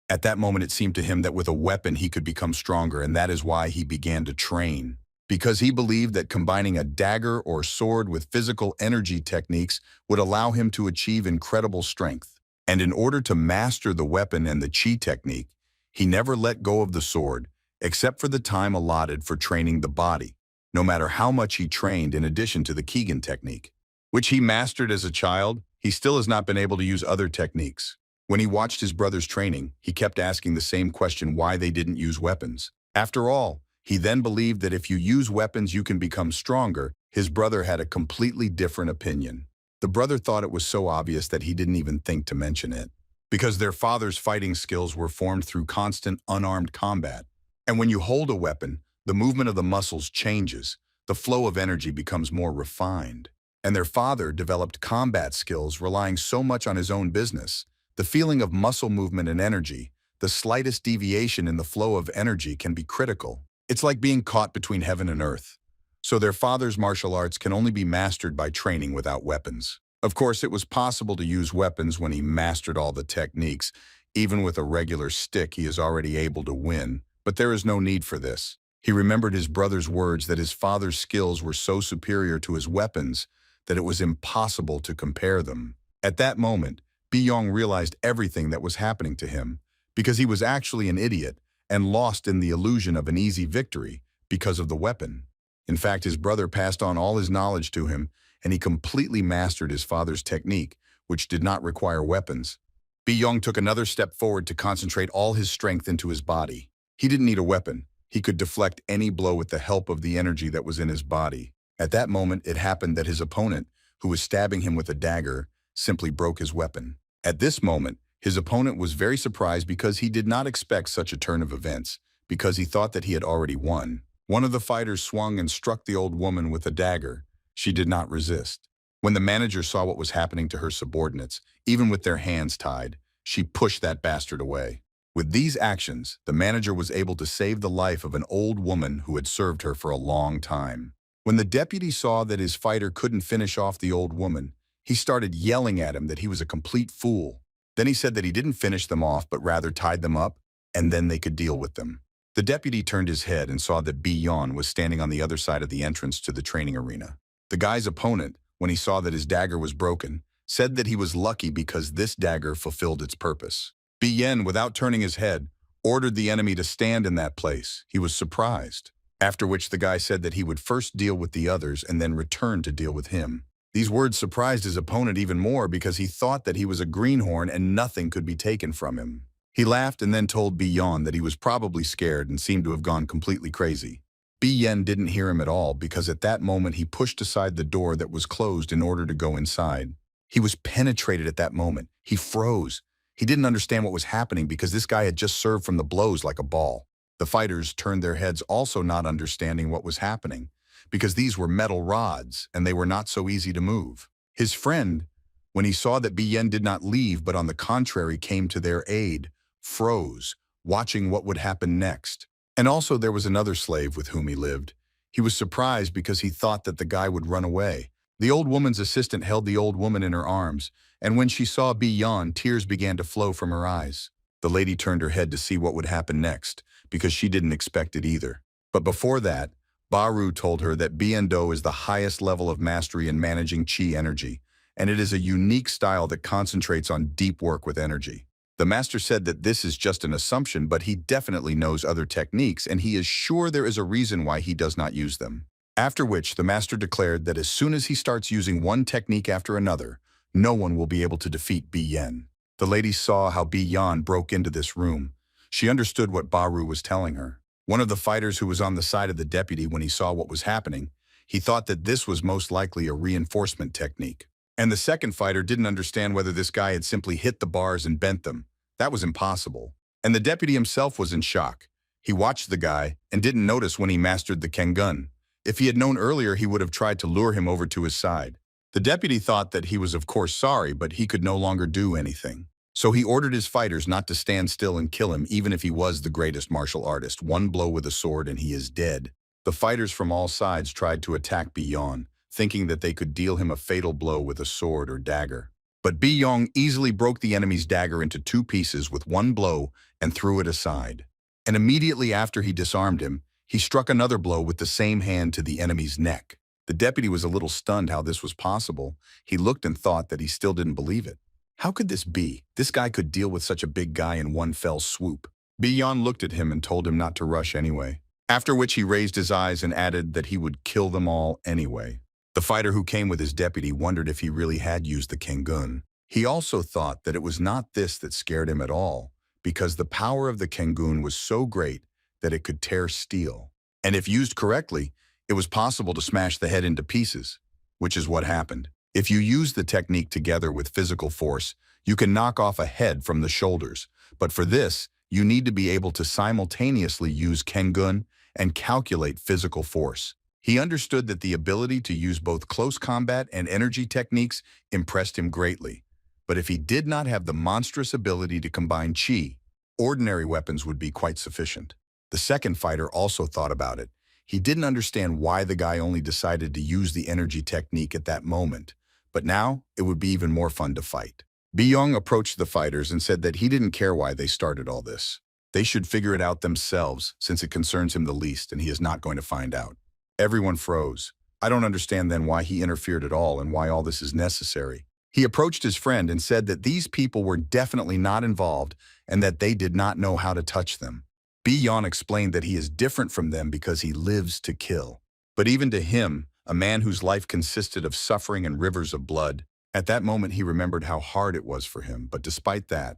At that moment, it seemed to him that with a weapon he could become stronger, and that is why he began to train. Because he believed that combining a dagger or sword with physical energy techniques would allow him to achieve incredible strength. And in order to master the weapon and the chi technique, he never let go of the sword, except for the time allotted for training the body, no matter how much he trained in addition to the Keegan technique, which he mastered as a child. He still has not been able to use other techniques. When he watched his brother's training, he kept asking the same question, why they didn't use weapons. After all, he then believed that if you use weapons, you can become stronger. His brother had a completely different opinion. The brother thought it was so obvious that he didn't even think to mention it, because their father's fighting skills were formed through constant unarmed combat. And when you hold a weapon, the movement of the muscles changes, the flow of energy becomes more refined. And their father developed combat skills relying so much on his own business. The feeling of muscle movement and energy, the slightest deviation in the flow of energy can be critical. It's like being caught between heaven and earth. So their father's martial arts can only be mastered by training without weapons. Of course, it was possible to use weapons when he mastered all the techniques. Even with a regular stick, he is already able to win. But there is no need for this. He remembered his brother's words that his father's skills were so superior to his weapons that it was impossible to compare them. At that moment, Beon realized everything that was happening to him, because he was actually an idiot and lost in the illusion of an easy victory because of the weapon. In fact, his brother passed on all his knowledge to him, and he completely mastered his father's technique, which did not require weapons. Beon took another step forward to concentrate all his strength into his body. He didn't need a weapon. He could deflect any blow with the help of the energy that was in his body. At that moment, it happened that his opponent, who was stabbing him with a dagger, simply broke his weapon. At this moment, his opponent was very surprised because he did not expect such a turn of events. because he thought that he had already won. One of the fighters swung and struck the old woman with a dagger. She did not resist. When the manager saw what was happening to her subordinates, even with their hands tied, she pushed that bastard away. With these actions, the manager was able to save the life of an old woman who had served her for a long time. When the deputy saw that his fighter couldn't finish off the old woman, he started yelling at him that he was a complete fool. Then he said that he didn't finish them off but rather tied them up, and then they could deal with them. The deputy turned his head and saw that Beon was standing on the other side of the entrance to the training arena. The guy's opponent, when he saw that his dagger was broken, said that he was lucky because this dagger fulfilled its purpose. Beon, without turning his head, ordered the enemy to stand in that place. He was surprised. After which the guy said that he would first deal with the others and then return to deal with him. These words surprised his opponent even more because he thought that he was a greenhorn and nothing could be taken from him. He laughed and then told Beon that he was probably scared and seemed to have gone completely crazy. Beon didn't hear him at all because at that moment he pushed aside the door that was closed in order to go inside. He was penetrated at that moment. He froze. He didn't understand what was happening because this guy had just served from the blows like a ball. The fighters turned their heads also not understanding what was happening because these were metal rods and they were not so easy to move. His friend, when he saw that Beon did not leave but on the contrary came to their aid, froze, watching what would happen next. And also there was another slave with whom he lived. He was surprised because he thought that the guy would run away. The old woman's assistant held the old woman in her arms, and when she saw Beon, tears began to flow from her eyes. The lady turned her head to see what would happen next, because she didn't expect it either. But before that, Baru told her that Beon is the highest level of mastery in managing chi energy, and it is a unique style that concentrates on deep work with energy. The master said that this is just an assumption, but he definitely knows other techniques, and he is sure there is a reason why he does not use them. After which, the master declared that as soon as he starts using one technique after another, no one will be able to defeat Beon. The lady saw how Beon broke into this room. She understood what Baru was telling her. One of the fighters who was on the side of the deputy when he saw what was happening, he thought that this was most likely a reinforcement technique. And the second fighter didn't understand whether this guy had simply hit the bars and bent them. That was impossible. And the deputy himself was in shock. He watched the guy and didn't notice when he mastered the Kengun. If he had known earlier, he would have tried to lure him over to his side. The deputy thought that he was of course sorry, but he could no longer do anything. So he ordered his fighters not to stand still and kill him even if he was the greatest martial artist. One blow with a sword and he is dead. The fighters from all sides tried to attack Beon, thinking that they could deal him a fatal blow with a sword or dagger. But Beon easily broke the enemy's dagger into two pieces with one blow and threw it aside. And immediately after he disarmed him, he struck another blow with the same hand to the enemy's neck. The deputy was a little stunned how this was possible. He looked and thought that he still didn't believe it. How could this be? This guy could deal with such a big guy in one fell swoop. Beon looked at him and told him not to rush anyway. After which he raised his eyes and added that he would kill them all anyway. The fighter who came with his deputy wondered if he really had used the Kengun. He also thought that it was not this that scared him at all, because the power of the Kengun was so great that it could tear steel. And if used correctly, it was possible to smash the head into pieces, which is what happened. If you use the technique together with physical force, you can knock off a head from the shoulders. But for this, you need to be able to simultaneously use Kengun and calculate physical force. He understood that the ability to use both close combat and energy techniques impressed him greatly. But if he did not have the monstrous ability to combine chi, ordinary weapons would be quite sufficient. The second fighter also thought about it. He didn't understand why the guy only decided to use the energy technique at that moment. But now, it would be even more fun to fight. Beon approached the fighters and said that he didn't care why they started all this. They should figure it out themselves, since it concerns him the least and he is not going to find out. Everyone froze. I don't understand then why he interfered at all and why all this is necessary. He approached his friend and said that these people were definitely not involved and that they did not know how to touch them. Beon explained that he is different from them because he lives to kill. But even to him, a man whose life consisted of suffering and rivers of blood, at that moment he remembered how hard it was for him. But despite that,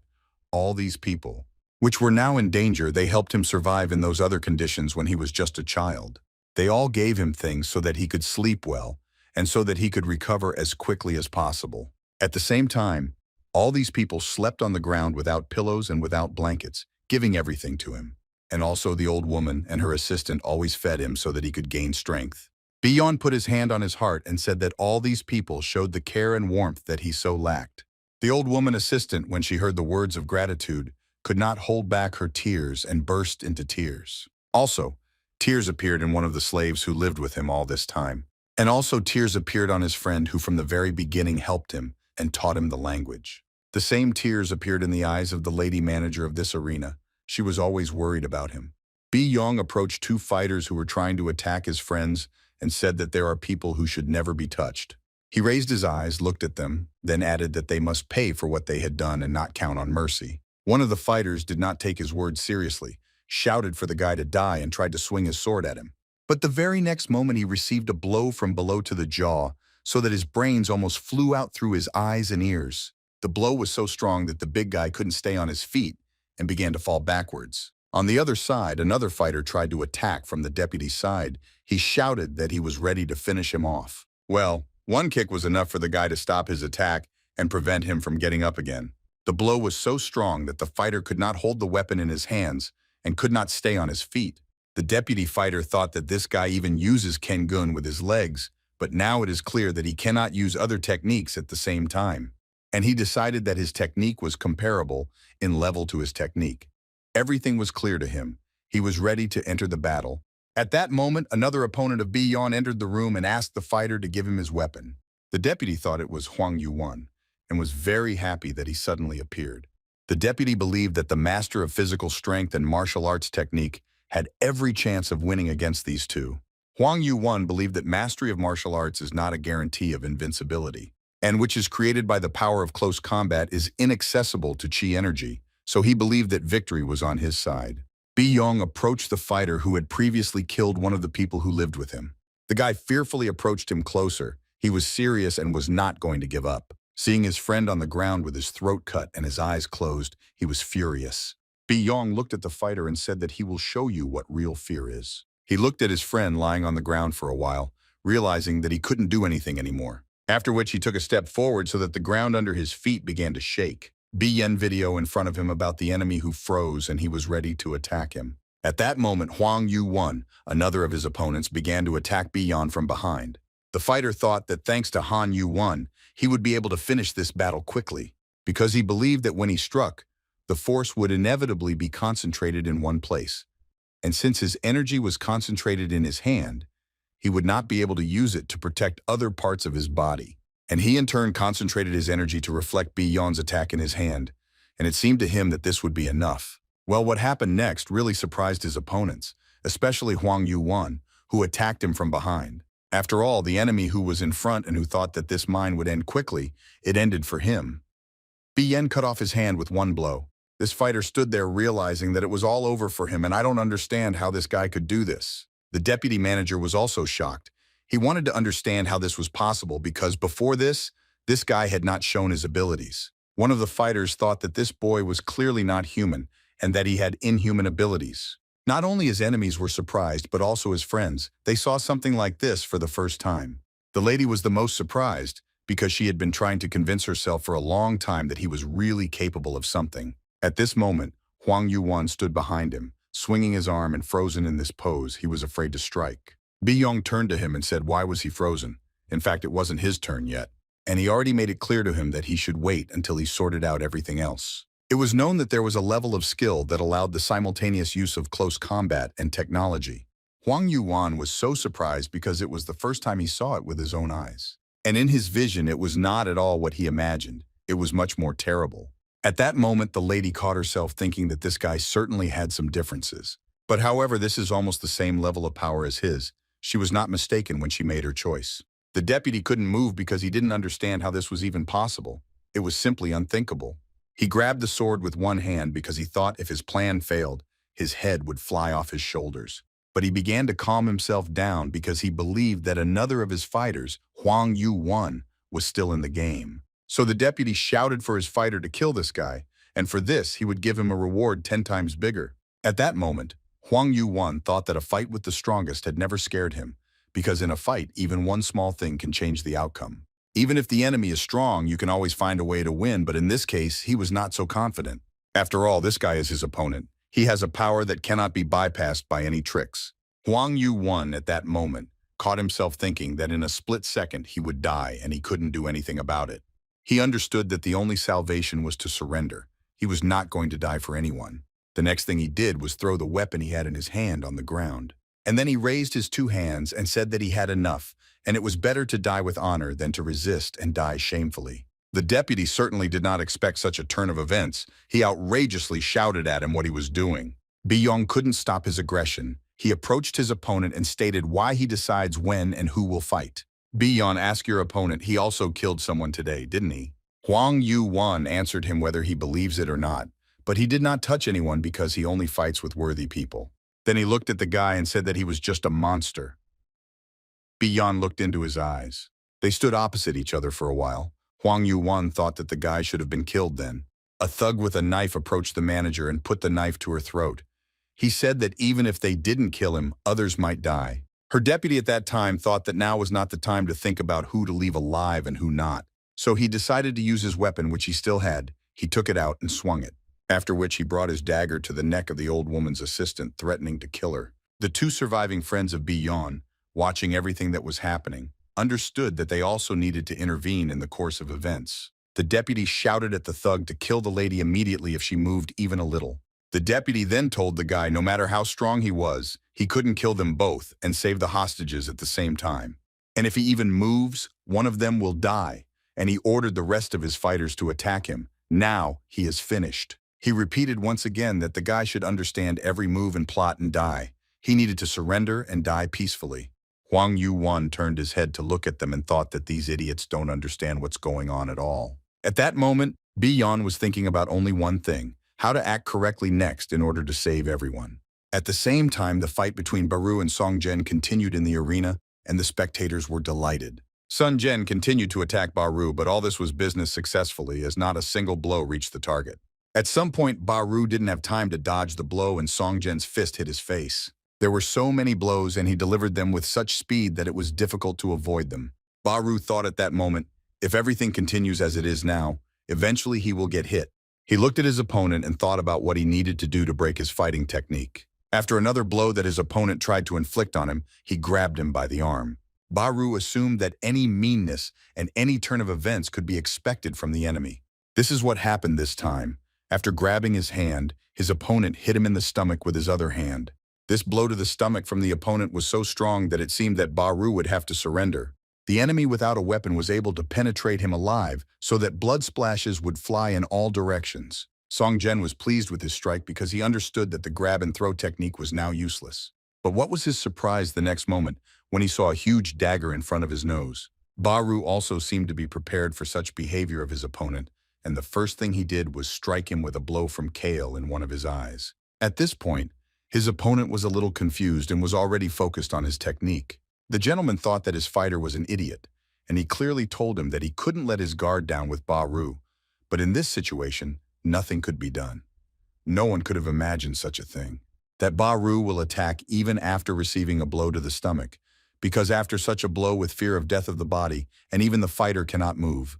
all these people, which were now in danger, they helped him survive in those other conditions when he was just a child. They all gave him things so that he could sleep well and so that he could recover as quickly as possible. At the same time, all these people slept on the ground without pillows and without blankets, giving everything to him. and also the old woman and her assistant always fed him so that he could gain strength. Beon put his hand on his heart and said that all these people showed the care and warmth that he so lacked. The old woman assistant, when she heard the words of gratitude, could not hold back her tears and burst into tears. Also, tears appeared in one of the slaves who lived with him all this time. And also tears appeared on his friend who from the very beginning helped him and taught him the language. The same tears appeared in the eyes of the lady manager of this arena. She was always worried about him. Beon approached two fighters who were trying to attack his friends and said that there are people who should never be touched. He raised his eyes, looked at them, then added that they must pay for what they had done and not count on mercy. One of the fighters did not take his words seriously, shouted for the guy to die and tried to swing his sword at him. But the very next moment he received a blow from below to the jaw, so that his brains almost flew out through his eyes and ears. The blow was so strong that the big guy couldn't stay on his feet and began to fall backwards. On the other side, another fighter tried to attack from the deputy's side. He shouted that he was ready to finish him off. Well, one kick was enough for the guy to stop his attack and prevent him from getting up again. The blow was so strong that the fighter could not hold the weapon in his hands and could not stay on his feet. The deputy fighter thought that this guy even uses Kengun with his legs, but now it is clear that he cannot use other techniques at the same time. And he decided that his technique was comparable in level to his technique. Everything was clear to him. He was ready to enter the battle. At that moment, another opponent of Beon entered the room and asked the fighter to give him his weapon. The deputy thought it was Huang Yuan and was very happy that he suddenly appeared. The deputy believed that the master of physical strength and martial arts technique had every chance of winning against these two. Huang Yuan believed that mastery of martial arts is not a guarantee of invincibility, and which is created by the power of close combat is inaccessible to chi energy, so he believed that victory was on his side. Beon approached the fighter who had previously killed one of the people who lived with him. The guy fearfully approached him closer. He was serious and was not going to give up. Seeing his friend on the ground with his throat cut and his eyes closed, he was furious. Beon looked at the fighter and said that he will show you what real fear is. He looked at his friend lying on the ground for a while, realizing that he couldn't do anything anymore. After which he took a step forward so that the ground under his feet began to shake. Beon video in front of him about the enemy who froze and he was ready to attack him. At that moment, Huang Yuan, another of his opponents, began to attack Beon from behind. The fighter thought that thanks to Han Yuan, he would be able to finish this battle quickly, because he believed that when he struck, the force would inevitably be concentrated in one place. And since his energy was concentrated in his hand, he would not be able to use it to protect other parts of his body. And he in turn concentrated his energy to reflect Beon's attack in his hand, and it seemed to him that this would be enough. Well, what happened next really surprised his opponents, especially Huang Yuan, who attacked him from behind. After all, the enemy who was in front and who thought that this mine would end quickly, it ended for him. Beon cut off his hand with one blow. This fighter stood there realizing that it was all over for him, and I don't understand how this guy could do this. The deputy manager was also shocked. He wanted to understand how this was possible because before this guy had not shown his abilities. One of the fighters thought that this boy was clearly not human and that he had inhuman abilities. Not only his enemies were surprised, but also his friends. They saw something like this for the first time. The lady was the most surprised because she had been trying to convince herself for a long time that he was really capable of something. At this moment, Huang Yuan stood behind him, swinging his arm and frozen in this pose. He was afraid to strike. Beon turned to him and said why was he frozen? In fact, it wasn't his turn yet. And he already made it clear to him that he should wait until he sorted out everything else. It was known that there was a level of skill that allowed the simultaneous use of close combat and technology. Huang Yuan was so surprised because it was the first time he saw it with his own eyes. And in his vision, it was not at all what he imagined. It was much more terrible. At that moment, the lady caught herself thinking that this guy certainly had some differences. But however, this is almost the same level of power as his. She was not mistaken when she made her choice. The deputy couldn't move because he didn't understand how this was even possible. It was simply unthinkable. He grabbed the sword with one hand because he thought if his plan failed, his head would fly off his shoulders. But he began to calm himself down because he believed that another of his fighters, Huang Yuan, was still in the game. So the deputy shouted for his fighter to kill this guy, and for this he would give him a reward 10 times bigger. At that moment, Huang Yuan thought that a fight with the strongest had never scared him, because in a fight, even one small thing can change the outcome. Even if the enemy is strong, you can always find a way to win, but in this case, he was not so confident. After all, this guy is his opponent. He has a power that cannot be bypassed by any tricks. Huang Yu-won, at that moment, caught himself thinking that in a split second he would die and he couldn't do anything about it. He understood that the only salvation was to surrender. He was not going to die for anyone. The next thing he did was throw the weapon he had in his hand on the ground. And then he raised his two hands and said that he had enough, and it was better to die with honor than to resist and die shamefully. The deputy certainly did not expect such a turn of events. He outrageously shouted at him what he was doing. Beon couldn't stop his aggression. He approached his opponent and stated why he decides when and who will fight. Beon, ask your opponent, he also killed someone today, didn't he? Huang Yu-won answered him whether he believes it or not, but he did not touch anyone because he only fights with worthy people. Then he looked at the guy and said that he was just a monster. Beon looked into his eyes. They stood opposite each other for a while. Huang Yu-won thought that the guy should have been killed then. A thug with a knife approached the manager and put the knife to her throat. He said that even if they didn't kill him, others might die. Her deputy at that time thought that now was not the time to think about who to leave alive and who not. So he decided to use his weapon, which he still had. He took it out and swung it, after which he brought his dagger to the neck of the old woman's assistant, threatening to kill her. The two surviving friends of Beon, watching everything that was happening, understood that they also needed to intervene in the course of events. The deputy shouted at the thug to kill the lady immediately if she moved even a little. The deputy then told the guy no matter how strong he was, he couldn't kill them both and save the hostages at the same time. And if he even moves, one of them will die, and he ordered the rest of his fighters to attack him. Now he is finished. He repeated once again that the guy should understand every move and plot and die. He needed to surrender and die peacefully. Huang Yu-won turned his head to look at them and thought that these idiots don't understand what's going on at all. At that moment, Beon was thinking about only one thing: how to act correctly next in order to save everyone. At the same time, the fight between Baru and Song Jian continued in the arena, and the spectators were delighted. Sun Jian continued to attack Baru, but all this was business successfully as not a single blow reached the target. At some point, Baru didn't have time to dodge the blow and Song Jian's fist hit his face. There were so many blows and he delivered them with such speed that it was difficult to avoid them. Baru thought at that moment, if everything continues as it is now, eventually he will get hit. He looked at his opponent and thought about what he needed to do to break his fighting technique. After another blow that his opponent tried to inflict on him, he grabbed him by the arm. Baru assumed that any meanness and any turn of events could be expected from the enemy. This is what happened this time. After grabbing his hand, his opponent hit him in the stomach with his other hand. This blow to the stomach from the opponent was so strong that it seemed that Baru would have to surrender. The enemy without a weapon was able to penetrate him alive so that blood splashes would fly in all directions. Song Jian was pleased with his strike because he understood that the grab and throw technique was now useless. But what was his surprise the next moment when he saw a huge dagger in front of his nose? Baru also seemed to be prepared for such behavior of his opponent, and the first thing he did was strike him with a blow from Kale in one of his eyes. At this point, his opponent was a little confused and was already focused on his technique. The gentleman thought that his fighter was an idiot, and he clearly told him that he couldn't let his guard down with Baru. But in this situation, nothing could be done. No one could have imagined such a thing. That Baru will attack even after receiving a blow to the stomach, because after such a blow with fear of death of the body, and even the fighter cannot move.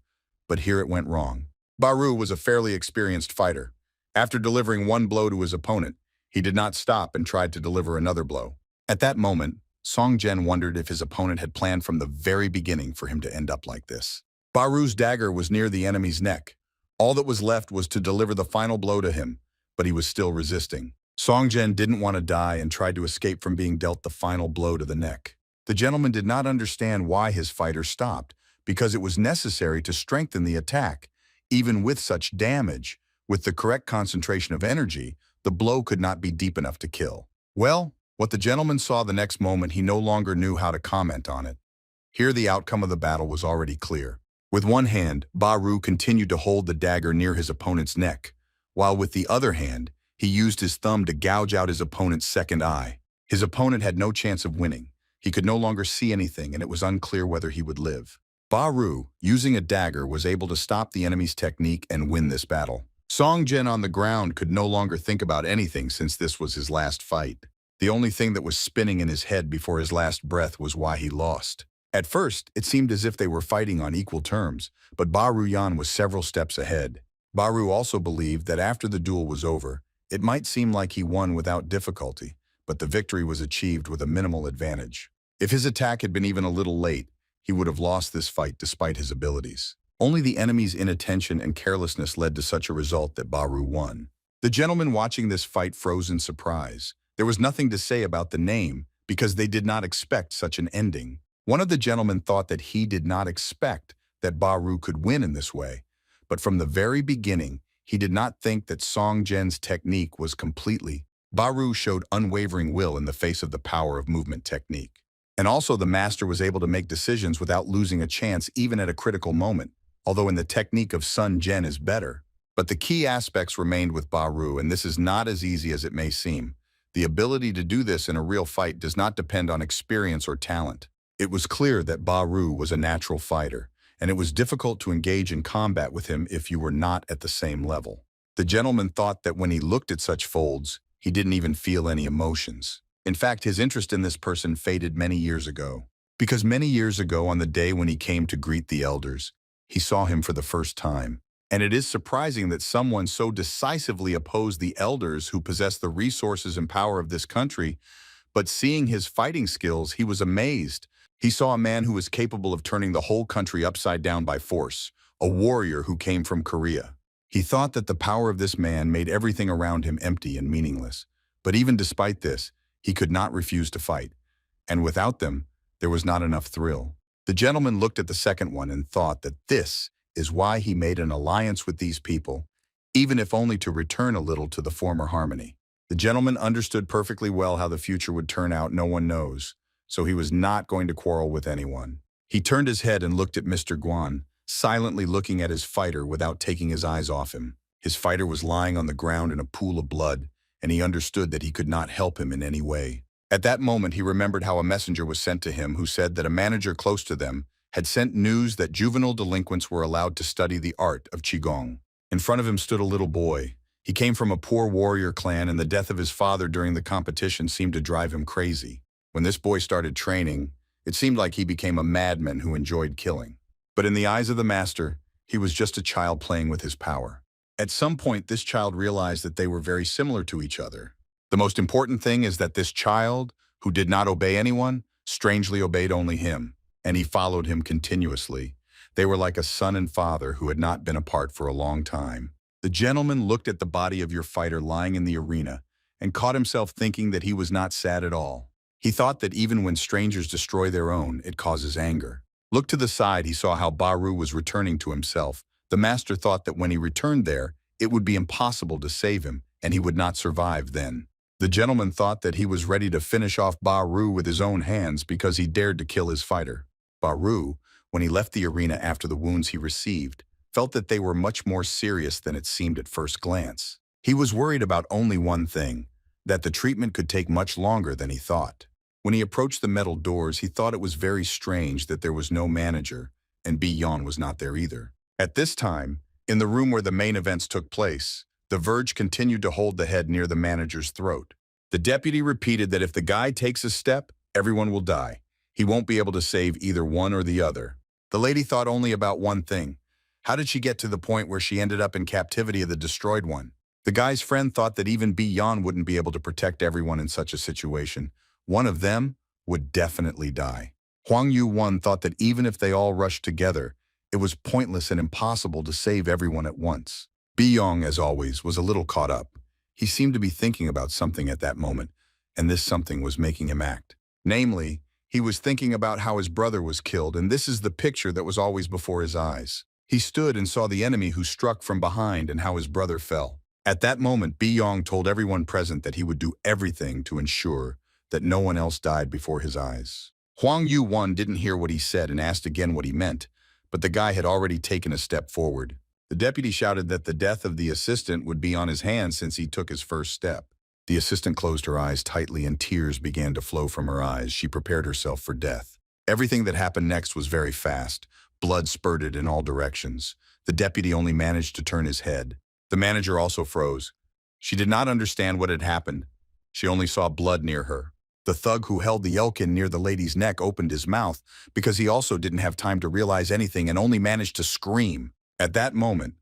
But here it went wrong. Baru was a fairly experienced fighter. After delivering one blow to his opponent, he did not stop and tried to deliver another blow. At that moment, Song Jian wondered if his opponent had planned from the very beginning for him to end up like this. Baru's dagger was near the enemy's neck. All that was left was to deliver the final blow to him, but he was still resisting. Song Jian didn't want to die and tried to escape from being dealt the final blow to the neck. The gentleman did not understand why his fighter stopped, because it was necessary to strengthen the attack. Even with such damage, with the correct concentration of energy, the blow could not be deep enough to kill. Well, what the gentleman saw the next moment, he no longer knew how to comment on it. Here the outcome of the battle was already clear. With one hand, Baru continued to hold the dagger near his opponent's neck, while with the other hand, he used his thumb to gouge out his opponent's second eye. His opponent had no chance of winning. He could no longer see anything, and it was unclear whether he would live. Baru, using a dagger, was able to stop the enemy's technique and win this battle. Song Jian on the ground could no longer think about anything since this was his last fight. The only thing that was spinning in his head before his last breath was why he lost. At first, it seemed as if they were fighting on equal terms, but Baru Yan was several steps ahead. Baru also believed that after the duel was over, It might seem like he won without difficulty, but the victory was achieved with a minimal advantage. If his attack had been even a little late, he would have lost this fight despite his abilities. Only the enemy's inattention and carelessness led to such a result that Baru won. The gentlemen watching this fight froze in surprise. There was nothing to say about the name because they did not expect such an ending. One of the gentlemen thought that he did not expect that Baru could win in this way, but from the very beginning, he did not think that Song Jian's technique was completely. Baru showed unwavering will in the face of the power of movement technique. And also the master was able to make decisions without losing a chance even at a critical moment, although in the technique of Sun Jian is better. But the key aspects remained with Baru, and this is not as easy as it may seem. The ability to do this in a real fight does not depend on experience or talent. It was clear that Baru was a natural fighter, and it was difficult to engage in combat with him if you were not at the same level. The gentleman thought that when he looked at such folds, he didn't even feel any emotions. In fact, his interest in this person faded many years ago. Because many years ago, on the day when he came to greet the elders, he saw him for the first time. And it is surprising that someone so decisively opposed the elders who possess the resources and power of this country, but seeing his fighting skills, he was amazed. He saw a man who was capable of turning the whole country upside down by force, a warrior who came from Korea. He thought that the power of this man made everything around him empty and meaningless. But even despite this, he could not refuse to fight. And without them, there was not enough thrill. The gentleman looked at the second one and thought that this is why he made an alliance with these people, even if only to return a little to the former harmony. The gentleman understood perfectly well how the future would turn out, no one knows, so he was not going to quarrel with anyone. He turned his head and looked at Mr. Guan, silently looking at his fighter without taking his eyes off him. His fighter was lying on the ground in a pool of blood, and he understood that he could not help him in any way. At that moment, he remembered how a messenger was sent to him who said that a manager close to them had sent news that juvenile delinquents were allowed to study the art of Qigong. In front of him stood a little boy. He came from a poor warrior clan, and the death of his father during the competition seemed to drive him crazy. When this boy started training, it seemed like he became a madman who enjoyed killing. But in the eyes of the master, he was just a child playing with his power. At some point, this child realized that they were very similar to each other. The most important thing is that this child, who did not obey anyone, strangely obeyed only him, and he followed him continuously. They were like a son and father who had not been apart for a long time. The gentleman looked at the body of your fighter lying in the arena and caught himself thinking that he was not sad at all. He thought that even when strangers destroy their own, it causes anger. Looked to the side, he saw how Baru was returning to himself. The master thought that when he returned there, it would be impossible to save him, and he would not survive then. The gentleman thought that he was ready to finish off Baru with his own hands because he dared to kill his fighter. Baru, when he left the arena after the wounds he received, felt that they were much more serious than it seemed at first glance. He was worried about only one thing, that the treatment could take much longer than he thought. When he approached the metal doors, he thought it was very strange that there was no manager, and Beon was not there either. At this time, in the room where the main events took place, the Verge continued to hold the head near the manager's throat. The deputy repeated that if the guy takes a step, everyone will die. He won't be able to save either one or the other. The lady thought only about one thing. How did she get to the point where she ended up in captivity of the destroyed one? The guy's friend thought that even Beon wouldn't be able to protect everyone in such a situation. One of them would definitely die. Huang Yu-1 thought that even if they all rushed together, it was pointless and impossible to save everyone at once. Beon, as always, was a little caught up. He seemed to be thinking about something at that moment, and this something was making him act. Namely, he was thinking about how his brother was killed, and this is the picture that was always before his eyes. He stood and saw the enemy who struck from behind and how his brother fell. At that moment, Beon told everyone present that he would do everything to ensure that no one else died before his eyes. Huang Yu-1 didn't hear what he said and asked again what he meant, but the guy had already taken a step forward. The deputy shouted that the death of the assistant would be on his hands since he took his first step. The assistant closed her eyes tightly and tears began to flow from her eyes. She prepared herself for death. Everything that happened next was very fast. Blood spurted in all directions. The deputy only managed to turn his head. The manager also froze. She did not understand what had happened. She only saw blood near her. The thug who held the elkin near the lady's neck opened his mouth because he also didn't have time to realize anything and only managed to scream. At that moment,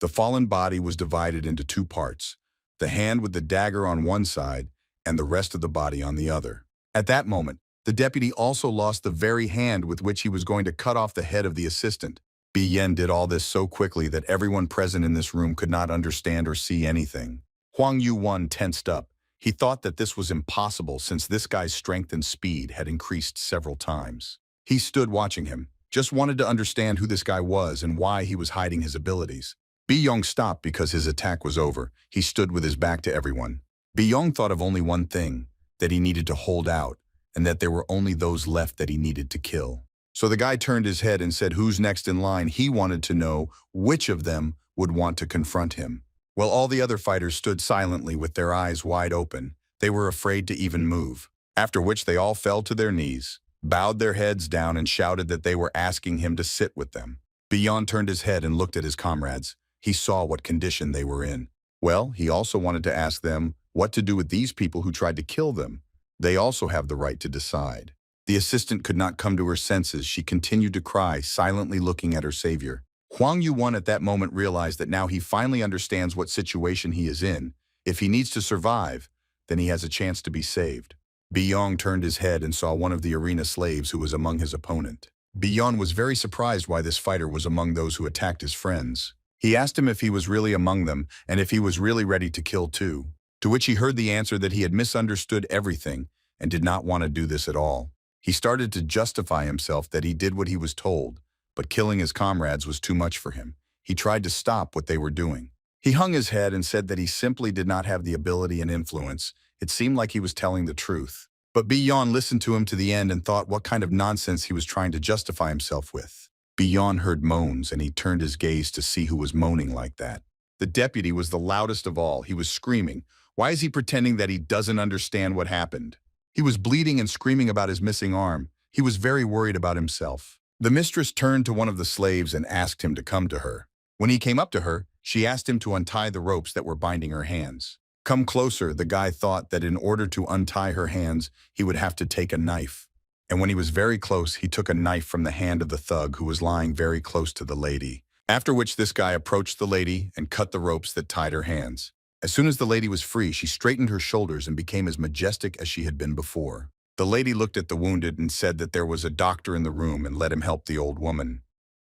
the fallen body was divided into two parts. the hand with the dagger on one side and the rest of the body on the other. At that moment, the deputy also lost the very hand with which he was going to cut off the head of the assistant. Beon did all this so quickly that everyone present in this room could not understand or see anything. Huang Yuan tensed up. He thought that this was impossible since this guy's strength and speed had increased several times. He stood watching him, just wanted to understand who this guy was and why he was hiding his abilities. Beon stopped because his attack was over. He stood with his back to everyone. Beon thought of only one thing, that he needed to hold out, and that there were only those left that he needed to kill. So the guy turned his head and said who's next in line. He wanted to know which of them would want to confront him. While all the other fighters stood silently with their eyes wide open, they were afraid to even move. After which they all fell to their knees, bowed their heads down and shouted that they were asking him to sit with them. Beon turned his head and looked at his comrades. He saw what condition they were in. Well, he also wanted to ask them what to do with these people who tried to kill them. They also have the right to decide. The assistant could not come to her senses. She continued to cry, silently looking at her savior. Huang Yuan at that moment realized that now he finally understands what situation he is in. If he needs to survive, then he has a chance to be saved. Beon turned his head and saw one of the arena slaves who was among his opponent. Beon was very surprised why this fighter was among those who attacked his friends. He asked him if he was really among them and if he was really ready to kill too. To which he heard the answer that he had misunderstood everything and did not want to do this at all. He started to justify himself that he did what he was told, but killing his comrades was too much for him. He tried to stop what they were doing. He hung his head and said that he simply did not have the ability and influence. It seemed like he was telling the truth. But Beon listened to him to the end and thought what kind of nonsense he was trying to justify himself with. Beon heard moans and he turned his gaze to see who was moaning like that. The deputy was the loudest of all. He was screaming. Why is he pretending that he doesn't understand what happened? He was bleeding and screaming about his missing arm. He was very worried about himself. The mistress turned to one of the slaves and asked him to come to her. When he came up to her, she asked him to untie the ropes that were binding her hands. Come closer, the guy thought that in order to untie her hands, he would have to take a knife. And when he was very close, he took a knife from the hand of the thug who was lying very close to the lady. After which this guy approached the lady and cut the ropes that tied her hands. As soon as the lady was free, she straightened her shoulders and became as majestic as she had been before. The lady looked at the wounded and said that there was a doctor in the room and let him help the old woman.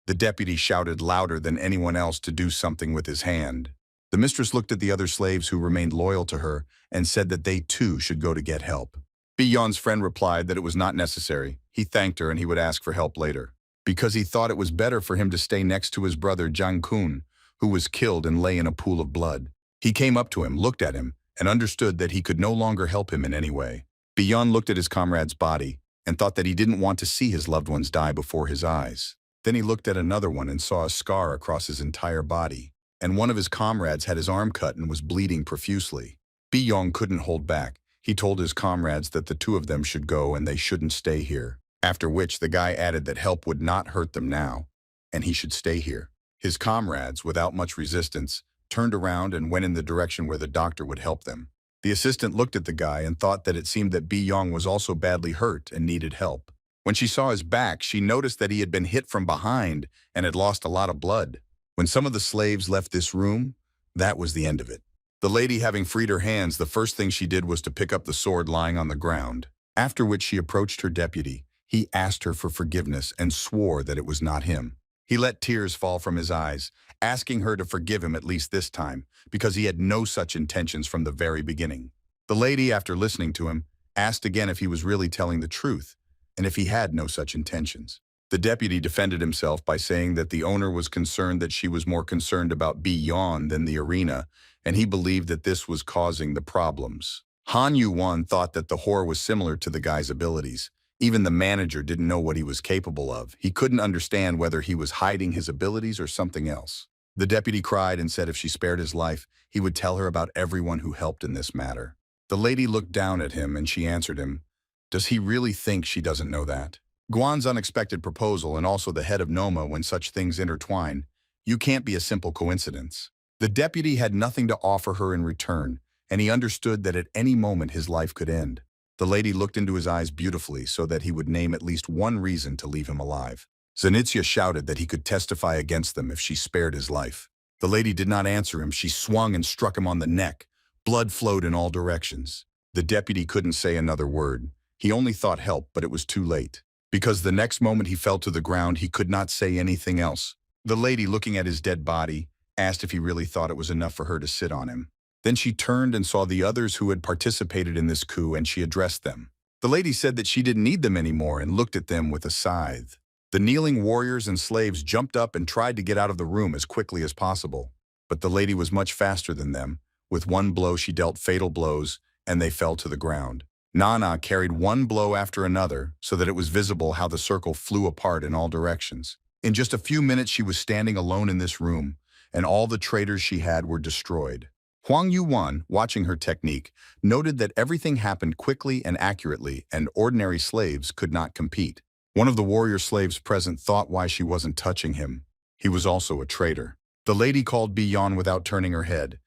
The deputy shouted louder than anyone else to do something with his hand. The mistress looked at the other slaves who remained loyal to her and said that they too should go to get help. Beon's friend replied that it was not necessary. He thanked her and he would ask for help later, because he thought it was better for him to stay next to his brother Jang Kun, who was killed and lay in a pool of blood. He came up to him, looked at him, and understood that he could no longer help him in any way. Beon looked at his comrade's body and thought that he didn't want to see his loved ones die before his eyes. Then he looked at another one and saw a scar across his entire body, and one of his comrades had his arm cut and was bleeding profusely. Beon couldn't hold back. He told his comrades that the two of them should go and they shouldn't stay here. After which the guy added that help would not hurt them now, and he should stay here. His comrades, without much resistance, turned around and went in the direction where the doctor would help them. The assistant looked at the guy and thought that it seemed that Beon was also badly hurt and needed help. When she saw his back, she noticed that he had been hit from behind and had lost a lot of blood. When some of the slaves left this room, that was the end of it. The lady, having freed her hands, the first thing she did was to pick up the sword lying on the ground, after which she approached her deputy. He asked her for forgiveness and swore that it was not him. He let tears fall from his eyes, asking her to forgive him at least this time, because he had no such intentions from the very beginning. The lady, after listening to him, asked again if he was really telling the truth, and if he had no such intentions. The deputy defended himself by saying that the owner was concerned that she was more concerned about Beon than the arena, and he believed that this was causing the problems. Han Yuan thought that the whore was similar to the guy's abilities. Even the manager didn't know what he was capable of. He couldn't understand whether he was hiding his abilities or something else. The deputy cried and said if she spared his life, he would tell her about everyone who helped in this matter. The lady looked down at him and she answered him, "Does he really think she doesn't know that?" Guan's unexpected proposal and also the head of Noma when such things intertwine. You can't be a simple coincidence. The deputy had nothing to offer her in return, and he understood that at any moment his life could end. The lady looked into his eyes beautifully so that he would name at least one reason to leave him alive. Zenitsia shouted that he could testify against them if she spared his life. The lady did not answer him. She swung and struck him on the neck, Blood flowed in all directions. The deputy couldn't say another word. He only thought help, but it was too late. Because the next moment he fell to the ground, he could not say anything else. The lady, looking at his dead body, asked if he really thought it was enough for her to sit on him. Then she turned and saw the others who had participated in this coup, and she addressed them. The lady said that she didn't need them anymore and looked at them with a scythe. The kneeling warriors and slaves jumped up and tried to get out of the room as quickly as possible. But the lady was much faster than them. With one blow she dealt fatal blows, and they fell to the ground. Nana carried one blow after another so that it was visible how the circle flew apart in all directions. In just a few minutes she was standing alone in this room, and all the traitors she had were destroyed. Huang Yuan, watching her technique, noted that everything happened quickly and accurately, and ordinary slaves could not compete. One of the warrior slaves present thought why she wasn't touching him. He was also a traitor. The lady called Beon without turning her head.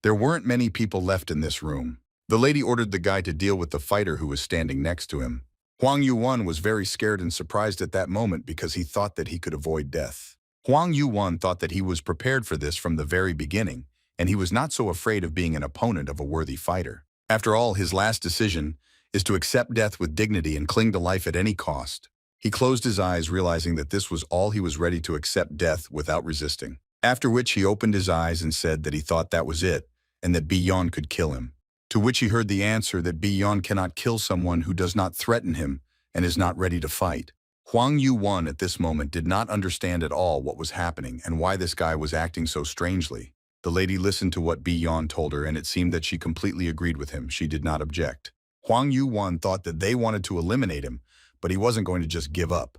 There weren't many people left in this room. The lady ordered the guy to deal with the fighter who was standing next to him. Huang Yuan was very scared and surprised at that moment because he thought that he could avoid death. Huang Yuan thought that he was prepared for this from the very beginning, and he was not so afraid of being an opponent of a worthy fighter. After all, his last decision is to accept death with dignity and cling to life at any cost. He closed his eyes, realizing that this was all he was ready to accept death without resisting. After which he opened his eyes and said that he thought that was it, and that Beon could kill him. To which he heard the answer that Beon cannot kill someone who does not threaten him and is not ready to fight. Huang Yuan at this moment did not understand at all what was happening and why this guy was acting so strangely. The lady listened to what Beon told her, and it seemed that she completely agreed with him. She did not object. Huang Yuan thought that they wanted to eliminate him, but he wasn't going to just give up.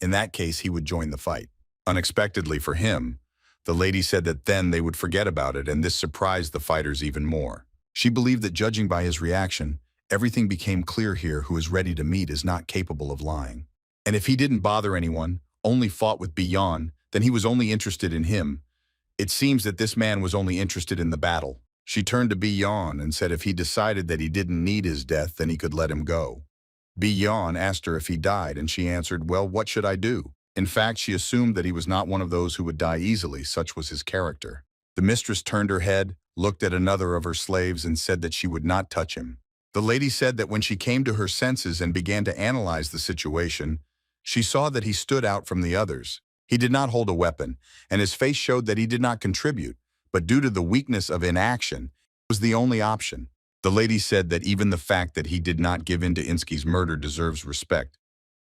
In that case, he would join the fight. Unexpectedly for him, the lady said that then they would forget about it, and this surprised the fighters even more. She believed that judging by his reaction, everything became clear here. Who is ready to meet is not capable of lying. And if he didn't bother anyone, only fought with Beon, then he was only interested in him. It seems that this man was only interested in the battle. She turned to Beon and said if he decided that he didn't need his death, then he could let him go. Beon asked her if he died, and she answered, well, what should I do? In fact, she assumed that he was not one of those who would die easily, such was his character. The mistress turned her head, looked at another of her slaves, and said that she would not touch him. The lady said that when she came to her senses and began to analyze the situation, she saw that he stood out from the others. He did not hold a weapon, and his face showed that he did not contribute, but due to the weakness of inaction, it was the only option. The lady said that even the fact that he did not give in to Insky's murder deserves respect.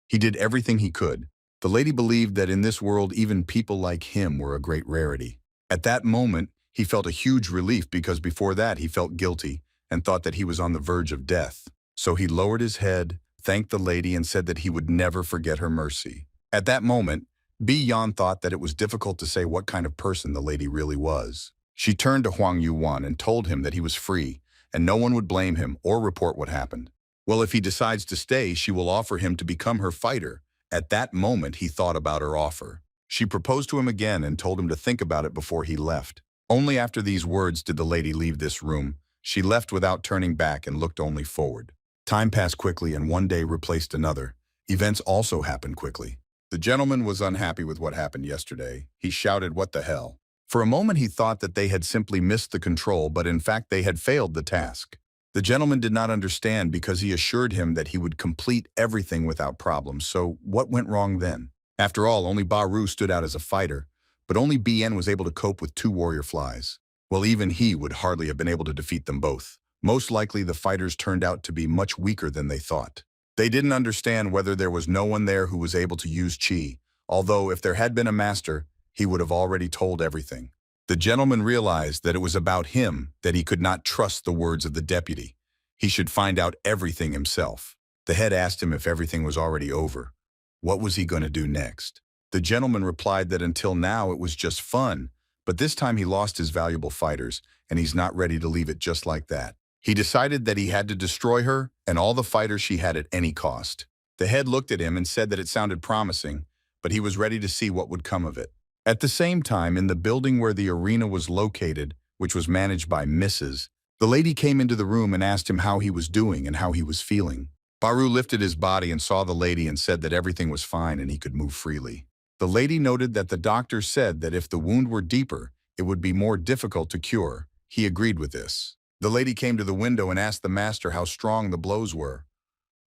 He did everything he could. The lady believed that in this world even people like him were a great rarity. At that moment, he felt a huge relief because before that he felt guilty and thought that he was on the verge of death. So he lowered his head, thanked the lady, and said that he would never forget her mercy. At that moment, Beon thought that it was difficult to say what kind of person the lady really was. She turned to Huang Yuan and told him that he was free, and no one would blame him or report what happened. Well, if he decides to stay, she will offer him to become her fighter. At that moment, he thought about her offer. She proposed to him again and told him to think about it before he left. Only after these words did the lady leave this room. She left without turning back and looked only forward. Time passed quickly, and one day replaced another. Events also happened quickly. The gentleman was unhappy with what happened yesterday. He shouted, "What the hell?" For a moment he thought that they had simply missed the control, but in fact they had failed the task. The gentleman did not understand because he assured him that he would complete everything without problems. So what went wrong then? After all, only Baru stood out as a fighter, but only Bien was able to cope with 2 warrior flies. Well, even he would hardly have been able to defeat them both. Most likely the fighters turned out to be much weaker than they thought. They didn't understand whether there was no one there who was able to use chi, although if there had been a master, he would have already told everything. The gentleman realized that it was about him, that he could not trust the words of the deputy. He should find out everything himself. The head asked him if everything was already over. What was he going to do next? The gentleman replied that until now it was just fun, but this time he lost his valuable fighters, and he's not ready to leave it just like that. He decided that he had to destroy her and all the fighters she had at any cost. The head looked at him and said that it sounded promising, but he was ready to see what would come of it. At the same time, in the building where the arena was located, which was managed by Mrs., the lady came into the room and asked him how he was doing and how he was feeling. Baru lifted his body and saw the lady and said that everything was fine and he could move freely. The lady noted that the doctor said that if the wound were deeper, it would be more difficult to cure. He agreed with this. The lady came to the window and asked the master how strong the blows were.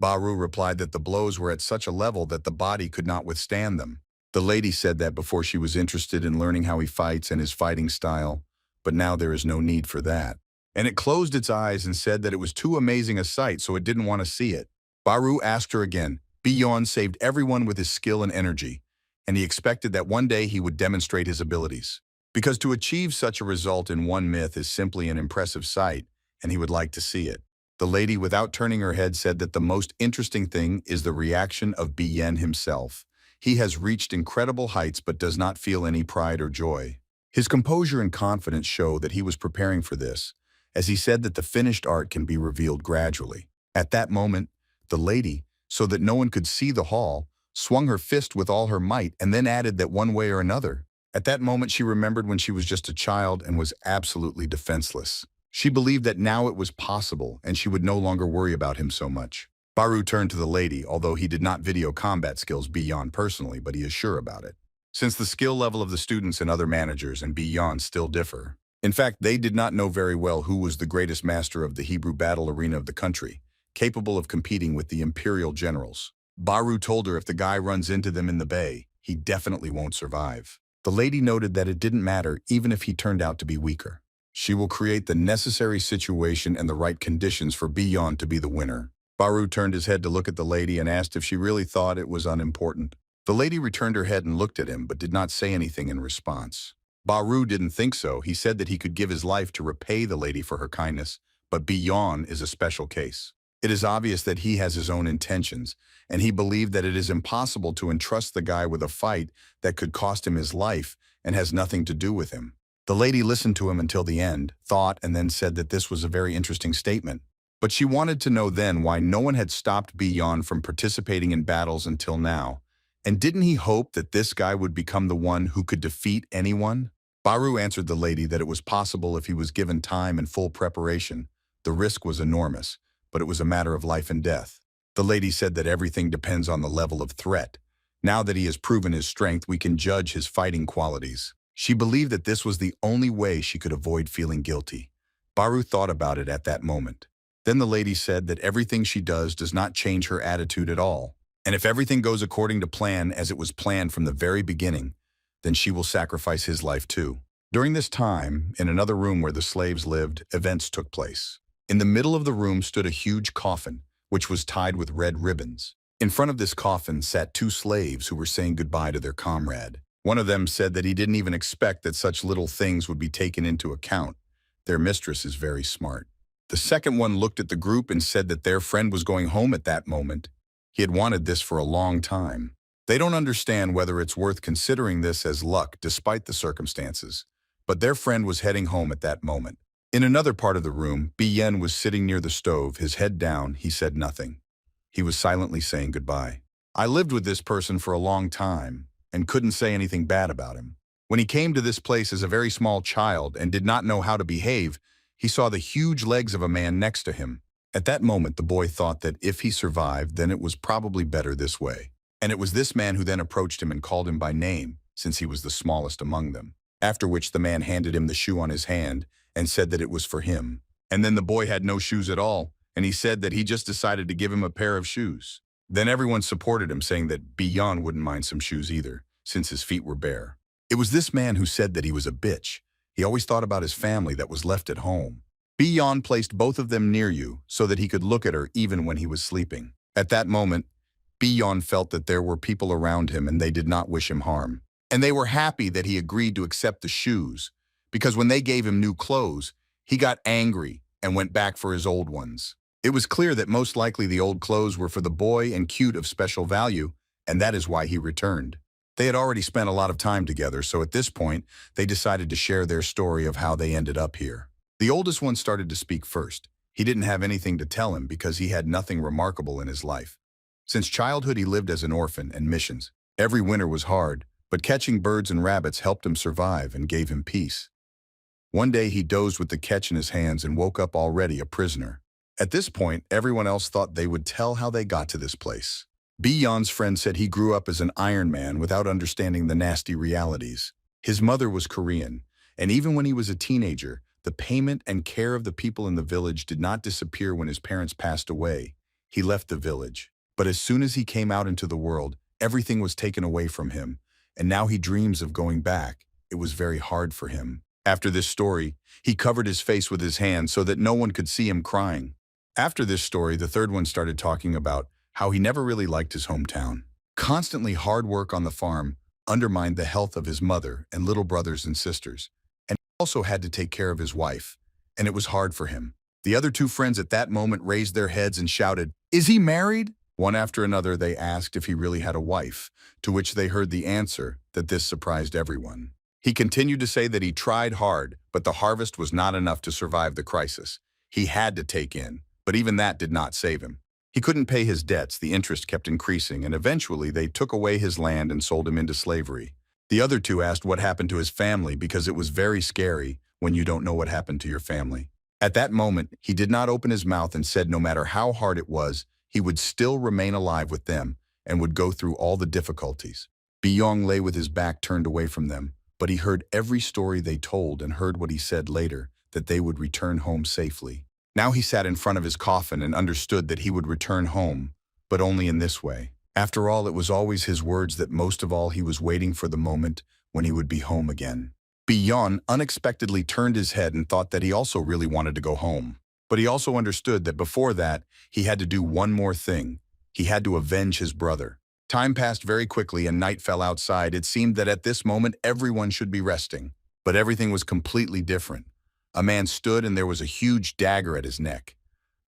Baru replied that the blows were at such a level that the body could not withstand them. The lady said that before she was interested in learning how he fights and his fighting style, but now there is no need for that. And it closed its eyes and said that it was too amazing a sight, so it didn't want to see it. Baru asked her again. Beon saved everyone with his skill and energy, and he expected that one day he would demonstrate his abilities. Because to achieve such a result in one myth is simply an impressive sight, and he would like to see it. The lady, without turning her head, said that the most interesting thing is the reaction of Beon himself. He has reached incredible heights but does not feel any pride or joy. His composure and confidence show that he was preparing for this, as he said that the finished art can be revealed gradually. At that moment, the lady, so that no one could see the hall, swung her fist with all her might and then added that one way or another. At that moment she remembered when she was just a child and was absolutely defenseless. She believed that now it was possible and she would no longer worry about him so much. Baru turned to the lady, although he did not video combat skills Beon personally, but he is sure about it. Since the skill level of the students and other managers and Beon still differ. In fact, they did not know very well who was the greatest master of the Hebrew battle arena of the country, capable of competing with the imperial generals. Baru told her if the guy runs into them in the bay, he definitely won't survive. The lady noted that it didn't matter even if he turned out to be weaker. She will create the necessary situation and the right conditions for Beon to be the winner. Baru turned his head to look at the lady and asked if she really thought it was unimportant. The lady returned her head and looked at him but did not say anything in response. Baru didn't think so. He said that he could give his life to repay the lady for her kindness, but Beon is a special case. It is obvious that he has his own intentions, and he believed that it is impossible to entrust the guy with a fight that could cost him his life and has nothing to do with him. The lady listened to him until the end, thought, and then said that this was a very interesting statement. But she wanted to know then why no one had stopped Beon from participating in battles until now. And didn't he hope that this guy would become the one who could defeat anyone? Baru answered the lady that it was possible if he was given time and full preparation. The risk was enormous, but it was a matter of life and death. The lady said that everything depends on the level of threat. Now that he has proven his strength, we can judge his fighting qualities. She believed that this was the only way she could avoid feeling guilty. Baru thought about it at that moment. Then the lady said that everything she does not change her attitude at all. And if everything goes according to plan as it was planned from the very beginning, then she will sacrifice his life too. During this time, in another room where the slaves lived, events took place. In the middle of the room stood a huge coffin, which was tied with red ribbons. In front of this coffin sat two slaves who were saying goodbye to their comrade. One of them said that he didn't even expect that such little things would be taken into account. Their mistress is very smart. The second one looked at the group and said that their friend was going home at that moment. He had wanted this for a long time. They don't understand whether it's worth considering this as luck despite the circumstances, but their friend was heading home at that moment. In another part of the room, Beon was sitting near the stove, his head down. He said nothing. He was silently saying goodbye. I lived with this person for a long time and couldn't say anything bad about him. When he came to this place as a very small child and did not know how to behave, he saw the huge legs of a man next to him. At that moment, the boy thought that if he survived, then it was probably better this way. And it was this man who then approached him and called him by name, since he was the smallest among them. After which the man handed him the shoe on his hand and said that it was for him. And then the boy had no shoes at all, and he said that he just decided to give him a pair of shoes. Then everyone supported him, saying that Beon wouldn't mind some shoes either, since his feet were bare. It was this man who said that he was a bitch. He always thought about his family that was left at home. Beon placed both of them near you so that he could look at her even when he was sleeping. At that moment, Beon felt that there were people around him and they did not wish him harm. And they were happy that he agreed to accept the shoes, because when they gave him new clothes, he got angry and went back for his old ones. It was clear that most likely the old clothes were for the boy and cute of special value, and that is why he returned. They had already spent a lot of time together, so at this point, they decided to share their story of how they ended up here. The oldest one started to speak first. He didn't have anything to tell him because he had nothing remarkable in his life. Since childhood, he lived as an orphan and missions. Every winter was hard, but catching birds and rabbits helped him survive and gave him peace. One day he dozed with the catch in his hands and woke up already a prisoner. At this point, everyone else thought they would tell how they got to this place. Beon's friend said he grew up as an Iron Man without understanding the nasty realities. His mother was Korean, and even when he was a teenager, The payment and care of the people in the village did not disappear when his parents passed away. He left the village. But as soon as he came out into the world, everything was taken away from him, and now he dreams of going back. It was very hard for him. After this story, he covered his face with his hands so that no one could see him crying. After this story, the third one started talking about how he never really liked his hometown. Constantly hard work on the farm undermined the health of his mother and little brothers and sisters, and he also had to take care of his wife, and it was hard for him. The other two friends at that moment raised their heads and shouted, "Is he married?" One after another they asked if he really had a wife, to which they heard the answer that this surprised everyone. He continued to say that he tried hard, but the harvest was not enough to survive the crisis. He had to take in, but even that did not save him. He couldn't pay his debts, the interest kept increasing, and eventually they took away his land and sold him into slavery. The other two asked what happened to his family because it was very scary when you don't know what happened to your family. At that moment, he did not open his mouth and said no matter how hard it was, he would still remain alive with them and would go through all the difficulties. Beon lay with his back turned away from them, but he heard every story they told and heard what he said later, that they would return home safely. Now he sat in front of his coffin and understood that he would return home, but only in this way. After all, it was always his words that most of all he was waiting for the moment when he would be home again. Beon unexpectedly turned his head and thought that he also really wanted to go home. But he also understood that before that, he had to do one more thing. He had to avenge his brother. Time passed very quickly and night fell outside. It seemed that at this moment everyone should be resting. But everything was completely different. A man stood and there was a huge dagger at his neck.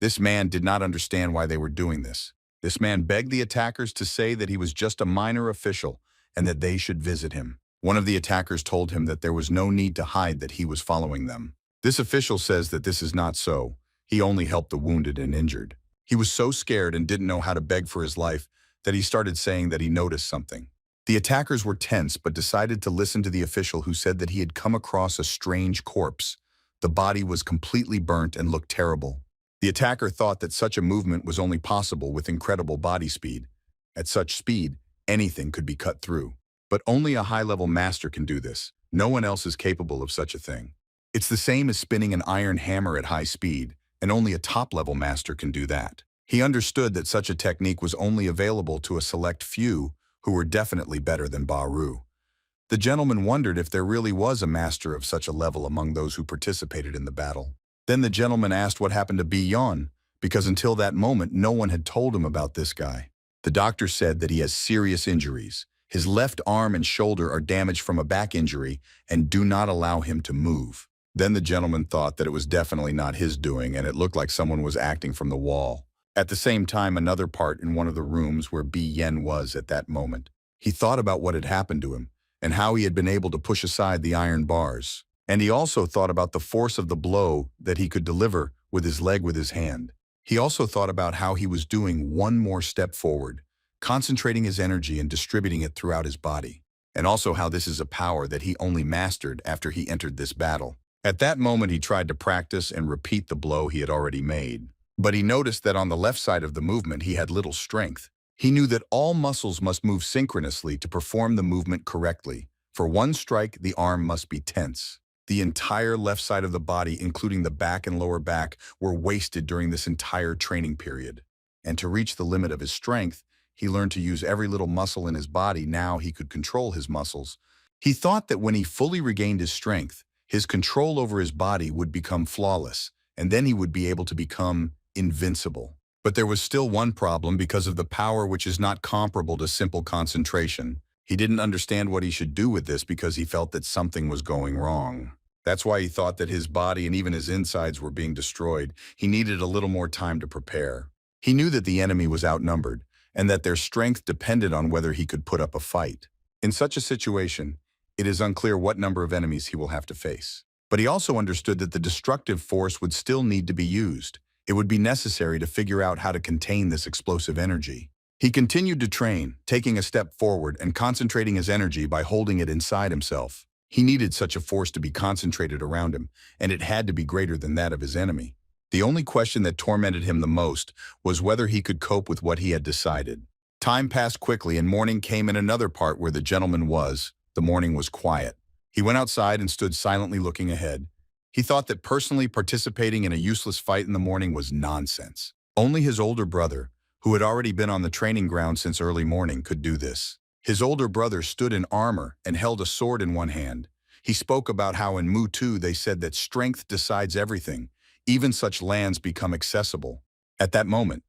This man did not understand why they were doing this. This man begged the attackers to say that he was just a minor official and that they should visit him. One of the attackers told him that there was no need to hide that he was following them. This official says that this is not so. He only helped the wounded and injured. He was so scared and didn't know how to beg for his life that he started saying that he noticed something. The attackers were tense but decided to listen to the official who said that he had come across a strange corpse. The body was completely burnt and looked terrible. The attacker thought that such a movement was only possible with incredible body speed. At such speed, anything could be cut through. But only a high-level master can do this. No one else is capable of such a thing. It's the same as spinning an iron hammer at high speed, and only a top-level master can do that. He understood that such a technique was only available to a select few who were definitely better than Baru. The gentleman wondered if there really was a master of such a level among those who participated in the battle. Then the gentleman asked what happened to Beon, because until that moment no one had told him about this guy. The doctor said that he has serious injuries. His left arm and shoulder are damaged from a back injury and do not allow him to move. Then the gentleman thought that it was definitely not his doing and it looked like someone was acting from the wall. At the same time, another part in one of the rooms where Beon was at that moment. He thought about what had happened to him and how he had been able to push aside the iron bars. And he also thought about the force of the blow that he could deliver with his leg with his hand. He also thought about how he was doing one more step forward, concentrating his energy and distributing it throughout his body. And also how this is a power that he only mastered after he entered this battle. At that moment he tried to practice and repeat the blow he had already made. But he noticed that on the left side of the movement he had little strength. He knew that all muscles must move synchronously to perform the movement correctly. For one strike, the arm must be tense. The entire left side of the body, including the back and lower back, were wasted during this entire training period. And to reach the limit of his strength, he learned to use every little muscle in his body. Now he could control his muscles. He thought that when he fully regained his strength, his control over his body would become flawless, and then he would be able to become invincible. But there was still one problem because of the power which is not comparable to simple concentration. He didn't understand what he should do with this because he felt that something was going wrong. That's why he thought that his body and even his insides were being destroyed. He needed a little more time to prepare. He knew that the enemy was outnumbered and that their strength depended on whether he could put up a fight. In such a situation, it is unclear what number of enemies he will have to face. But he also understood that the destructive force would still need to be used. It would be necessary to figure out how to contain this explosive energy. He continued to train, taking a step forward and concentrating his energy by holding it inside himself. He needed such a force to be concentrated around him, and it had to be greater than that of his enemy. The only question that tormented him the most was whether he could cope with what he had decided. Time passed quickly and morning came in another part where the gentleman was. The morning was quiet. He went outside and stood silently looking ahead. He thought that personally participating in a useless fight in the morning was nonsense. Only his older brother, who had already been on the training ground since early morning, could do this. His older brother stood in armor and held a sword in one hand. He spoke about how in Mu 2 they said that strength decides everything, even such lands become accessible. At that moment,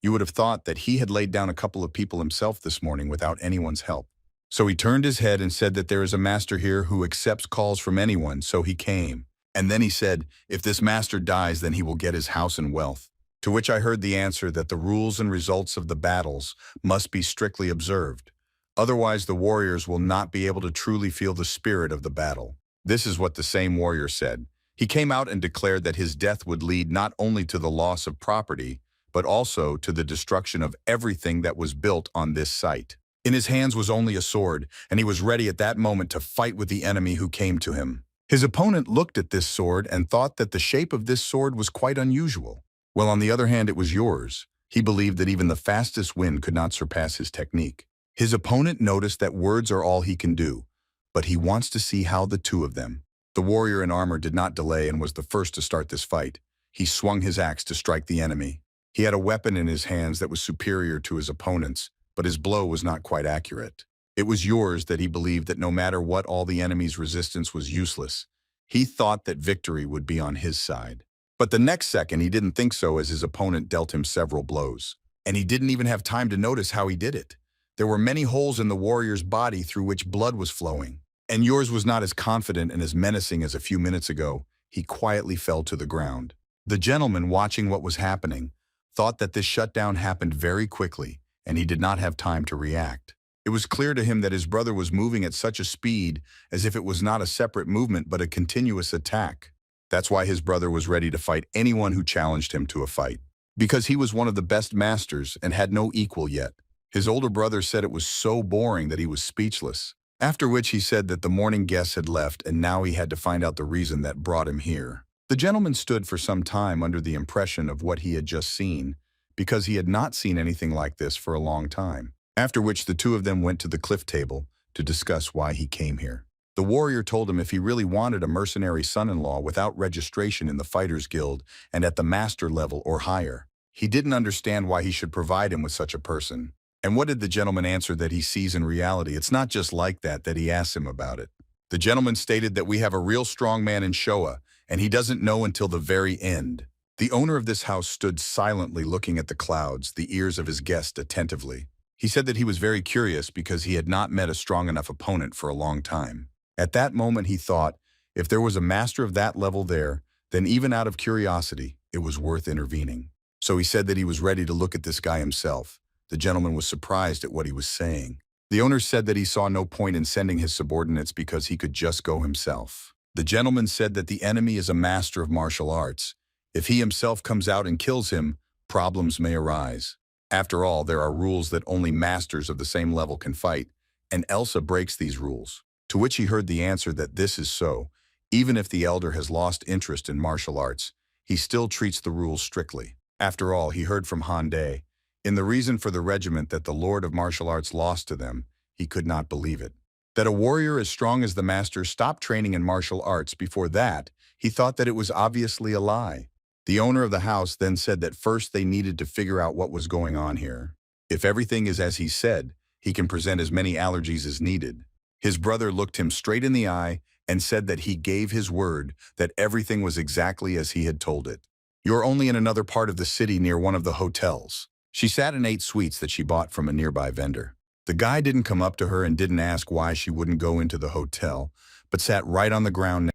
you would have thought that he had laid down a couple of people himself this morning without anyone's help. So he turned his head and said that there is a master here who accepts calls from anyone, so he came. And then he said, if this master dies, then he will get his house and wealth. To which I heard the answer that the rules and results of the battles must be strictly observed. Otherwise, the warriors will not be able to truly feel the spirit of the battle. This is what the same warrior said. He came out and declared that his death would lead not only to the loss of property, but also to the destruction of everything that was built on this site. In his hands was only a sword, and he was ready at that moment to fight with the enemy who came to him. His opponent looked at this sword and thought that the shape of this sword was quite unusual. Well, on the other hand, it was yours. He believed that even the fastest wind could not surpass his technique. His opponent noticed that words are all he can do, but he wants to see how the two of them. The warrior in armor did not delay and was the first to start this fight. He swung his axe to strike the enemy. He had a weapon in his hands that was superior to his opponent's, but his blow was not quite accurate. It was yours that he believed that no matter what, all the enemy's resistance was useless. He thought that victory would be on his side. But the next second, he didn't think so as his opponent dealt him several blows. And he didn't even have time to notice how he did it. There were many holes in the warrior's body through which blood was flowing. And yours was not as confident and as menacing as a few minutes ago. He quietly fell to the ground. The gentleman, watching what was happening, thought that this shutdown happened very quickly, and he did not have time to react. It was clear to him that his brother was moving at such a speed as if it was not a separate movement but a continuous attack. That's why his brother was ready to fight anyone who challenged him to a fight. Because he was one of the best masters and had no equal yet. His older brother said it was so boring that he was speechless. After which he said that the morning guests had left and now he had to find out the reason that brought him here. The gentleman stood for some time under the impression of what he had just seen, because he had not seen anything like this for a long time. After which the two of them went to the cliff table to discuss why he came here. The warrior told him if he really wanted a mercenary son-in-law without registration in the Fighters Guild and at the master level or higher, he didn't understand why he should provide him with such a person. And what did the gentleman answer that he sees in reality? It's not just like that he asks him about it. The gentleman stated that we have a real strong man in Showa, and he doesn't know until the very end. The owner of this house stood silently looking at the clouds, the ears of his guest attentively. He said that he was very curious because he had not met a strong enough opponent for a long time. At that moment he thought, if there was a master of that level there, then even out of curiosity, it was worth intervening. So he said that he was ready to look at this guy himself. The gentleman was surprised at what he was saying. The owner said that he saw no point in sending his subordinates because he could just go himself. The gentleman said that the enemy is a master of martial arts. If he himself comes out and kills him, problems may arise. After all, there are rules that only masters of the same level can fight, and Elsa breaks these rules. To which he heard the answer that this is so. Even if the elder has lost interest in martial arts, he still treats the rules strictly. After all, he heard from Hande, in the reason for the regiment that the Lord of Martial Arts lost to them, he could not believe it. That a warrior as strong as the master stopped training in martial arts before that, he thought that it was obviously a lie. The owner of the house then said that first they needed to figure out what was going on here. If everything is as he said, he can present as many allergies as needed. His brother looked him straight in the eye and said that he gave his word that everything was exactly as he had told it. You're only in another part of the city near one of the hotels. She sat and ate sweets that she bought from a nearby vendor. The guy didn't come up to her and didn't ask why she wouldn't go into the hotel, but sat right on the ground.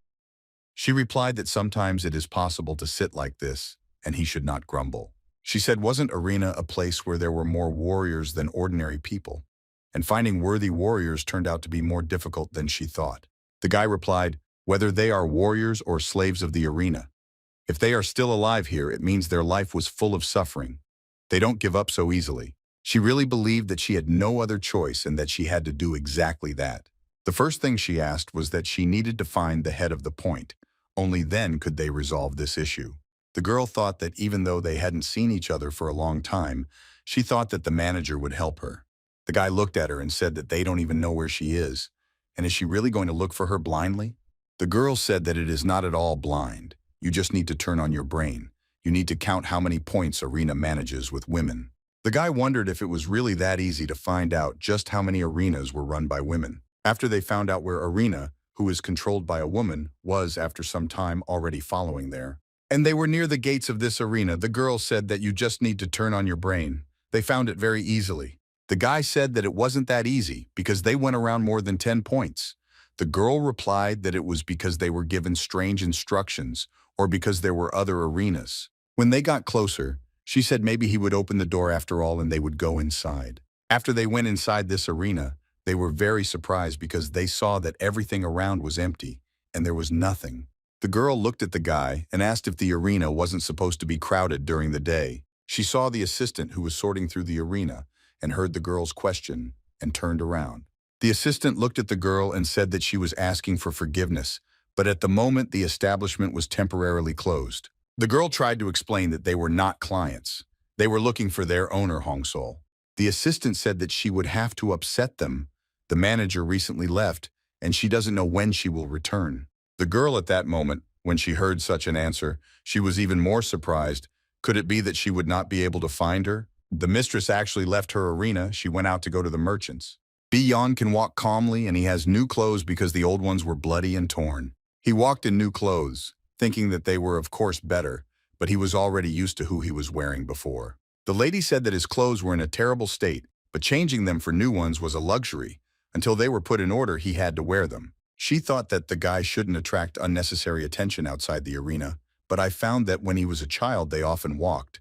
She replied that sometimes it is possible to sit like this, and he should not grumble. She said wasn't Arena a place where there were more warriors than ordinary people? And finding worthy warriors turned out to be more difficult than she thought. The guy replied, whether they are warriors or slaves of the arena. If they are still alive here, it means their life was full of suffering. They don't give up so easily. She really believed that she had no other choice and that she had to do exactly that. The first thing she asked was that she needed to find the head of the point. Only then could they resolve this issue. The girl thought that even though they hadn't seen each other for a long time, she thought that the manager would help her. The guy looked at her and said that they don't even know where she is. And is she really going to look for her blindly? The girl said that it is not at all blind. You just need to turn on your brain. You need to count how many points arena manages with women. The guy wondered if it was really that easy to find out just how many arenas were run by women. After they found out where arena, who is controlled by a woman, was after some time already following there. And they were near the gates of this arena. The girl said that you just need to turn on your brain. They found it very easily. The guy said that it wasn't that easy because they went around more than 10 points. The girl replied that it was because they were given strange instructions or because there were other arenas. When they got closer, she said maybe he would open the door after all and they would go inside. After they went inside this arena, they were very surprised because they saw that everything around was empty and there was nothing. The girl looked at the guy and asked if the arena wasn't supposed to be crowded during the day. She saw the assistant who was sorting through the arena and heard the girl's question and turned around. The assistant looked at the girl and said that she was asking for forgiveness, but at the moment the establishment was temporarily closed. The girl tried to explain that they were not clients. They were looking for their owner, Hong Sol. The assistant said that she would have to upset them. The manager recently left, and she doesn't know when she will return. The girl at that moment, when she heard such an answer, she was even more surprised. Could it be that she would not be able to find her? The mistress actually left her arena. She went out to go to the merchants. Beon can walk calmly, and he has new clothes because the old ones were bloody and torn. He walked in new clothes, thinking that they were of course better, but he was already used to who he was wearing before. The lady said that his clothes were in a terrible state, but changing them for new ones was a luxury. Until they were put in order, he had to wear them. She thought that the guy shouldn't attract unnecessary attention outside the arena, but I found that when he was a child they often walked.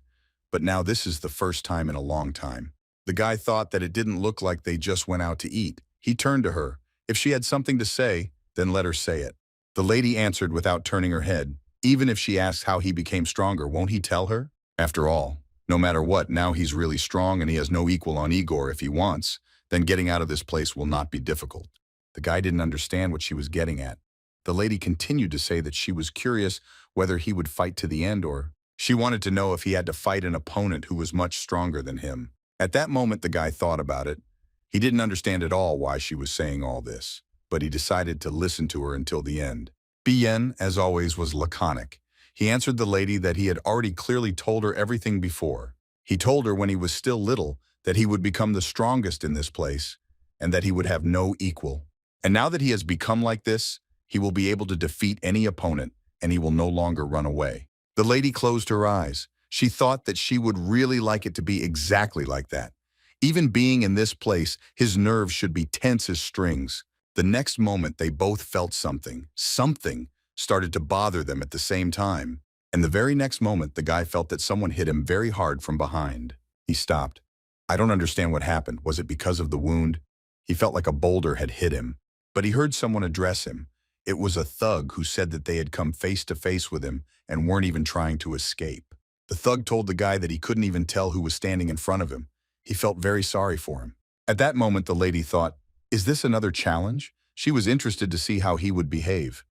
But now this is the first time in a long time. The guy thought that it didn't look like they just went out to eat. He turned to her. If she had something to say, then let her say it. The lady answered without turning her head. Even if she asks how he became stronger, won't he tell her? After all, no matter what, now he's really strong and he has no equal on Igor if he wants. Then getting out of this place will not be difficult. The guy didn't understand what she was getting at. The lady continued to say that she was curious whether he would fight to the end, or she wanted to know if he had to fight an opponent who was much stronger than him. At that moment, the guy thought about it. He didn't understand at all why she was saying all this, but he decided to listen to her until the end. Beon, as always, was laconic. He answered the lady that he had already clearly told her everything before. He told her when he was still little that he would become the strongest in this place and that he would have no equal. And now that he has become like this, he will be able to defeat any opponent and he will no longer run away. The lady closed her eyes. She thought that she would really like it to be exactly like that. Even being in this place, his nerves should be tense as strings. The next moment, they both felt something. Something started to bother them at the same time. And the very next moment, the guy felt that someone hit him very hard from behind. He stopped. I don't understand what happened. Was it because of the wound? He felt like a boulder had hit him. But he heard someone address him. It was a thug who said that they had come face to face with him and weren't even trying to escape. The thug told the guy that he couldn't even tell who was standing in front of him. He felt very sorry for him. At that moment, the lady thought, is this another challenge? She was interested to see how he would behave.